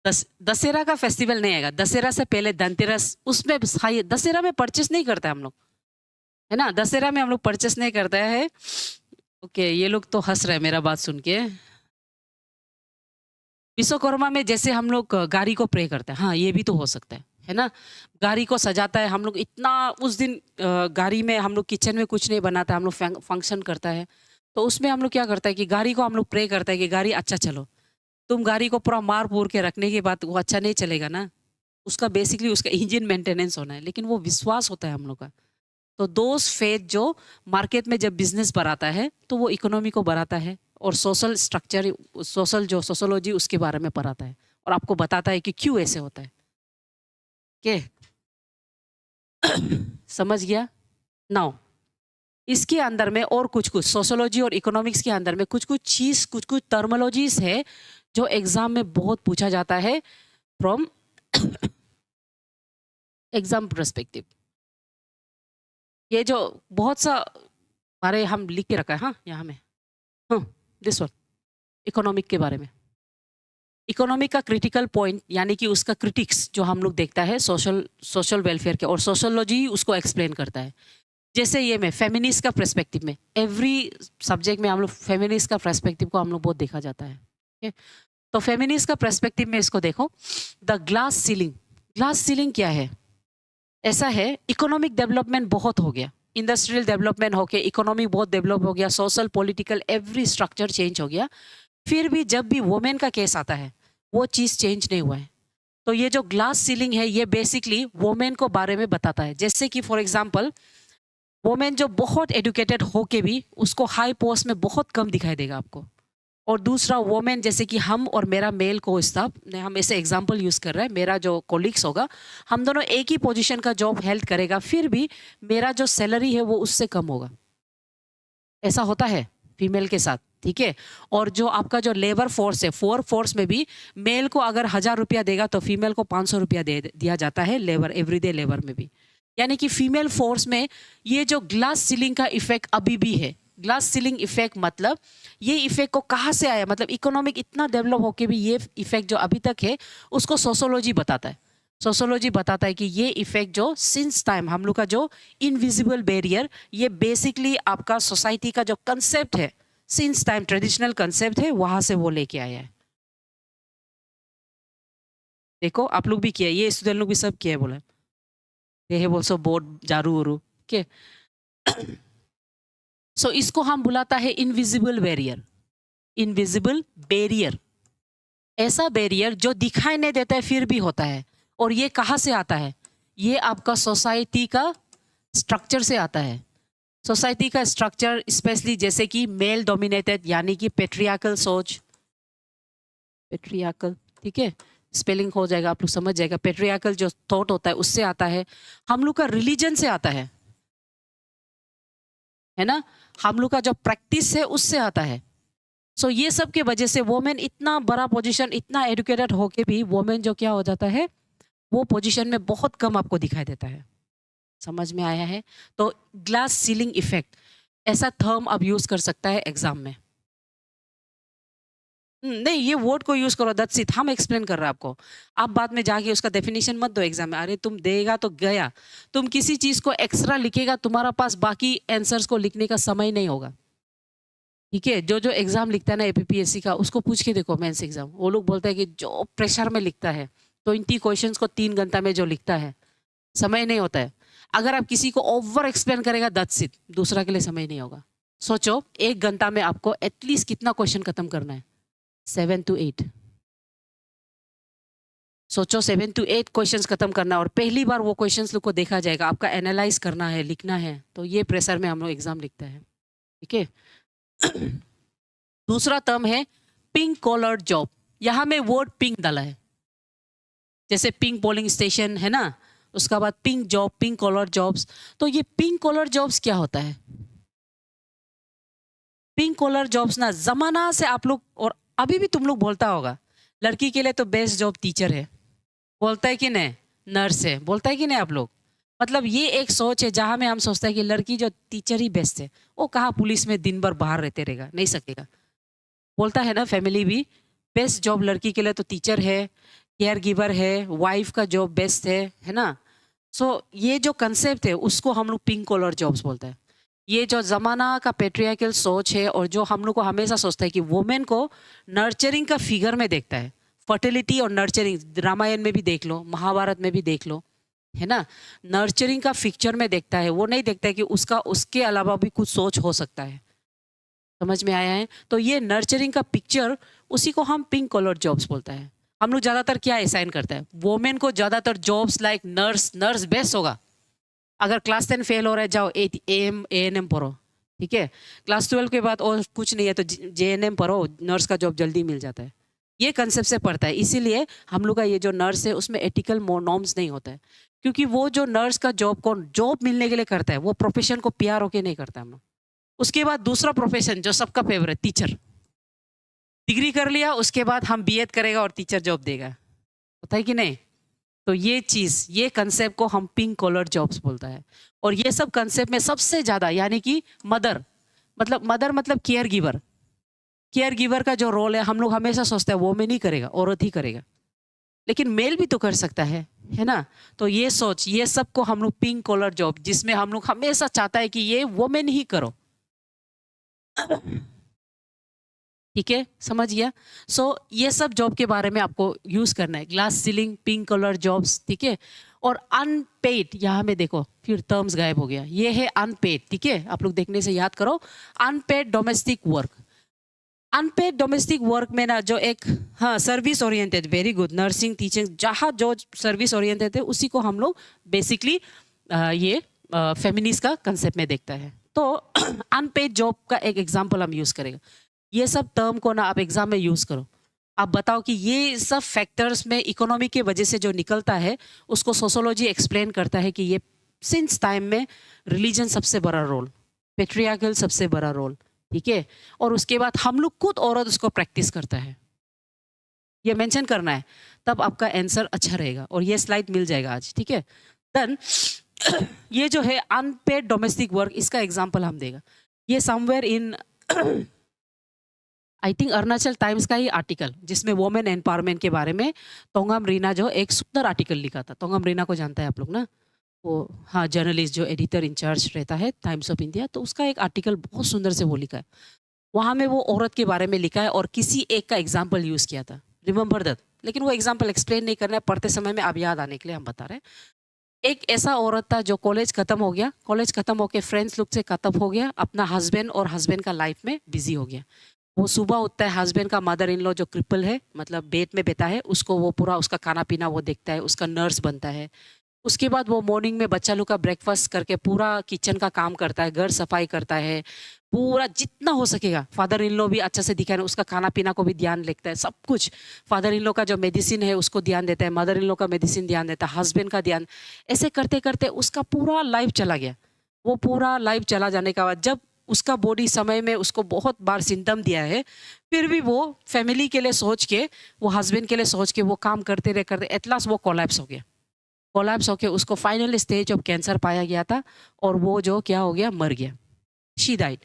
दशहरा का फेस्टिवल नहीं आएगा, दशहरा से पहले धनतेरस, उसमें दशहरा में परचेस नहीं करते हम लोग, है ना, दशहरा में हम लोग परचेस नहीं करते हैं। ओके, ये लोग तो हंस रहे हैं मेरा बात सुन के। विश्वकर्मा में जैसे हम लोग गाड़ी को प्रे करते हैं, हाँ ये भी तो हो सकता है ना, गाड़ी को सजाता है हम लोग इतना, उस दिन गाड़ी में हम लोग किचन में कुछ नहीं बनाता, हम लोग फंक्शन करता है, तो उसमें हम लोग क्या करता है कि गाड़ी को हम लोग प्रे करता है कि गाड़ी अच्छा चलो। तुम गाड़ी को पूरा मार पूर के रखने के बाद वो अच्छा नहीं चलेगा ना, उसका बेसिकली उसका इंजन मेंटेनेंस होना है, लेकिन वो विश्वास होता है हम लोग का। तो दोस्त फेथ जो मार्केट में जब बिजनेस बढ़ाता है तो वो इकोनॉमी को बढ़ाता है, और सोशल स्ट्रक्चर, सोशल जो सोशोलॉजी उसके बारे में पढ़ाता है और आपको बताता है कि क्यों ऐसे होता है। के समझ गया? नाउ इसके अंदर में और कुछ-कुछ सोशियोलॉजी और इकोनॉमिक्स के अंदर में कुछ-कुछ चीज़, कुछ-कुछ टर्मिनोलॉजीज़ है, जो एग्ज़ाम में बहुत पूछा जाता है फ्रॉम एग्ज़ाम पर्सपेक्टिव। ये जो बहुत सा हमारे हम लिख के रखा है हाँ, यहाँ में। हाँ, दिस वन इकोनॉमिक के बारे में। इकोनॉमी का क्रिटिकल पॉइंट यानी कि उसका क्रिटिक्स जो हम लोग देखता है सोशल सोशल वेलफेयर के और सोशियोलॉजी उसको एक्सप्लेन करता है। जैसे ये में फेमिनिस्ट का पर्सपेक्टिव में एवरी सब्जेक्ट में हम लोग फेमिनिस्ट का पर्सपेक्टिव को हम लोग बहुत देखा जाता है। ओके, तो फेमिनिस्ट का पर्सपेक्टिव में इसको देखो, the glass ceiling. Glass ceiling क्या है? ऐसा है, इकोनॉमिक डेवलपमेंट बहुत हो गया, इंडस्ट्रियल डेवलपमेंट हो गया, इकोनॉमी बहुत डेवलप हो गया, social political every structure change हो गया, फिर भी जब भी वुमेन का केस आता है वो चीज़ चेंज नहीं हुआ है। तो ये जो ग्लास सीलिंग है ये बेसिकली वुमेन को बारे में बताता है। जैसे कि फॉर एग्जांपल वुमेन जो बहुत एजुकेटेड हो के भी उसको हाई पोस्ट में बहुत कम दिखाई देगा आपको। और दूसरा वुमेन जैसे कि हम और मेरा मेल को स्टाफ, हम ऐसे एग्जांपल यूज़ कर रहे हैं, मेरा जो कोलिग्स होगा हम दोनों एक ही पोजीशन का जॉब हेल्ड करेगा, फिर भी मेरा जो सैलरी है वो उससे कम होगा। ऐसा होता है फीमेल के साथ, ठीक है। और जो आपका जो लेबर फोर्स है, फोर्स में भी मेल को अगर 1000 रुपया देगा तो फीमेल को 500 रुपया दिया जाता है लेबर, एवरीडे लेबर में भी। यानी कि फीमेल फोर्स में ये जो ग्लास सीलिंग का इफेक्ट अभी भी है। ग्लास सीलिंग इफेक्ट मतलब ये इफेक्ट को कहाँ से आया, मतलब इकोनॉमिक इतना डेवलप होके भी ये इफेक्ट जो अभी तक है उसको सोशियोलॉजी बताता है। सोशियोलॉजी बताता है कि ये इफेक्ट जो सिंस टाइम हम लोग का जो इनविजिबल बैरियर, ये बेसिकली आपका सोसाइटी का जो कंसेप्ट है, सिंस टाइम ट्रेडिशनल कंसेप्ट है, वहां से वो लेके आया है। देखो आप लोग भी किया, ये स्टूडेंट लोग भी सब किया है, बोला दे हैव आल्सो बोर्ड जारू वरू के। सो इसको हम बुलाता है इनविजिबल बैरियर। इनविजिबल बैरियर ऐसा बैरियर जो दिखाई नहीं देता है फिर भी होता है। और ये कहाँ से आता है? ये आपका सोसाइटी का स्ट्रक्चर से आता है। सोसाइटी का स्ट्रक्चर स्पेशली जैसे कि मेल डोमिनेटेड यानी कि पेट्रियार्कल सोच, पेट्रियार्कल, ठीक है, स्पेलिंग हो जाएगा आप लोग समझ जाएगा। पेट्रियार्कल जो थॉट होता है उससे आता है। हम लोग का रिलीजन से आता है ना, हम लोग का जो प्रैक्टिस है उससे आता है। सो ये सब के वजह से वोमेन इतना बड़ा पोजीशन, इतना एजुकेटेड होके भी वोमेन जो क्या हो जाता है वो पोजीशन में बहुत कम आपको दिखाई देता है। समझ में आया है? तो ग्लास सीलिंग इफेक्ट ऐसा थर्म अब यूज कर सकता है एग्जाम में। नहीं, ये वर्ड को यूज करो, दैट्स इट, हम एक्सप्लेन कर रहे हैं आपको। आप बाद में जाके उसका डेफिनेशन मत दो एग्जाम में, अरे तुम देगा तो गया। तुम किसी चीज को एक्स्ट्रा लिखेगा, तुम्हारा पास बाकी आंसर्स को लिखने का समय नहीं होगा, ठीक है। जो जो एग्जाम लिखता है ना एपीपीएससी का, उसको पूछ के देखो मेंस एग्जाम, वो लोग बोलते हैं कि जो प्रेशर में लिखता है 20 क्वेश्चंस को 3 घंटा में जो लिखता है, समय नहीं होता है। अगर आप किसी को ओवर एक्सप्लेन करेगा दैट्स इट, दूसरा के लिए समय नहीं होगा। सोचो 1 घंटा में आपको एटलीस्ट कितना क्वेश्चन खत्म करना है? 7 to 8। सोचो 7 to 8 क्वेश्चंस खत्म करना, और पहली बार वो क्वेश्चंस लोग को देखा जाएगा, आपका एनालाइज करना है, लिखना है, तो ये प्रेशर में हम लोग एग्जाम लिखते हैं, ठीक है। दूसरा टर्म है पिंक कॉलर जॉब। यहाँ में वर्ड पिंक डाला है, जैसे पिंक पोलिंग स्टेशन है ना, उसका बाद pink job, pink collar jobs. तो ये पिंक कॉलर जॉब्स क्या होता है? पिंक कॉलर जॉब्स ना जमाना से आप लोग, और अभी भी तुम लोग बोलता होगा, लड़की के लिए तो बेस्ट जॉब टीचर है, बोलता है कि नहीं, नर्स है, बोलता है कि नहीं आप लोग। मतलब ये एक सोच है जहाँ में हम सोचते हैं कि लड़की जो टीचर ही बेस्ट है, वो कहाँ पुलिस में दिन भर बाहर रहते रहेगा, नहीं सकेगा। बोलता है ना फैमिली भी, बेस्ट जॉब लड़की के लिए तो टीचर है, केयर गिवर है, वाइफ का जॉब बेस्ट है ना। सो ये जो कंसेप्ट है उसको हम लोग पिंक कॉलर जॉब्स बोलते हैं। ये जो ज़माना का पेट्रियार्कल सोच है, और जो हम लोग को हमेशा सोचता है कि वुमेन को नर्चरिंग का फिगर में देखता है, फर्टिलिटी और नर्चरिंग रामायण में भी देख लो, महाभारत में भी देख लो, है ना, नर्चरिंग का पिक्चर में देखता है। वो नहीं देखता है कि उसका उसके अलावा भी कुछ सोच हो सकता है। समझ में आया है? तो ये नर्चरिंग का पिक्चर, उसी को हम पिंक कॉलर जॉब्स बोलता है। हम लोग ज़्यादातर क्या असाइन करता है, वुमेन को ज़्यादातर जॉब्स लाइक नर्स बेस्ट होगा। अगर क्लास 10 फेल हो रहा है, जाओ ANM पढ़ो, ठीक है। क्लास 12 के बाद और कुछ नहीं है तो JNM पढ़ो, नर्स का जॉब जल्दी मिल जाता है। ये कंसेप्ट से पड़ता है। इसीलिए हम लोग का ये जो नर्स है उसमें एथिकल नॉर्म्स नहीं होता है, क्योंकि वो जो नर्स का जॉब कौन जॉब मिलने के लिए करता है, वो प्रोफेशन को प्यार होके नहीं करता हम लोग। उसके बाद दूसरा प्रोफेशन जो सबका फेवरेट, टीचर। डिग्री कर लिया, उसके बाद हम बीएड करेगा और टीचर जॉब देगा, होता है कि नहीं? तो ये चीज, ये कंसेप्ट को हम पिंक कॉलर जॉब्स बोलता है। और ये सब कंसेप्ट में सबसे ज्यादा यानी कि मदर मतलब केयर गिवर। केयर गिवर का जो रोल है हम लोग हमेशा सोचते हैं वो में नहीं करेगा, औरत ही करेगा, लेकिन मेल भी तो कर सकता है ना? तो ये सोच, ये सब को हम लोग पिंक कॉलर जॉब, जिसमें हम लोग हमेशा चाहता है कि ये वोमेन ही करो। ठीक है, समझ गया? सो ये सब जॉब के बारे में आपको यूज करना है, glass ceiling, pink colour jobs, ठीक है। और अनपेड, यहाँ में देखो फिर टर्म्स गायब हो गया, ये है अनपेड, ठीक है। आप लोग देखने से याद करो, unpaid domestic work. Unpaid domestic work में ना जो एक, हाँ, service oriented, very good, nursing, teaching, जहाँ जो सर्विस ओरिएंटेड है उसी को हम लोग बेसिकली ये फेमिनिस्ट का कंसेप्ट में देखता है। तो अनपेड जॉब का एक एग्जाम्पल हम यूज करेंगे। ये सब टर्म को ना आप एग्जाम में यूज करो। आप बताओ कि ये सब फैक्टर्स में इकोनॉमी के वजह से जो निकलता है उसको सोशोलॉजी एक्सप्लेन करता है कि ये सिंस टाइम में रिलीजन सबसे बड़ा रोल, पेट्रियार्कल सबसे बड़ा रोल, ठीक है। और उसके बाद हम लोग खुद औरत उसको प्रैक्टिस करता है, ये मेंशन करना है, तब आपका आंसर अच्छा रहेगा। और ये स्लाइड मिल जाएगा आज, ठीक है। देन ये जो है अनपेड डोमेस्टिक वर्क, इसका एग्जांपल हम देगा। ये somewhere in I think Arunachal times का ही आर्टिकल, जिसमें वोमेन एम्पावरमेंट के बारे में तोंगम रीना जो एक सुंदर आर्टिकल लिखा था। तोंगम रीना को जानता है आप लोग ना, वो, हाँ, जर्नलिस्ट जो एडिटर इंचार्ज रहता है टाइम्स ऑफ इंडिया, तो उसका एक आर्टिकल बहुत सुंदर से वो लिखा है। वहाँ में वो औरत के बारे में लिखा है और किसी एक का एग्जाम्पल यूज किया था, रिमेंबर दैट। लेकिन वो एग्जाम्पल एक्सप्लेन नहीं करना है, पढ़ते समय में आप याद आने के लिए हम बता रहे हैं। एक ऐसा औरत था जो कॉलेज खत्म हो गया, कॉलेज खत्म होकर फ्रेंड्स लोग से कटअप हो गया, अपना हस्बैंड और हस्बैंड का लाइफ में बिजी हो गया। वो सुबह उठता है, हस्बैंड का मदर इन लॉ जो क्रिपल है, मतलब बेड में बैठा है, उसको वो पूरा उसका खाना पीना वो देखता है, उसका नर्स बनता है। उसके बाद वो मॉर्निंग में बच्चा लोग का ब्रेकफास्ट करके पूरा किचन का काम करता है, घर सफाई करता है, पूरा जितना हो सकेगा। फादर इन लॉ भी अच्छा से दिखाए, उसका खाना पीना को भी ध्यान रखता है, सब कुछ। फादर इन लॉ का जो मेडिसिन है उसको ध्यान देता है, मदर इन लॉ का मेडिसिन ध्यान देता है, हस्बैंड का ध्यान। ऐसे करते करते उसका पूरा लाइफ चला गया। वो पूरा लाइफ चला जाने के बाद जब उसका बॉडी समय में उसको बहुत बार सिम्टम दिया है, फिर भी वो फैमिली के लिए सोच के, वो हस्बैंड के लिए सोच के वो काम करते रहे करते एट लास्ट वो कोलैप्स हो गया। कोलैप्स होके उसको फाइनल स्टेज ऑफ कैंसर पाया गया था और वो जो क्या हो गया, मर गया, शी डाइड।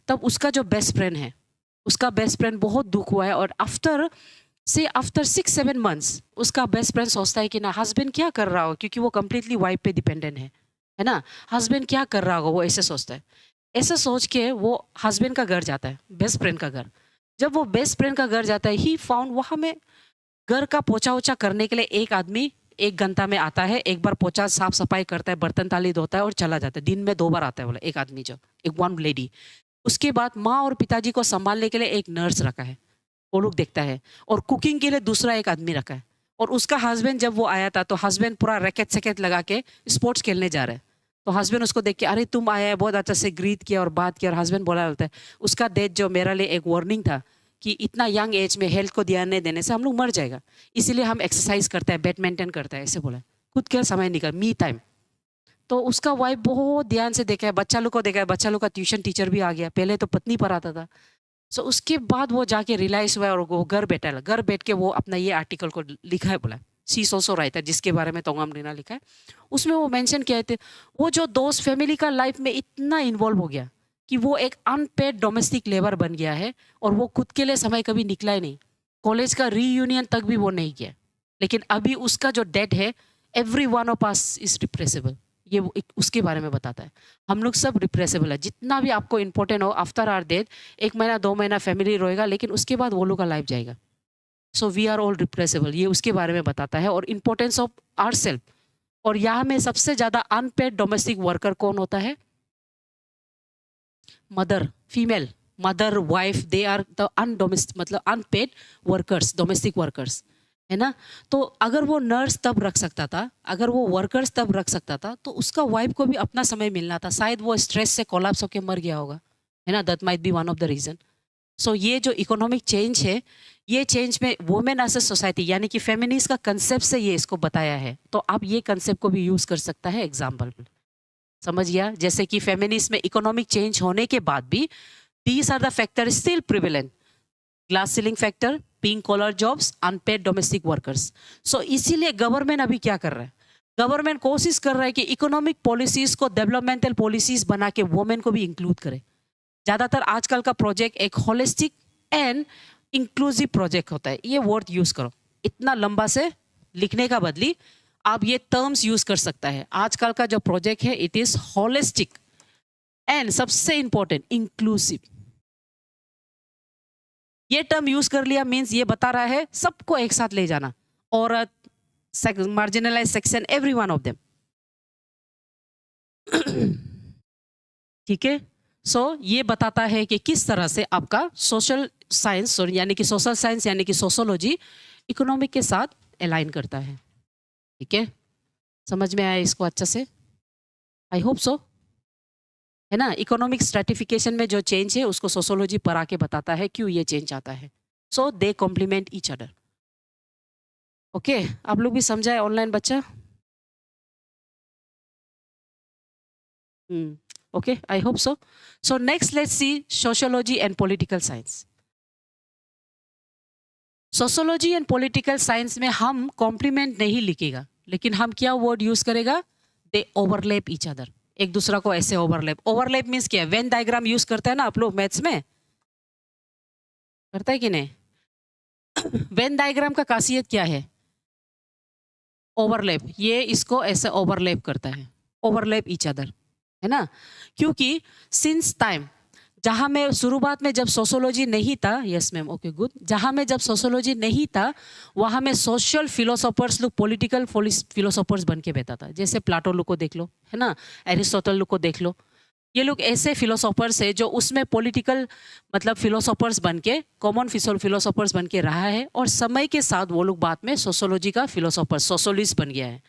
तब उसका जो बेस्ट फ्रेंड है, उसका बेस्ट फ्रेंड बहुत दुख हुआ है। और आफ्टर 6-7 मंथ्स उसका बेस्ट फ्रेंड सोचता है कि ना हस्बैंड क्या कर रहा हो, क्योंकि वो कम्प्लीटली वाइफ पे डिपेंडेंट है ना, हस्बैंड क्या कर रहा होगा, वो ऐसे सोचता है। ऐसा सोच के वो हस्बैंड का घर जाता है, बेस्ट फ्रेंड का घर। जब वो बेस्ट फ्रेंड का घर जाता है, ही फाउंड वहाँ में घर का पोछा ओछा करने के लिए एक आदमी 1 घंटा में आता है, एक बार पोछा साफ सफाई करता है, बर्तन ताली धोता है और चला जाता है। दिन में 2 बार आता है बोला एक आदमी, जो एक वन लेडी। उसके बाद माँ और पिताजी को संभालने के लिए एक नर्स रखा है, वो लोग देखता है। और कुकिंग के लिए दूसरा एक आदमी रखा है। और उसका हस्बैंड जब वो आया था तो हस्बैंड पूरा रैकेट सैकेट लगा के स्पोर्ट्स खेलने जा रहा है। तो हस्बैंड उसको देख के, अरे तुम आया है, बहुत अच्छा से ग्रीट किया और बात किया। और हस्बैंड बोला होता है, उसका डेथ जो मेरे लिए एक वार्निंग था कि इतना यंग एज में हेल्थ को ध्यान नहीं देने से हम लोग मर जाएगा, इसीलिए हम एक्सरसाइज करते हैं, बैडमिंटन करता है, ऐसे बोला। खुद के समय निकल, मी टाइम। तो उसका वाइफ बहुत ध्यान से देखा है, बच्चा लोग को देखा है, बच्चा लोग का ट्यूशन टीचर भी आ गया, पहले तो पत्नी पढ़ाता था। सो उसके बाद वो जाके रियलाइज हुआ और वो घर बैठ के वो अपना ये आर्टिकल को लिखा है, बोला शी इज ऑल्सो राइटर, जिसके बारे में तोंगम रीना लिखा है। उसमें वो मेंशन किया थे, वो जो दोस्त फैमिली का लाइफ में इतना इन्वॉल्व हो गया कि वो एक अनपेड डोमेस्टिक लेबर बन गया है और वो खुद के लिए समय कभी निकला ही नहीं। कॉलेज का रीयूनियन तक भी वो नहीं किया। लेकिन अभी उसका जो डेथ है, every one of us is repressible, ये उसके बारे में बताता है। हम लोग सब रिप्रेसेबल है, जितना भी आपको इंपॉर्टेंट हो, आफ्टर आवर डेथ 1 महीना 2 महीना फैमिली रहेगा, लेकिन उसके बाद वो लोग का लाइफ जाएगा। So we are all replaceable, ये उसके बारे में बताता है। और इम्पोर्टेंस ऑफ आवर सेल्फ। और यहाँ में सबसे ज्यादा अनपेड डोमेस्टिक वर्कर कौन होता है? Mother, female mother, wife, they are the undomestic, मतलब अनपेड वर्कर्स, डोमेस्टिक वर्कर्स, है ना। तो अगर वो नर्स तब रख सकता था, अगर वो वर्कर्स तब रख सकता था, तो उसका वाइफ को भी अपना समय मिलना था। शायद वो स्ट्रेस से कोलैप्स होकर मर गया होगा, है ना। That might be one of the reason. So ये जो इकोनॉमिक चेंज है, ये चेंज में वुमेन एज अ सोसाइटी यानी कि फेमिनिस्ट का कंसेप्ट से ये इसको बताया है। तो आप ये कंसेप्ट को भी यूज कर सकता है एग्जाम्पल। समझ गया? जैसे कि फेमिनिस्ट में इकोनॉमिक चेंज होने के बाद भी these are the factor still prevalent, glass ceiling factor, pink collar jobs, unpaid domestic workers. So इसीलिए गवर्नमेंट अभी क्या कर रहा है, गवर्नमेंट कोशिश कर रहा है कि इकोनॉमिक पॉलिसीज को डेवलपमेंटल पॉलिसीज बना के वुमेन को भी इंक्लूड करे। ज्यादातर आजकल का प्रोजेक्ट एक होलिस्टिक एंड इंक्लूसिव प्रोजेक्ट होता है। ये वर्ड यूज करो, इतना लंबा से लिखने का बदली आप ये टर्म्स यूज कर सकता है। आजकल का जो प्रोजेक्ट है इट इज होलिस्टिक एंड सबसे इंपॉर्टेंट इंक्लूसिव। ये टर्म यूज कर लिया मींस ये बता रहा है सबको एक साथ ले जाना, औरत, marginalise section, every one of them. ठीक है, सो ये बताता है कि किस तरह से आपका सोशल साइंस यानी कि सोशल साइंस यानी कि सोशोलॉजी इकोनॉमिक के साथ अलाइन करता है। ठीक है, समझ में आया इसको अच्छे से? आई होप सो, है ना। इकोनॉमिक स्ट्रेटिफिकेशन में जो चेंज है उसको सोशोलॉजी पर आके बताता है क्यों ये चेंज आता है। सो दे कॉम्प्लीमेंट ईच अदर। ओके, आप लोग भी समझाए ऑनलाइन बच्चा? Okay, I hope so. So next, let's see sociology and political science. Sociology and political science में हम कॉम्प्लीमेंट नहीं लिखेगा, लेकिन हम क्या वर्ड यूज करेगा, दे ओवरलैप ईच अदर। एक दूसरा को ऐसे ओवरलैप, ओवरलैप मीन्स क्या है, वेन डायग्राम यूज करते हैं ना आप लोग मैथ्स में, करता है कि नहीं? वेन डायग्राम का खासियत क्या है, ओवरलैप, ये इसको ऐसे ओवरलैप करता है, ओवरलैप ईच अदर, है ना। क्योंकि सिंस टाइम, जहां में शुरुआत में जब सोशोलॉजी नहीं था, यस मैम, ओके गुड, जहां में जब सोशोलॉजी नहीं था वहां में सोशल फिलोसोफर्स लोग पॉलिटिकल फिलोसोफर्स बन के बैठा था। जैसे प्लाटो लोग को देख लो, है ना, एरिस्टोटल लोग को देख लो, ये लोग ऐसे फिलोसोफर्स है जो उसमें पॉलिटिकल मतलब फिलोसोफर्स बन के, कॉमन फिलोसोफर्स बन के रहा है, और समय के साथ वो लोग बाद में सोशोलॉजी का फिलोसोफर, सोशलिस्ट बन गया है।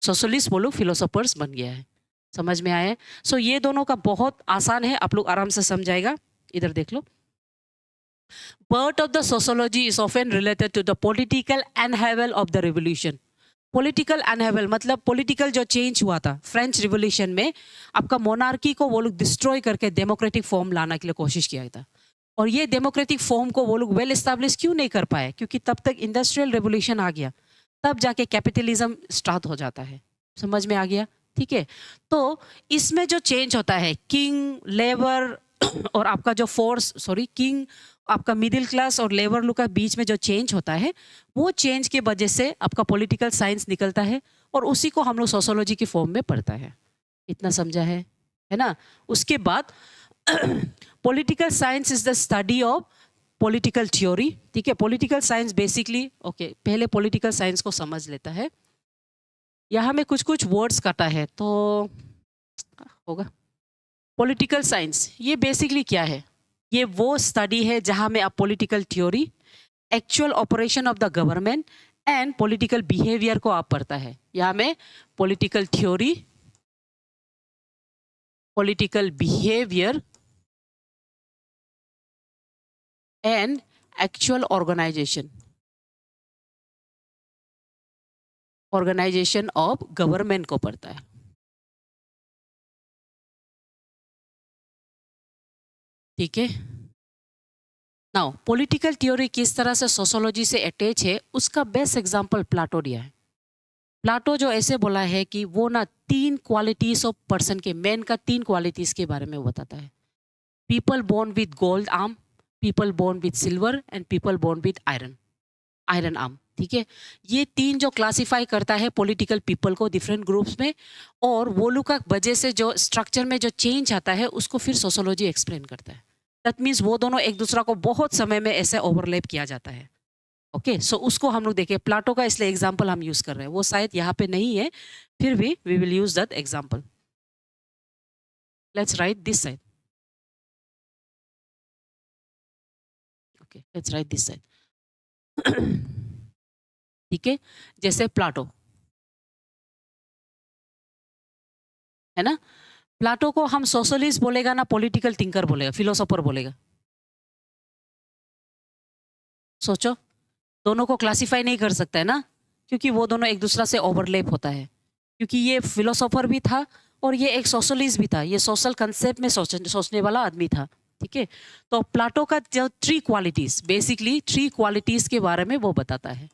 सोशलिस्ट वो लोग फिलोसोफर्स बन गया है। समझ में आया है? सो ये दोनों का बहुत आसान है, आप लोग आराम से समझाएगा। इधर देख लो, birth of the sociology is often related to the political upheaval of the revolution. Political upheaval मतलब पॉलिटिकल जो चेंज हुआ था फ्रेंच रिवोल्यूशन में, आपका मोनार्की को वो लोग डिस्ट्रॉय करके डेमोक्रेटिक फॉर्म लाने के लिए कोशिश किया था। और ये डेमोक्रेटिक फॉर्म को वो लोग वेल एस्टैब्लिश क्यों नहीं कर पाए, क्योंकि तब तक इंडस्ट्रियल रेवोल्यूशन आ गया, तब जाके कैपिटलिज्म स्टार्ट हो जाता है। समझ में आ गया? ठीक है, तो इसमें जो चेंज होता है किंग, लेबर और आपका जो फोर्स, सॉरी, किंग, आपका मिडिल क्लास और लेबर लोग का बीच में जो चेंज होता है, वो चेंज के वजह से आपका पॉलिटिकल साइंस निकलता है, और उसी को हम लोग सोशोलॉजी की फॉर्म में पढ़ता है। इतना समझा है ना। उसके बाद political science is the study of political theory. ठीक है, पॉलिटिकल साइंस बेसिकली, ओके, पहले पॉलिटिकल साइंस को समझ लेता है। यहाँ में कुछ कुछ वर्ड्स काटा है तो होगा। पॉलिटिकल साइंस ये बेसिकली क्या है, ये वो स्टडी है जहां में आप political theory, actual operation of the government and political behaviour को आप पढ़ता है। यहाँ में political theory, political behaviour and actual organisation of government को पढ़ता है। ठीक है, नाउ पॉलिटिकल थ्योरी किस तरह से सोशोलॉजी से अटैच है, उसका बेस्ट एग्जांपल प्लाटो दिया है। प्लाटो जो ऐसे बोला है कि वो ना 3 क्वालिटीज ऑफ पर्सन के, मैन का 3 क्वालिटीज के बारे में वो बताता है। People born with gold arm, people born with silver and people born with iron arm. ठीक है, ये 3 जो क्लासिफाई करता है पॉलिटिकल पीपल को डिफरेंट ग्रुप्स में, और वो लोग का वजह से जो स्ट्रक्चर में जो चेंज आता है उसको फिर सोशोलॉजी एक्सप्लेन करता है। दैट मीन्स वो दोनों एक दूसरा को बहुत समय में ऐसे ओवरलैप किया जाता है। ओके, सो उसको हम लोग देखें प्लाटो का, इसलिए एग्जाम्पल हम यूज कर रहे हैं, वो शायद यहाँ पे नहीं है, फिर भी we will use that example. Let's write this side, okay, let's write this side. ठीक है, जैसे प्लाटो, है ना? प्लाटो को हम सोशलिस्ट बोलेगा ना पॉलिटिकल थिंकर बोलेगा, फिलोसोफर बोलेगा? सोचो, दोनों को क्लासिफाई नहीं कर सकता है ना, क्योंकि वो दोनों एक दूसरा से ओवरलैप होता है। क्योंकि ये फिलोसोफर भी था और ये एक सोशलिस्ट भी था, ये सोशल कंसेप्ट में सोचने वाला आदमी था, ठीक है? तो प्लाटो का जो 3 क्वालिटीज़, बेसिकली 3 क्वालिटीज़ के बारे में वो बताता है।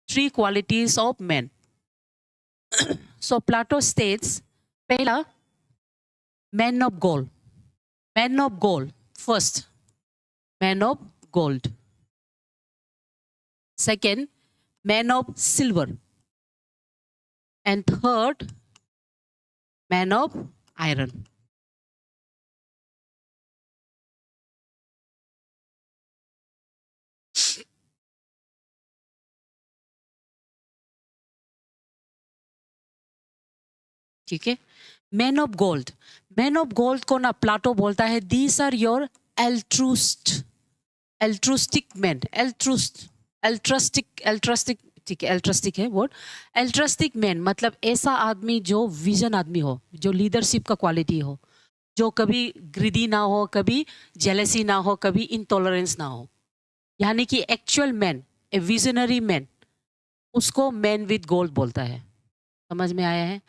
3 qualities of man. So Plato states, पहला, man of gold, man of gold, first, man of gold. Second, man of silver. And third, man of iron. ठीक है? Man of gold, man of gold को ना प्लाटो बोलता है दीज आर योर एल्ट्रुस्टिक मैन, एल्ट्रस्टिक, ठीक है, एल्ट्रस्टिक है वर्ड। एल्ट्रस्टिक मैन मतलब ऐसा आदमी जो विजन आदमी हो, जो लीडरशिप का क्वालिटी हो, जो कभी ग्रीडी ना हो, कभी जेलसी ना हो, कभी इनटॉलरेंस ना हो, यानी कि एक्चुअल मैन, ए विजनरी मैन, उसको मैन विद गोल्ड बोलता है। समझ में आया है?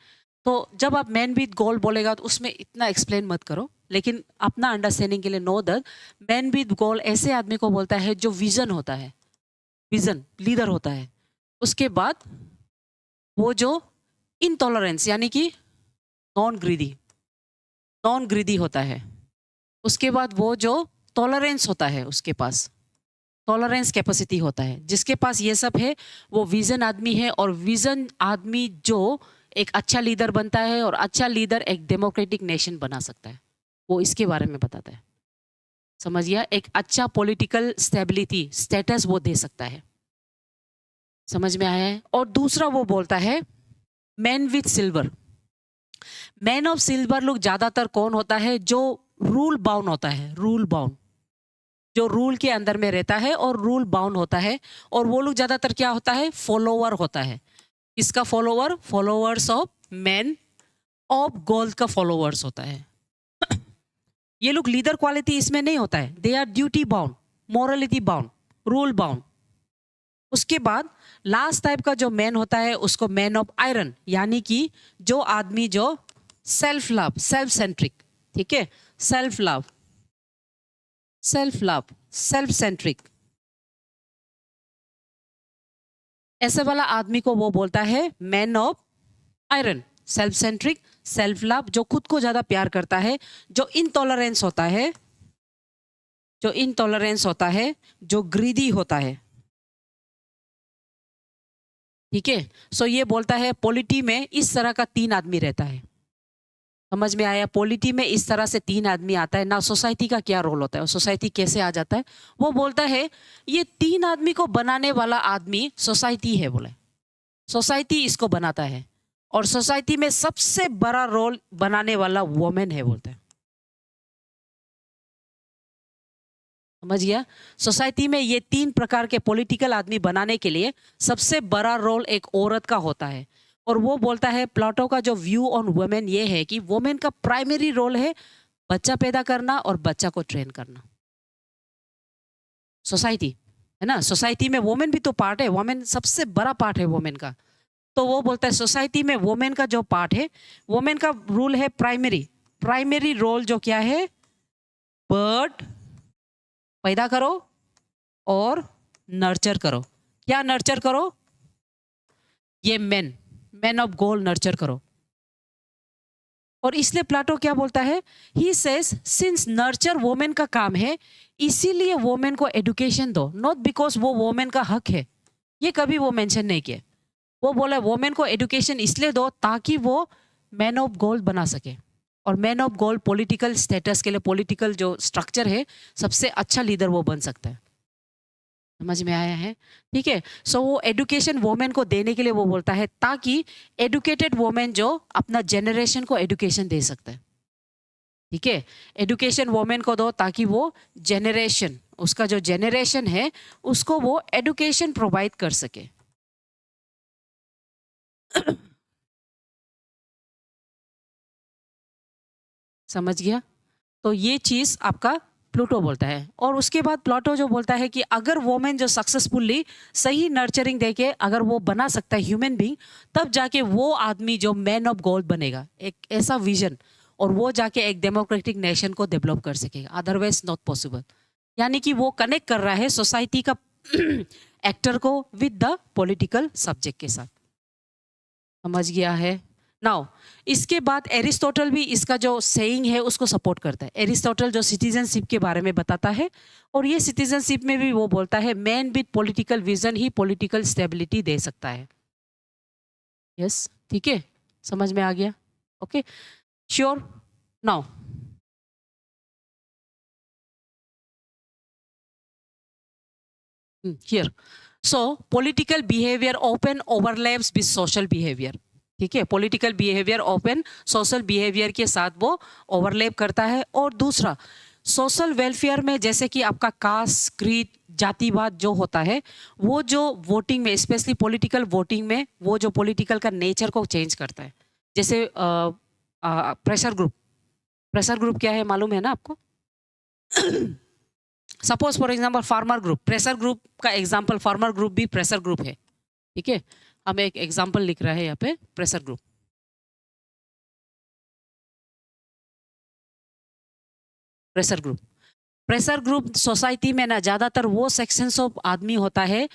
तो जब आप मैन विद गोल्ड बोलेगा तो उसमें इतना एक्सप्लेन मत करो, लेकिन अपना अंडरस्टैंडिंग के लिए know that man with gold ऐसे आदमी को बोलता है जो विजन होता है, विजन लीडर होता है। उसके बाद वो जो इनटॉलरेंस यानी कि नॉन ग्रीडी होता है। उसके बाद वो जो टॉलरेंस होता है, उसके पास टॉलरेंस कैपेसिटी होता है। जिसके पास ये सब है वो विजन आदमी है, और विजन आदमी जो एक अच्छा लीडर बनता है, और अच्छा लीडर एक डेमोक्रेटिक नेशन बना सकता है, वो इसके बारे में बताता है। समझिए, एक अच्छा पॉलिटिकल स्टेबिलिटी स्टेटस वो दे सकता है। समझ में आया है? और दूसरा वो बोलता है man with silver. Man of silver लोग ज्यादातर कौन होता है? जो रूल बाउंड होता है, रूल बाउंड, जो रूल के अंदर में रहता है और रूल बाउंड होता है। और वो लोग ज्यादातर क्या होता है? फॉलोवर होता है। इसका follower, followers of man of gold का फॉलोवर्स होता है। ये लोग लीडर क्वालिटी इसमें नहीं होता है, they are duty bound, morality bound, rule bound. उसके बाद लास्ट टाइप का जो मैन होता है उसको मैन ऑफ आयरन, यानी कि जो आदमी जो सेल्फ लव, सेल्फ सेंट्रिक, ठीक है, सेल्फ लव, सेल्फ सेंट्रिक, ऐसे वाला आदमी को वो बोलता है man of iron. Self centric, self love, जो खुद को ज्यादा प्यार करता है, जो इनटॉलरेंस होता है, जो ग्रीडी होता है, ठीक है। सो ये बोलता है पॉलिटी में इस तरह का 3 आदमी रहता है। समझ में आया? पॉलिटी में इस तरह से 3 आदमी आता है ना। सोसाइटी का क्या रोल होता है, सोसाइटी कैसे आ जाता है? वो बोलता है ये 3 आदमी को बनाने वाला आदमी सोसाइटी है, बोले सोसाइटी इसको बनाता है, और सोसाइटी में सबसे बड़ा रोल बनाने वाला वुमेन है, बोलता है। समझ गया? सोसाइटी में ये 3 प्रकार के पॉलिटिकल आदमी बनाने के लिए सबसे बड़ा रोल एक औरत का होता है। और वो बोलता है, प्लाटो का जो व्यू ऑन वुमेन ये है कि वुमेन का प्राइमरी रोल है बच्चा पैदा करना और बच्चा को ट्रेन करना। सोसाइटी है ना, सोसाइटी में वुमेन भी तो पार्ट है, वुमेन सबसे बड़ा पार्ट है वुमेन का। तो वो बोलता है सोसाइटी में वुमेन का जो पार्ट है, वुमेन का रूल है प्राइमरी रोल जो क्या है? बर्थ पैदा करो और नर्चर करो। क्या नर्चर करो? ये मैन ऑफ गोल्ड नर्चर करो। और इसलिए प्लाटो क्या बोलता है? He says since nurture women का काम है, इसीलिए वोमेन को एडुकेशन दो, नॉट बिकॉज वो वोमेन का हक है, ये कभी वो मेंशन नहीं किया। वो बोला वोमेन को एडुकेशन इसलिए दो ताकि वो मैन ऑफ गोल्ड बना सके, और man of gold political status के लिए, पॉलिटिकल जो स्ट्रक्चर है, सबसे अच्छा लीडर वो बन सकता है। समझ में आया है? ठीक है। सो वो एडुकेशन वोमेन को देने के लिए वो बोलता है ताकि एडुकेटेड वोमेन जो अपना जनरेशन को एडुकेशन दे सकता है। ठीक है, एडुकेशन वोमेन को दो ताकि वो जनरेशन, उसका जो जनरेशन है उसको वो एडुकेशन प्रोवाइड कर सके। समझ गया? तो ये चीज़ आपका प्लूटो बोलता है। और उसके बाद प्लूटो जो बोलता है कि अगर वोमेन जो सक्सेसफुली सही नर्चरिंग देके अगर वो बना सकता है ह्यूमन बीइंग, तब जाके वो आदमी जो मैन ऑफ गॉड बनेगा, एक ऐसा विजन, और वो जाके एक डेमोक्रेटिक नेशन को डेवलप कर सकेगा, अदरवाइज नॉट पॉसिबल। यानी कि वो कनेक्ट कर रहा है सोसाइटी का एक्टर को विद द पॉलिटिकल सब्जेक्ट के साथ। समझ गया है? नाउ इसके बाद एरिस्टोटल भी इसका जो सेइंग है उसको सपोर्ट करता है। एरिस्टोटल जो सिटीजनशिप के बारे में बताता है, और ये सिटीजनशिप में भी वो बोलता है मैन विद पॉलिटिकल विजन ही पॉलिटिकल स्टेबिलिटी दे सकता है। यस, ठीक है, समझ में आ गया? Okay, sure? Now here, so political behaviour open overlaps with social behaviour. ठीक है, political behaviour open social behaviour के साथ वो ओवरलैप करता है। और दूसरा, सोशल वेलफेयर में जैसे कि आपका कास्ट, क्रीड, जातिवाद जो होता है, वो जो वोटिंग में, स्पेशली पॉलिटिकल वोटिंग में, वो जो पॉलिटिकल का नेचर को चेंज करता है। जैसे प्रेशर ग्रुप, प्रेशर ग्रुप क्या है मालूम है ना आपको? Suppose for example farmer group, pressure group का एग्जाम्पल फार्मर ग्रुप भी प्रेशर ग्रुप है। ठीक है, हम एक एग्जाम्पल लिख रहे हैं यहाँ पे, pressure group. Pressure group, pressure group society में ना ज्यादातर वो सेक्शंस ऑफ आदमी होता है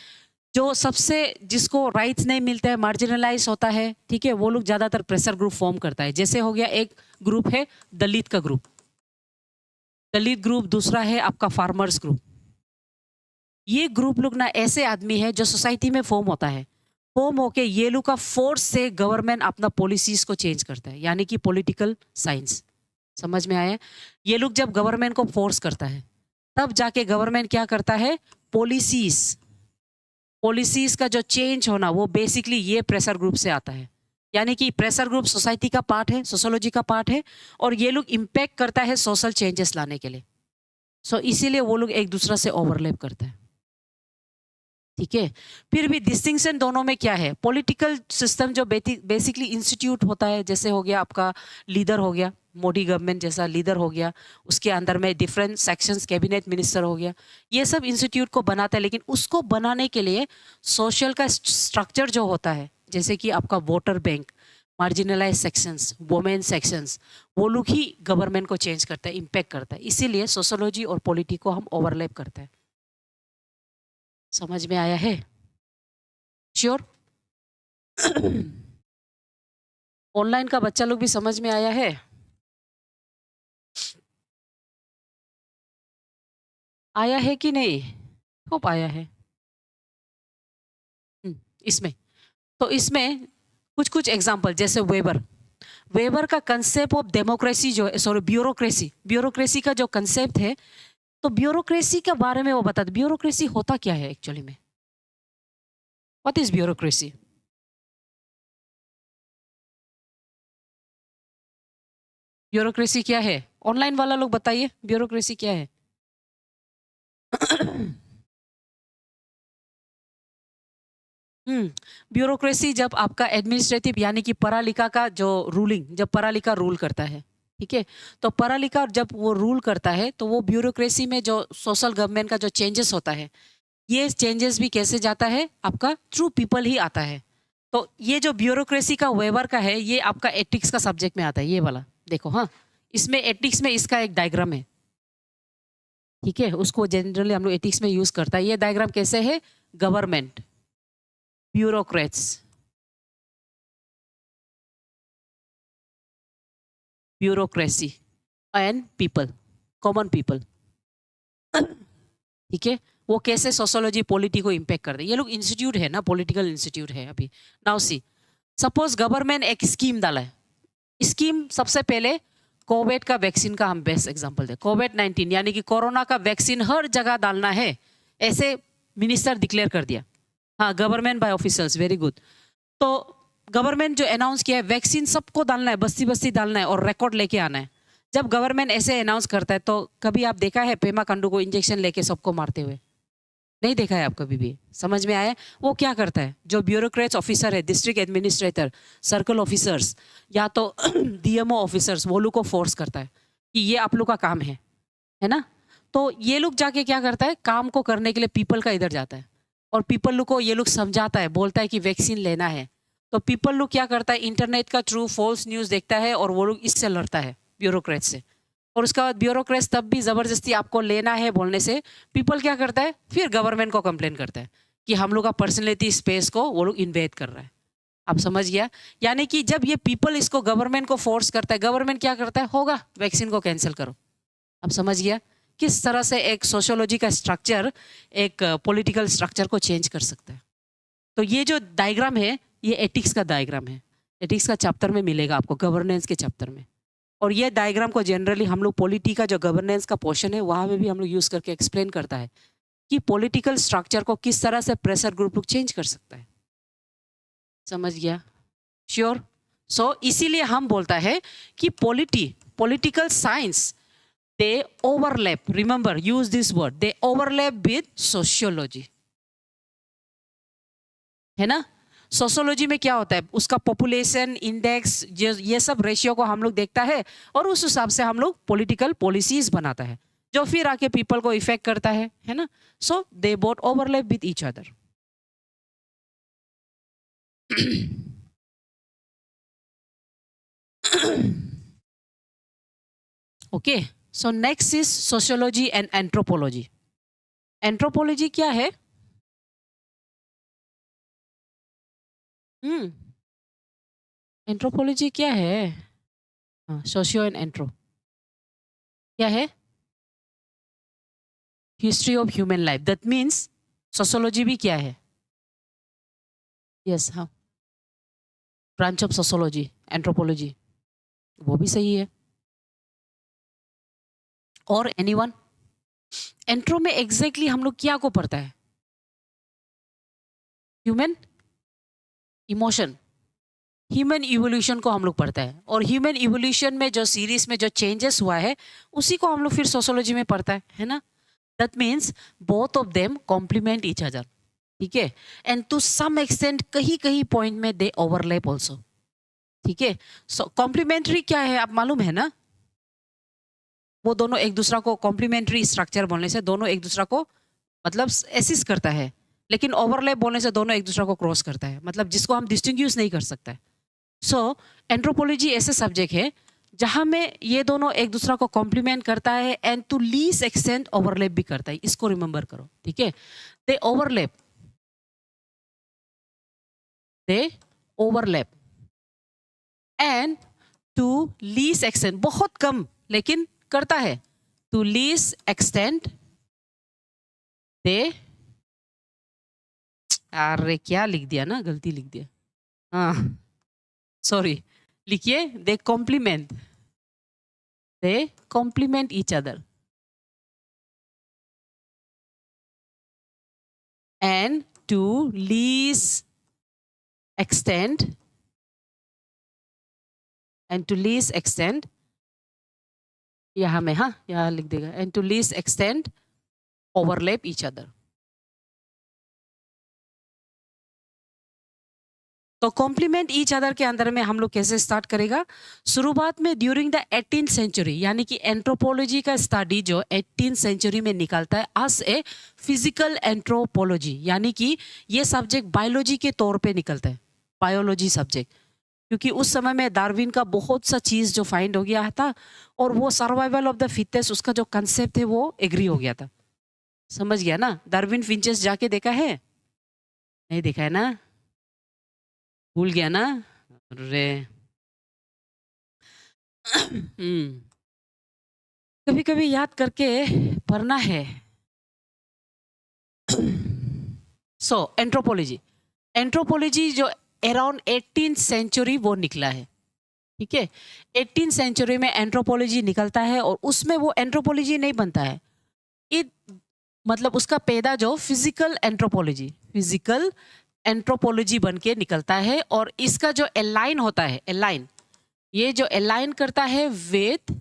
जो सबसे, जिसको राइट्स नहीं मिलते हैं, मार्जिनलाइज होता है। ठीक है, वो लोग ज्यादातर प्रेशर ग्रुप फॉर्म करता है। जैसे हो गया, एक ग्रुप है दलित का ग्रुप, दलित ग्रुप। दूसरा है आपका फार्मर्स ग्रुप। ये ग्रुप लोग ना ऐसे आदमी है जो सोसाइटी में फॉर्म होता है, फॉर्म होके ये लोग का फोर्स से गवर्नमेंट अपना पॉलिसीज को चेंज करता है, यानी कि पॉलिटिकल साइंस। समझ में आया? ये लोग जब गवर्नमेंट को फोर्स करता है, तब जाके गवर्नमेंट क्या करता है, पॉलिसीज, पॉलिसीज का जो चेंज होना वो बेसिकली ये प्रेशर ग्रुप से आता है। यानी कि प्रेशर ग्रुप सोसाइटी का पार्ट है, सोशोलॉजी का पार्ट है, और ये लोग इम्पैक्ट करता है सोशल चेंजेस लाने के लिए। सो इसीलिए वो लोग एक दूसरा से ओवरलैप करते हैं। ठीक है, फिर भी डिस्टिंक्शन दोनों में क्या है, पॉलिटिकल सिस्टम जो बेसिकली इंस्टीट्यूट होता है, जैसे हो गया आपका लीडर हो गया, मोदी गवर्नमेंट जैसा लीडर हो गया, उसके अंदर में डिफरेंट सेक्शंस, कैबिनेट मिनिस्टर हो गया, ये सब इंस्टीट्यूट को बनाता है। लेकिन उसको बनाने के लिए सोशल का स्ट्रक्चर जो होता है, जैसे कि आपका voter bank, marginalise sections, women sections, वो लोग ही गवर्नमेंट को चेंज करता है, इम्पैक्ट करता है। इसीलिए सोशोलॉजी और पॉलिटी को हम ओवरलैप करते हैं। समझ में आया है? श्योर? ऑनलाइन का बच्चा लोग भी समझ में आया है? आया है कि नहीं? होप आया है। इसमें तो इसमें कुछ कुछ एग्जांपल, जैसे वेबर, वेबर का कंसेप्ट ऑफ डेमोक्रेसी जो है, सॉरी ब्यूरोक्रेसी, ब्यूरोक्रेसी का जो कंसेप्ट है, तो ब्यूरोक्रेसी के बारे में वो बताते, ब्यूरोक्रेसी होता क्या है एक्चुअली में, व्हाट इज ब्यूरोक्रेसी? ब्यूरोक्रेसी क्या है? ऑनलाइन वाला लोग बताइए, ब्यूरोक्रेसी क्या है? ब्यूरोक्रेसी जब आपका एडमिनिस्ट्रेटिव, यानी कि पढ़ा लिखा का जो रूलिंग, जब पढ़ा लिखा रूल करता है, ठीक है, तो पढ़ा लिखा जब वो रूल करता है, तो वो ब्यूरोक्रेसी में जो सोशल गवर्नमेंट का जो चेंजेस होता है, ये चेंजेस भी कैसे जाता है, आपका थ्रू पीपल ही आता है। तो ये जो ब्यूरोक्रेसी का वेबर का है, ये आपका एथिक्स का सब्जेक्ट में आता है, ये वाला देखो। हाँ, इसमें एथिक्स में इसका एक डायग्राम है। ठीक है, उसको जनरली हम लोग एथिक्स में यूज करता है। ये डायग्राम कैसे है, government, bureaucrats, bureaucracy and people, common people. ठीक है, वो कैसे सोशोलॉजी पॉलिटी को इम्पैक्ट करते हैं। ये लोग इंस्टीट्यूट है ना, पॉलिटिकल इंस्टीट्यूट है अभी। नाउ सी, सपोज गवर्नमेंट एक स्कीम डाला है, स्कीम सबसे पहले कोविड का वैक्सीन का हम बेस्ट एग्जांपल दे, कोविड-19 यानी कि कोरोना का वैक्सीन हर जगह डालना है, ऐसे मिनिस्टर डिक्लेयर कर दिया। हाँ, government by officers, very good. तो गवर्नमेंट जो अनाउंस किया है, वैक्सीन सबको डालना है, बस्ती बस्ती डालना है और रिकॉर्ड लेके आना है। जब गवर्नमेंट ऐसे अनाउंस करता है, तो कभी आप देखा है पेमा खांडू को इंजेक्शन लेके सबको मारते हुए? नहीं देखा है आप कभी भी? समझ में आया? वो क्या करता है, जो ब्यूरोक्रेट्स ऑफिसर है, डिस्ट्रिक्ट एडमिनिस्ट्रेटर, सर्कल ऑफिसर्स, या तो डीएमओ ऑफिसर्स, वो लोग को फोर्स करता है, कि ये आप लोग का काम है ना? तो ये लोग जाके क्या करता है, काम को करने के लिए पीपल का इधर जाता है और पीपल लोग को ये लोग समझाता है, बोलता है कि वैक्सीन लेना है। तो पीपल लोग क्या करता है, इंटरनेट का थ्रू फॉल्स न्यूज़ देखता है और वो लोग इससे लड़ता है ब्यूरोक्रेट से। और उसके बाद ब्यूरोक्रेट्स तब भी ज़बरदस्ती आपको लेना है बोलने से पीपल क्या करता है, फिर गवर्नमेंट को कंप्लेन करता है कि हम लोग का पर्सनैलिटी स्पेस को वो लोग इन्वेड कर रहा है। आप समझ गया? यानी कि जब ये पीपल इसको गवर्नमेंट को फोर्स करता है, गवर्नमेंट क्या करता है, होगा वैक्सीन को कैंसिल करो। आप समझ गया किस तरह से एक सोशियोलॉजी का स्ट्रक्चर एक पॉलिटिकल स्ट्रक्चर को चेंज कर सकता है। तो ये जो डायग्राम है ये एथिक्स का डायग्राम है। एथिक्स का चैप्टर में मिलेगा आपको, गवर्नेंस के चैप्टर में। और ये डायग्राम को जनरली हम लोग पॉलिटी का जो गवर्नेंस का पोर्शन है वहाँ में भी हम लोग यूज़ करके एक्सप्लेन करता है कि पॉलिटिकल स्ट्रक्चर को किस तरह से प्रेशर ग्रुप लोग चेंज कर सकता है। समझ गया? श्योर? सो इसीलिए हम बोलता है कि political science they overlap, remember use this word, they overlap with sociology, है ना? सोशियोलॉजी में क्या होता है, उसका पॉपुलेशन इंडेक्स ये सब रेशियो को हम लोग देखता है और उस हिसाब से हम लोग पॉलिटिकल पॉलिसीज बनाता है जो फिर आके पीपल को इफेक्ट करता है ना? So they both overlap with each other. Okay, so next is sociology and anthropology. Anthropology क्या है? एंथ्रोपोलॉजी क्या है? हाँ, सोशियो एंड एंथ्रो क्या है? History of human life. That means sociology भी क्या है? यस, हाँ, ब्रांच ऑफ सोशियोलॉजी एंथ्रोपोलॉजी, वो भी सही है। और एनीवन? एंथ्रो में एग्जैक्टली हम लोग क्या को पढ़ता है? ह्यूमन इमोशन, ह्यूमन इवोल्यूशन को हम लोग पढ़ता है। और ह्यूमन इवोल्यूशन में जो सीरीज में जो चेंजेस हुआ है उसी को हम लोग फिर सोशियोलॉजी में पढ़ता है ना? That means both of them complement each other, ठीक है? एंड टू सम एक्सटेंट कहीं कहीं पॉइंट में दे ओवरलैप ऑल्सो, ठीक है? सो कॉम्प्लीमेंट्री क्या है आप मालूम है ना? वो दोनों एक दूसरा को कॉम्प्लीमेंट्री स्ट्रक्चर बोलने से दोनों एक दूसरा को मतलब एसिस्ट करता है, लेकिन ओवरलैप बोलने से दोनों एक दूसरा को क्रॉस करता है, मतलब जिसको हम डिस्टिंग्विश नहीं कर सकते। सो एंथ्रोपोलॉजी ऐसे सब्जेक्ट है जहां में ये दोनों एक दूसरा को कॉम्प्लीमेंट करता है and to least extent overlap भी करता है। इसको रिमेंबर करो, ठीक है? They overlap and to least extent, बहुत कम लेकिन करता है, टू लीस्ट एक्सटेंट दे, अरे क्या लिख दिया ना, गलती लिख दिया, हाँ सॉरी, लिखिए they complement each other and to least extent यहाँ में, हाँ यहाँ लिख देगा, and to least extent overlap each other. तो कॉम्प्लीमेंट ईच अदर के अंदर में हम लोग कैसे स्टार्ट करेगा? शुरुआत में ड्यूरिंग द 18th सेंचुरी, यानी कि एंथ्रोपोलॉजी का स्टडी जो 18th सेंचुरी में निकलता है एज ए फिजिकल एंथ्रोपोलॉजी, यानी कि ये सब्जेक्ट बायोलॉजी के तौर पे निकलता है, बायोलॉजी सब्जेक्ट, क्योंकि उस समय में डार्विन का बहुत सा चीज़ जो फाइंड हो गया था और वो सर्वाइवल ऑफ द फिटेस्ट उसका जो कंसेप्ट है वो एग्री हो गया था। समझ गया ना? डार्विन फिंचेस जाके देखा है? नहीं देखा है ना? भूल गया ना? अरे कभी कभी याद करके पढ़ना है। सो एंथ्रोपोलॉजी जो अराउंड 18th सेंचुरी वो निकला है, ठीक है? 18th सेंचुरी में एंथ्रोपोलॉजी निकलता है और उसमें वो एंथ्रोपोलॉजी नहीं बनता है, मतलब उसका पैदा जो फिजिकल एंथ्रोपोलॉजी बन के निकलता है। और इसका जो अलाइन होता है, ये जो अलाइन करता है विद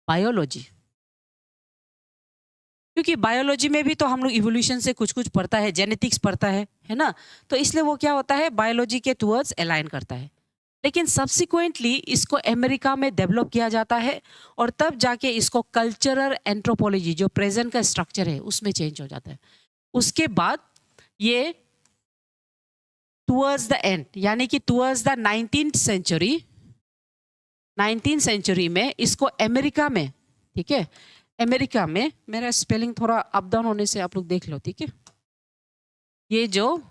बायोलॉजी, क्योंकि बायोलॉजी में भी तो हम लोग इवोल्यूशन से कुछ कुछ पढ़ता है, जेनेटिक्स पढ़ता है ना? तो इसलिए वो क्या होता है, बायोलॉजी के टुवर्ड्स अलाइन करता है। लेकिन सब्सिक्वेंटली इसको अमेरिका में डेवलप किया जाता है और तब जाके इसको कल्चरल एंथ्रोपोलॉजी जो प्रेजेंट का स्ट्रक्चर है उसमें चेंज हो जाता है। उसके बाद ये टुवर्ड्स द एंड यानी कि टुवर्ड्स द 19th सेंचुरी में इसको अमेरिका में, ठीक है, अमेरिका में, मेरा स्पेलिंग थोड़ा अप डाउन होने से आप लोग देख लो, ठीक है, ये जो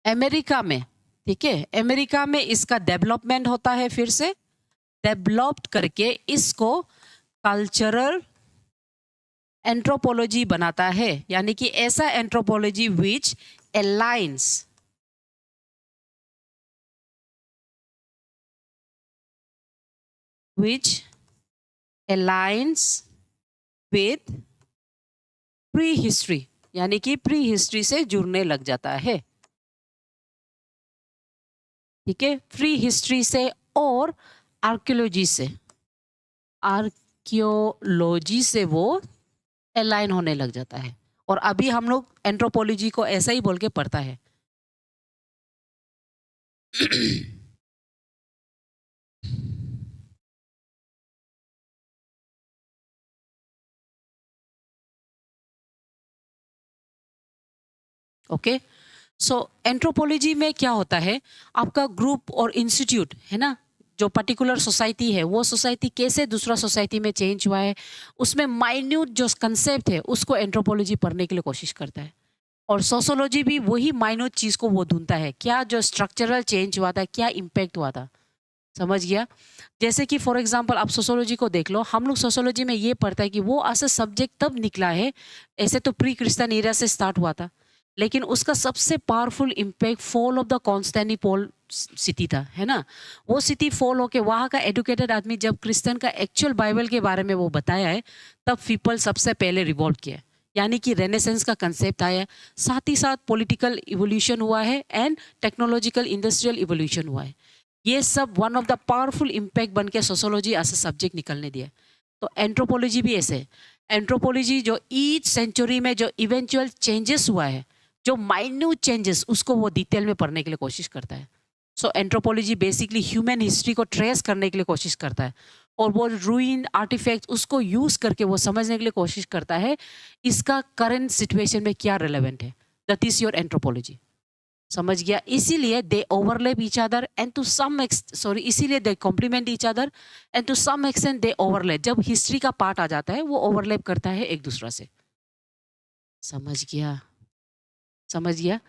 अमेरिका में, ठीक है, अमेरिका में इसका डेवलपमेंट होता है, फिर से डेवलप्ड करके इसको कल्चरल एंथ्रोपोलॉजी बनाता है, यानी कि ऐसा anthropology which aligns with pre history, यानी कि प्री हिस्ट्री से जुड़ने लग जाता है, ठीक है, प्री हिस्ट्री से और आर्कियोलॉजी से वो अलाइन होने लग जाता है। और अभी हम लोग एंथ्रोपोलॉजी को ऐसा ही बोल के पढ़ता है। ओके, सो एंथ्रोपोलॉजी में क्या होता है, आपका ग्रुप और इंस्टीट्यूट है ना, जो पर्टिकुलर सोसाइटी है वो सोसाइटी कैसे दूसरा सोसाइटी में चेंज हुआ है, उसमें माइन्यूट जो कंसेप्ट है उसको एंथ्रोपोलॉजी पढ़ने के लिए कोशिश करता है। और सोशोलॉजी भी वही माइन्यूट चीज़ को वो ढूंढता है, क्या जो स्ट्रक्चरल चेंज हुआ था, क्या इम्पैक्ट हुआ था, समझ गया। जैसे कि फॉर एग्जांपल आप सोशोलॉजी को देख लो, हम लोग सोशोलॉजी में ये पढ़ता है कि वो ऐसा सब्जेक्ट तब निकला है, ऐसे तो प्री क्रिश्चियन एरिया से स्टार्ट हुआ था, लेकिन उसका सबसे powerful impact fall of the Constantinople city था, है ना। वो सिटी फॉल होके वहाँ का एडुकेटेड आदमी जब क्रिश्चियन का एक्चुअल बाइबल के बारे में वो बताया है, तब पीपल सबसे पहले रिवॉल्ट किया, यानी कि रेनेसेंस का कंसेप्ट आया, साथ ही साथ पॉलिटिकल इवोल्यूशन हुआ है एंड टेक्नोलॉजिकल इंडस्ट्रियल इवोल्यूशन हुआ है। ये सब one of the powerful impact बन के सोशोलॉजी एज अ सब्जेक्ट निकलने दिया। तो एंथ्रोपोलॉजी भी ऐसे है, एंथ्रोपोलॉजी जो ईच सेंचुरी में जो इवेंचुअल चेंजेस हुआ है, जो माइन्यूट चेंजेस, उसको वो डिटेल में पढ़ने के लिए कोशिश करता है। सो एंथ्रोपोलॉजी बेसिकली ह्यूमन हिस्ट्री को ट्रेस करने के लिए कोशिश करता है और वो रूइन आर्टिफैक्ट उसको यूज करके वो समझने के लिए कोशिश करता है इसका करंट सिचुएशन में क्या रिलेवेंट है। दैट इज योर एंथ्रोपोलॉजी, समझ गया। इसीलिए they overlap each other and to some इसीलिए they complement each other and to some extent they overlap. जब हिस्ट्री का पार्ट आ जाता है वो ओवरलैप करता है एक दूसरा से, समझ गया, समझ गया।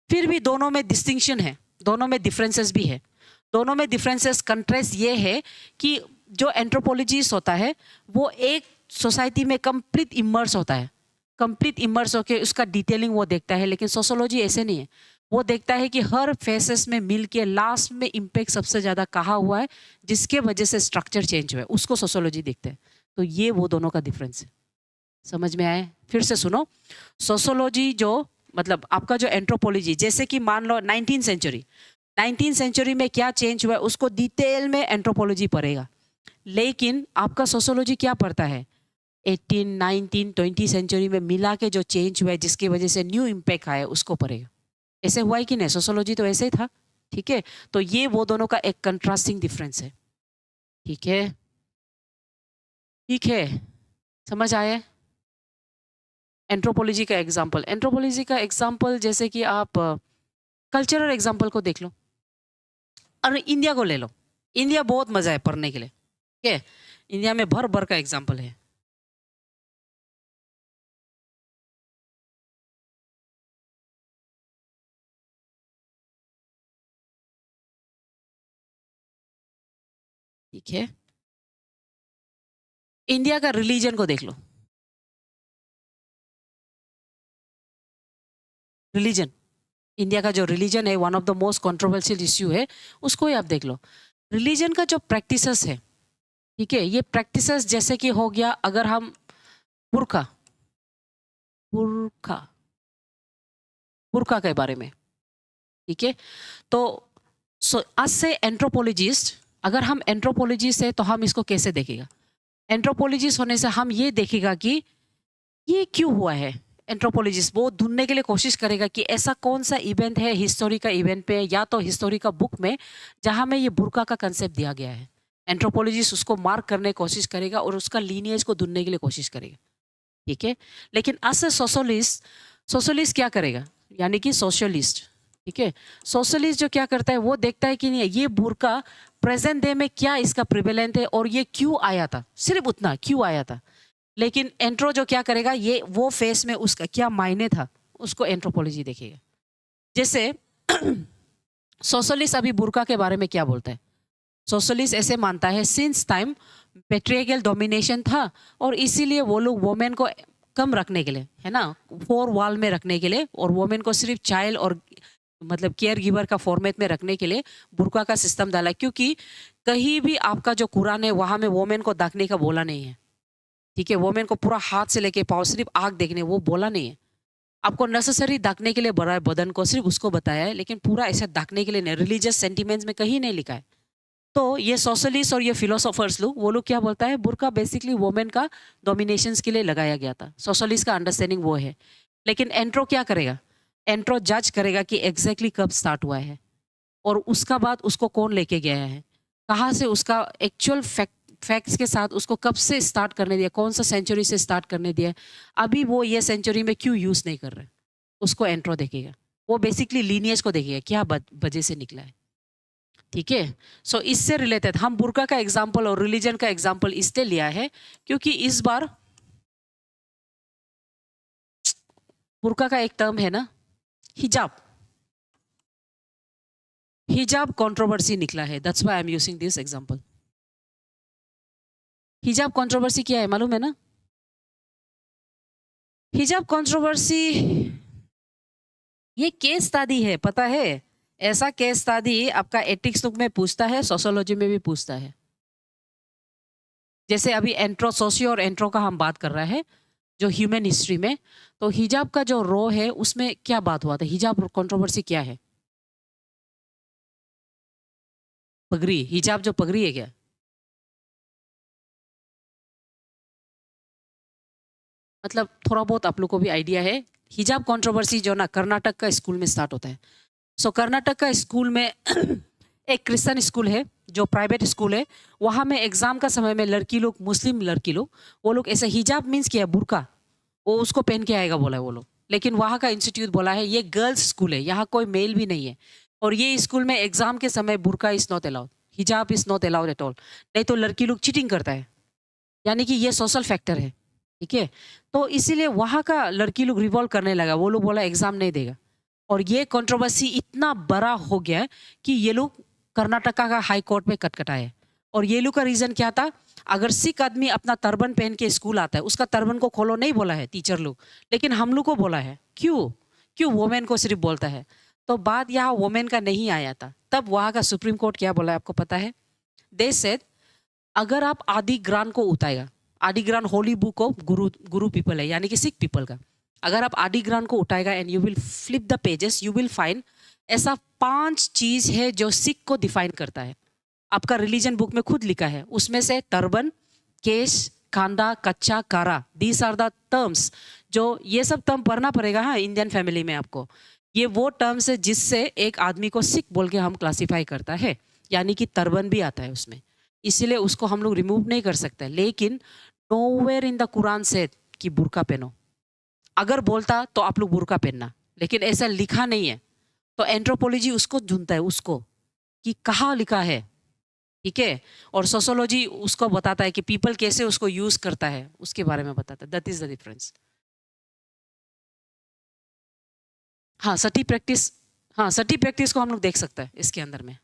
फिर भी दोनों में डिस्टिंक्शन है, दोनों में डिफरेंसेस भी है। दोनों में डिफरेंसेस कंट्रास्ट ये है कि जो एंथ्रोपोलॉजिस्ट होता है वो एक सोसाइटी में कंप्लीट इमर्स होता है, कंप्लीट इमर्स होके उसका डिटेलिंग वो देखता है, लेकिन सोशोलॉजी ऐसे नहीं है। वो देखता है कि हर फेसेस में मिल के लास्ट में इम्पैक्ट सबसे ज़्यादा कहाँ हुआ है, जिसके वजह से स्ट्रक्चर चेंज हुआ है, उसको सोशोलॉजी देखते हैं। तो ये वो दोनों का डिफरेंस है, समझ में आए। फिर से सुनो, सोशोलॉजी जो मतलब आपका जो एंथ्रोपोलॉजी, जैसे कि मान लो 19th सेंचुरी में क्या चेंज हुआ है उसको डिटेल में एंथ्रोपोलॉजी पढ़ेगा, लेकिन आपका सोशोलॉजी क्या पढ़ता है 18, 19, 20 सेंचुरी में मिला के जो चेंज हुआ है जिसकी वजह से न्यू इम्पैक्ट आया उसको पढ़ेगा। ऐसे हुआ है कि नहीं, सोशोलॉजी तो ऐसे ही था, ठीक है। तो ये वो दोनों का एक कंट्रास्टिंग डिफरेंस है, ठीक है, ठीक है, समझ आया। एंथ्रोपोलॉजी का एग्जाम्पल जैसे कि आप कल्चरल एग्जाम्पल को देख लो और इंडिया को ले लो। इंडिया बहुत मजा है पढ़ने के लिए, ठीक है। इंडिया में भर भर का एग्जाम्पल है। ठीक है, इंडिया का रिलीजन को देख लो। रिलीजन, इंडिया का जो रिलीजन है one of the most controversial issue है, उसको ही आप देख लो। रिलीजन का जो प्रैक्टिसेस है, ठीक है, ये प्रैक्टिसेस जैसे कि हो गया, अगर हम बुर्का बुर्का बुर्का के बारे में, ठीक है, तो आज से एंथ्रोपोलॉजिस्ट, अगर हम एंथ्रोपोलॉजिस्ट है तो हम इसको कैसे देखेगा। एंथ्रोपोलॉजिस्ट होने से हम ये देखेगा कि ये क्यों हुआ है, एंथ्रोपोलॉजिस्ट वो ढूंढने के लिए कोशिश करेगा कि ऐसा कौन सा इवेंट है हिस्टोरी का इवेंट पे या तो हिस्टोरी का बुक में जहाँ में ये बुर्का का कंसेप्ट दिया गया है। एंथ्रोपोलॉजिस्ट उसको मार्क करने की कोशिश करेगा और उसका लीनिएज को ढूंढने के लिए कोशिश करेगा, ठीक है। लेकिन एज ए सोशलिस्ट, सोशलिस्ट क्या करेगा, यानी कि सोशलिस्ट, ठीक है। सोशलिस्ट जो क्या करता है वो देखता है कि नहीं ये बुर्का प्रेजेंट डे में क्या इसका प्रिवेलेंट है और ये क्यों आया था, सिर्फ उतना क्यों आया था। लेकिन एंट्रो जो क्या करेगा, ये वो फेस में उसका क्या मायने था उसको एंथ्रोपोलॉजी देखेगा। जैसे सोशलिस्ट अभी बुर्का के बारे में क्या बोलता है, सोशलिस्ट ऐसे मानता है सिंस टाइम पेट्रियार्कल डोमिनेशन था और इसीलिए वो लोग वोमेन को कम रखने के लिए, है ना, 4 वॉल में रखने के लिए और वोमेन को सिर्फ चाइल्ड और मतलब केयर गिवर का फॉर्मेट में रखने के लिए बुर्का का सिस्टम डाला। क्योंकि कहीं भी आपका जो कुरान है वहाँ में वोमेन को ढकने का बोला नहीं है, ठीक है। वोमेन को पूरा हाथ से लेके पाँव सिर्फ आँख देखने वो बोला नहीं है। आपको नेसेसरी ढकने के लिए बड़ा बदन को सिर्फ उसको बताया है, लेकिन पूरा ऐसा ढकने के लिए नहीं, रिलीजियस सेंटिमेंट्स में कहीं नहीं लिखा है। तो ये सोशलिस्ट और ये फिलोसोफर्स लोग वो लोग क्या बोलता है, बुर्का बेसिकली वोमेन का डोमिनेशंस के लिए लगाया गया था। सोशलिस्ट का अंडरस्टैंडिंग वो है। लेकिन एंट्रो क्या करेगा, एंट्रो जज करेगा कि एग्जैक्टली कब स्टार्ट हुआ है और उसका बाद उसको कौन लेके गया है, कहाँ से उसका एक्चुअल फैक्ट्स के साथ उसको कब से स्टार्ट करने दिया, कौन सा सेंचुरी से स्टार्ट करने दिया, अभी वो ये सेंचुरी में क्यों यूज़ नहीं कर रहे, उसको एंट्रो देखेगा। वो बेसिकली लीनियज को देखेगा क्या वजह से निकला है, ठीक है। सो इससे रिलेटेड हम बुर्का का एग्जाम्पल और रिलीजन का एग्जाम्पल इसलिए लिया है क्योंकि इस बार बुर्का का एक टर्म है ना हिजाब, हिजाब कंट्रोवर्सी निकला है, that's why I am using this example. हिजाब कंट्रोवर्सी क्या है मालूम है ना, हिजाब कंट्रोवर्सी ये केस स्टडी है, पता है। ऐसा केस स्टडी आपका एथिक्स बुक में पूछता है, सोशियोलॉजी में भी पूछता है। जैसे अभी एंट्रो सोशियो और एंट्रो का हम बात कर रहे हैं जो ह्यूमन हिस्ट्री में, तो हिजाब का जो रो है उसमें क्या बात हुआ था, हिजाब कंट्रोवर्सी क्या है, पगड़ी, हिजाब जो पगड़ी है क्या, मतलब थोड़ा बहुत आप लोग को भी आइडिया है। हिजाब कंट्रोवर्सी जो ना कर्नाटक का स्कूल में स्टार्ट होता है। सो कर्नाटक का स्कूल में एक क्रिश्चियन स्कूल है जो प्राइवेट स्कूल है, वहाँ में एग्जाम का समय में लड़की लोग, मुस्लिम लड़की लोग, वो लोग ऐसे हिजाब मीन्स क्या है, बुर्का, वो उसको पहन के आएगा बोला है वो लोग। लेकिन वहाँ का इंस्टीट्यूट बोला है ये गर्ल्स स्कूल है, यहाँ कोई मेल भी नहीं है और ये स्कूल में एग्जाम के समय बुर्का इज नॉट अलाउड, हिजाब is not allowed at all, नहीं तो लड़की लोग चीटिंग करता है, यानी कि ये सोशल फैक्टर है, ठीक है। तो इसीलिए वहाँ का लड़की लोग रिवॉल्व करने लगा, वो लोग बोला एग्जाम नहीं देगा और ये कंट्रोवर्सी इतना बड़ा हो गया कि ये लोग कर्नाटका का हाई कोर्ट में कटकटाए। और ये लोग का रीजन क्या था, अगर सिख आदमी अपना टर्बन पहन के स्कूल आता है उसका टर्बन को खोलो नहीं बोला है टीचर लोग, लेकिन हम लोग को बोला है, क्यों क्यों वोमेन को सिर्फ बोलता है। तो बात यहाँ वोमेन का नहीं आया था, तब वहाँ का सुप्रीम कोर्ट क्या बोला है आपको पता है, दे सेड अगर आप आदि ग्रान को उठाएगा, आदि grain Holi book of Guru people है, यानी कि सिख पीपल का, अगर आप आदि ग्रान को उठाएगा and you will flip the pages you will find ऐसा 5 चीज है जो सिख को डिफाइन करता है, आपका रिलीजन बुक में खुद लिखा है। उसमें से टर्बन, केश, कांदा, कच्चा, कारा, दीज आर द टर्म्स, जो ये सब टर्म पढ़ना पड़ेगा हाँ इंडियन फैमिली में आपको। ये वो टर्म्स है जिससे एक आदमी को सिख बोल के हम क्लासीफाई करता है, यानी कि टर्बन भी आता है उसमें, इसीलिए उसको हम लोग रिमूव नहीं कर सकते। लेकिन नोवेयर इन द कुरान से कि बुर्का पहनो, अगर बोलता तो आप लोग बुर्का पहनना, लेकिन ऐसा लिखा नहीं है। तो एंथ्रोपोलॉजी उसको ढूंढता है, उसको कि कहाँ लिखा है, ठीक है। और सोशियोलॉजी उसको बताता है कि पीपल कैसे उसको यूज करता है, उसके बारे में बताता है। That is the difference. हाँ सती प्रैक्टिस, हाँ सती प्रैक्टिस को हम लोग देख सकते हैं इसके अंदर में,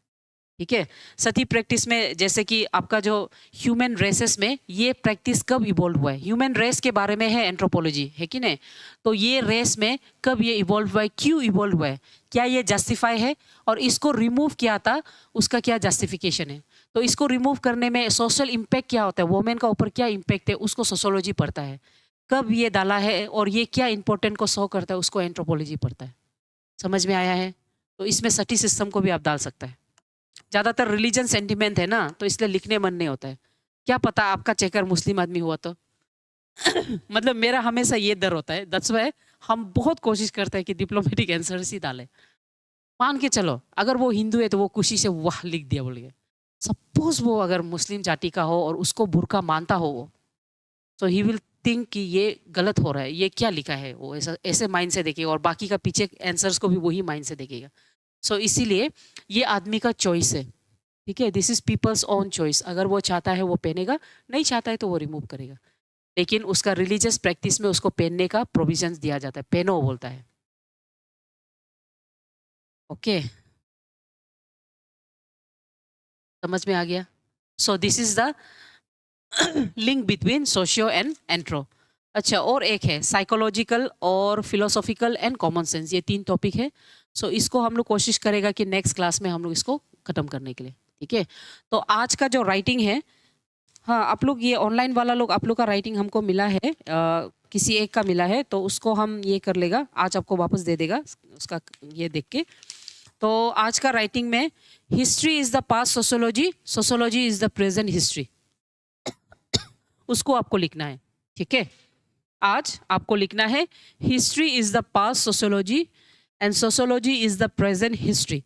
ठीक है। सती प्रैक्टिस में जैसे कि आपका जो ह्यूमन रेसेस में ये प्रैक्टिस कब इवॉल्व हुआ है, ह्यूमन रेस के बारे में है एंथ्रोपोलॉजी, है कि नहीं। तो ये रेस में कब ये इवॉल्व हुआ है, क्यों इवॉल्व हुआ है, क्या ये जस्टिफाई है, और इसको रिमूव किया था उसका क्या जस्टिफिकेशन है। तो इसको रिमूव करने में सोशल इम्पैक्ट क्या होता है, वोमेन का ऊपर क्या इम्पैक्ट है, उसको सोशियोलॉजी पढ़ता है। कब ये डाला है और ये क्या इंपॉर्टेंट को शो करता है, उसको एंथ्रोपोलॉजी पढ़ता है। समझ में आया है। तो इसमें सटी सिस्टम को भी आप डाल सकते हैं। ज़्यादातर रिलीजन सेंटिमेंट है ना, तो इसलिए लिखने मन नहीं होता है। क्या पता आपका चेकर मुस्लिम आदमी हुआ तो मतलब मेरा हमेशा ये डर होता है, दैट्स व्हाई हम बहुत कोशिश करते हैं कि डिप्लोमेटिक आंसर्स ही डालें। मान के चलो अगर वो हिंदू है तो वो खुशी से वाह लिख दिया बोल के। सपोज वो अगर मुस्लिम जाति का हो और उसको बुर्का मानता हो वो, सो ही विल थिंक कि ये गलत हो रहा है, ये क्या लिखा है, वो ऐसा ऐसे माइंड से देखेगा और बाकी का पीछे आंसर्स को भी वही माइंड से देखेगा। सो इसीलिए ये आदमी का चॉइस है, ठीक है, this is people's own choice. अगर वो चाहता है वो पहनेगा, नहीं चाहता है तो वो रिमूव करेगा, लेकिन उसका रिलीजियस प्रैक्टिस में उसको पहनने का प्रोविजंस दिया जाता है, पहनो बोलता है। ओके, समझ में आ गया? So this is the link between socio and anthro. अच्छा, और एक है साइकोलॉजिकल और फिलोसॉफिकल एंड कॉमन सेंस, ये 3 टॉपिक है। सो इसको हम लोग कोशिश करेगा कि नेक्स्ट क्लास में हम लोग इसको खत्म करने के लिए, ठीक है। तो आज का जो राइटिंग है, हाँ आप लोग ये ऑनलाइन वाला लोग, आप लोग का राइटिंग हमको मिला है, किसी एक का मिला है तो उसको हम ये कर लेगा, आज आपको वापस दे देगा उसका ये देख के। तो आज का राइटिंग में history is the past sociology, sociology is the present history, उसको आपको लिखना है, ठीक है। आज आपको लिखना है history is the past sociology and sociology is the present history,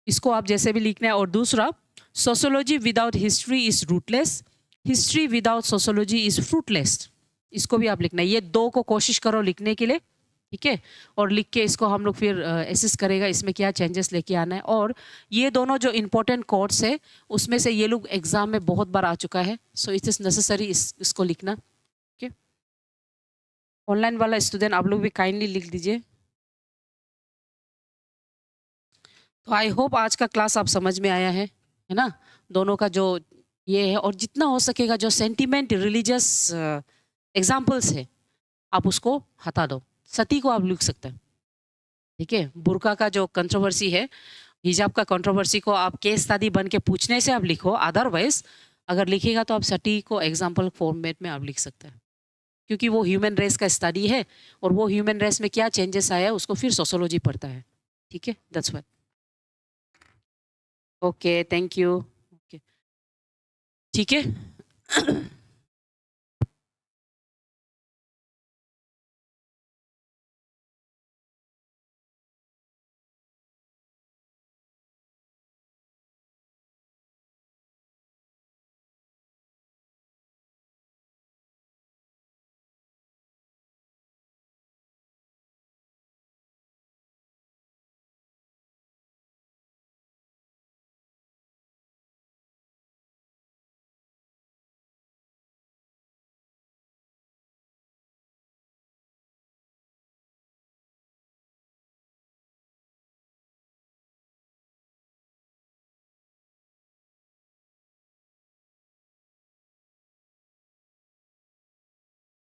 इसको आप जैसे भी लिखना है। और दूसरा, sociology without history is rootless, history without sociology is fruitless, इसको भी आप लिखना है। ये 2 को कोशिश करो लिखने के लिए, ठीक है। और लिख के इसको हम लोग फिर असेस करेगा इसमें क्या चेंजेस लेके आना है। और ये दोनों जो इम्पोर्टेंट कोड्स है उसमें से ये लोग एग्जाम में बहुत बार आ चुका है, सो इट इज नेसेसरी इसको लिखना, ठीक है। ऑनलाइन वाला स्टूडेंट आप लोग भी काइंडली लिख दीजिए। तो आई होप आज का क्लास आप समझ में आया है ना, दोनों का जो ये है, और जितना हो सकेगा जो सेंटिमेंट रिलीजियस एग्जाम्पल्स है आप उसको हटा दो। सती को आप लिख सकते हैं, ठीक है। बुर्का का जो कंट्रोवर्सी है, हिजाब का कंट्रोवर्सी को आप केस स्टडी बन के पूछने से आप लिखो, अदरवाइज अगर लिखेगा तो आप सती को एग्जाम्पल फॉर्मेट में आप लिख सकते हैं, क्योंकि वो ह्यूमन रेस का स्टडी है और वो ह्यूमन रेस में क्या चेंजेस आया है उसको फिर सोशियोलॉजी पढ़ता है, ठीक है। That's why. Okay, thank you. Okay, ठीक है।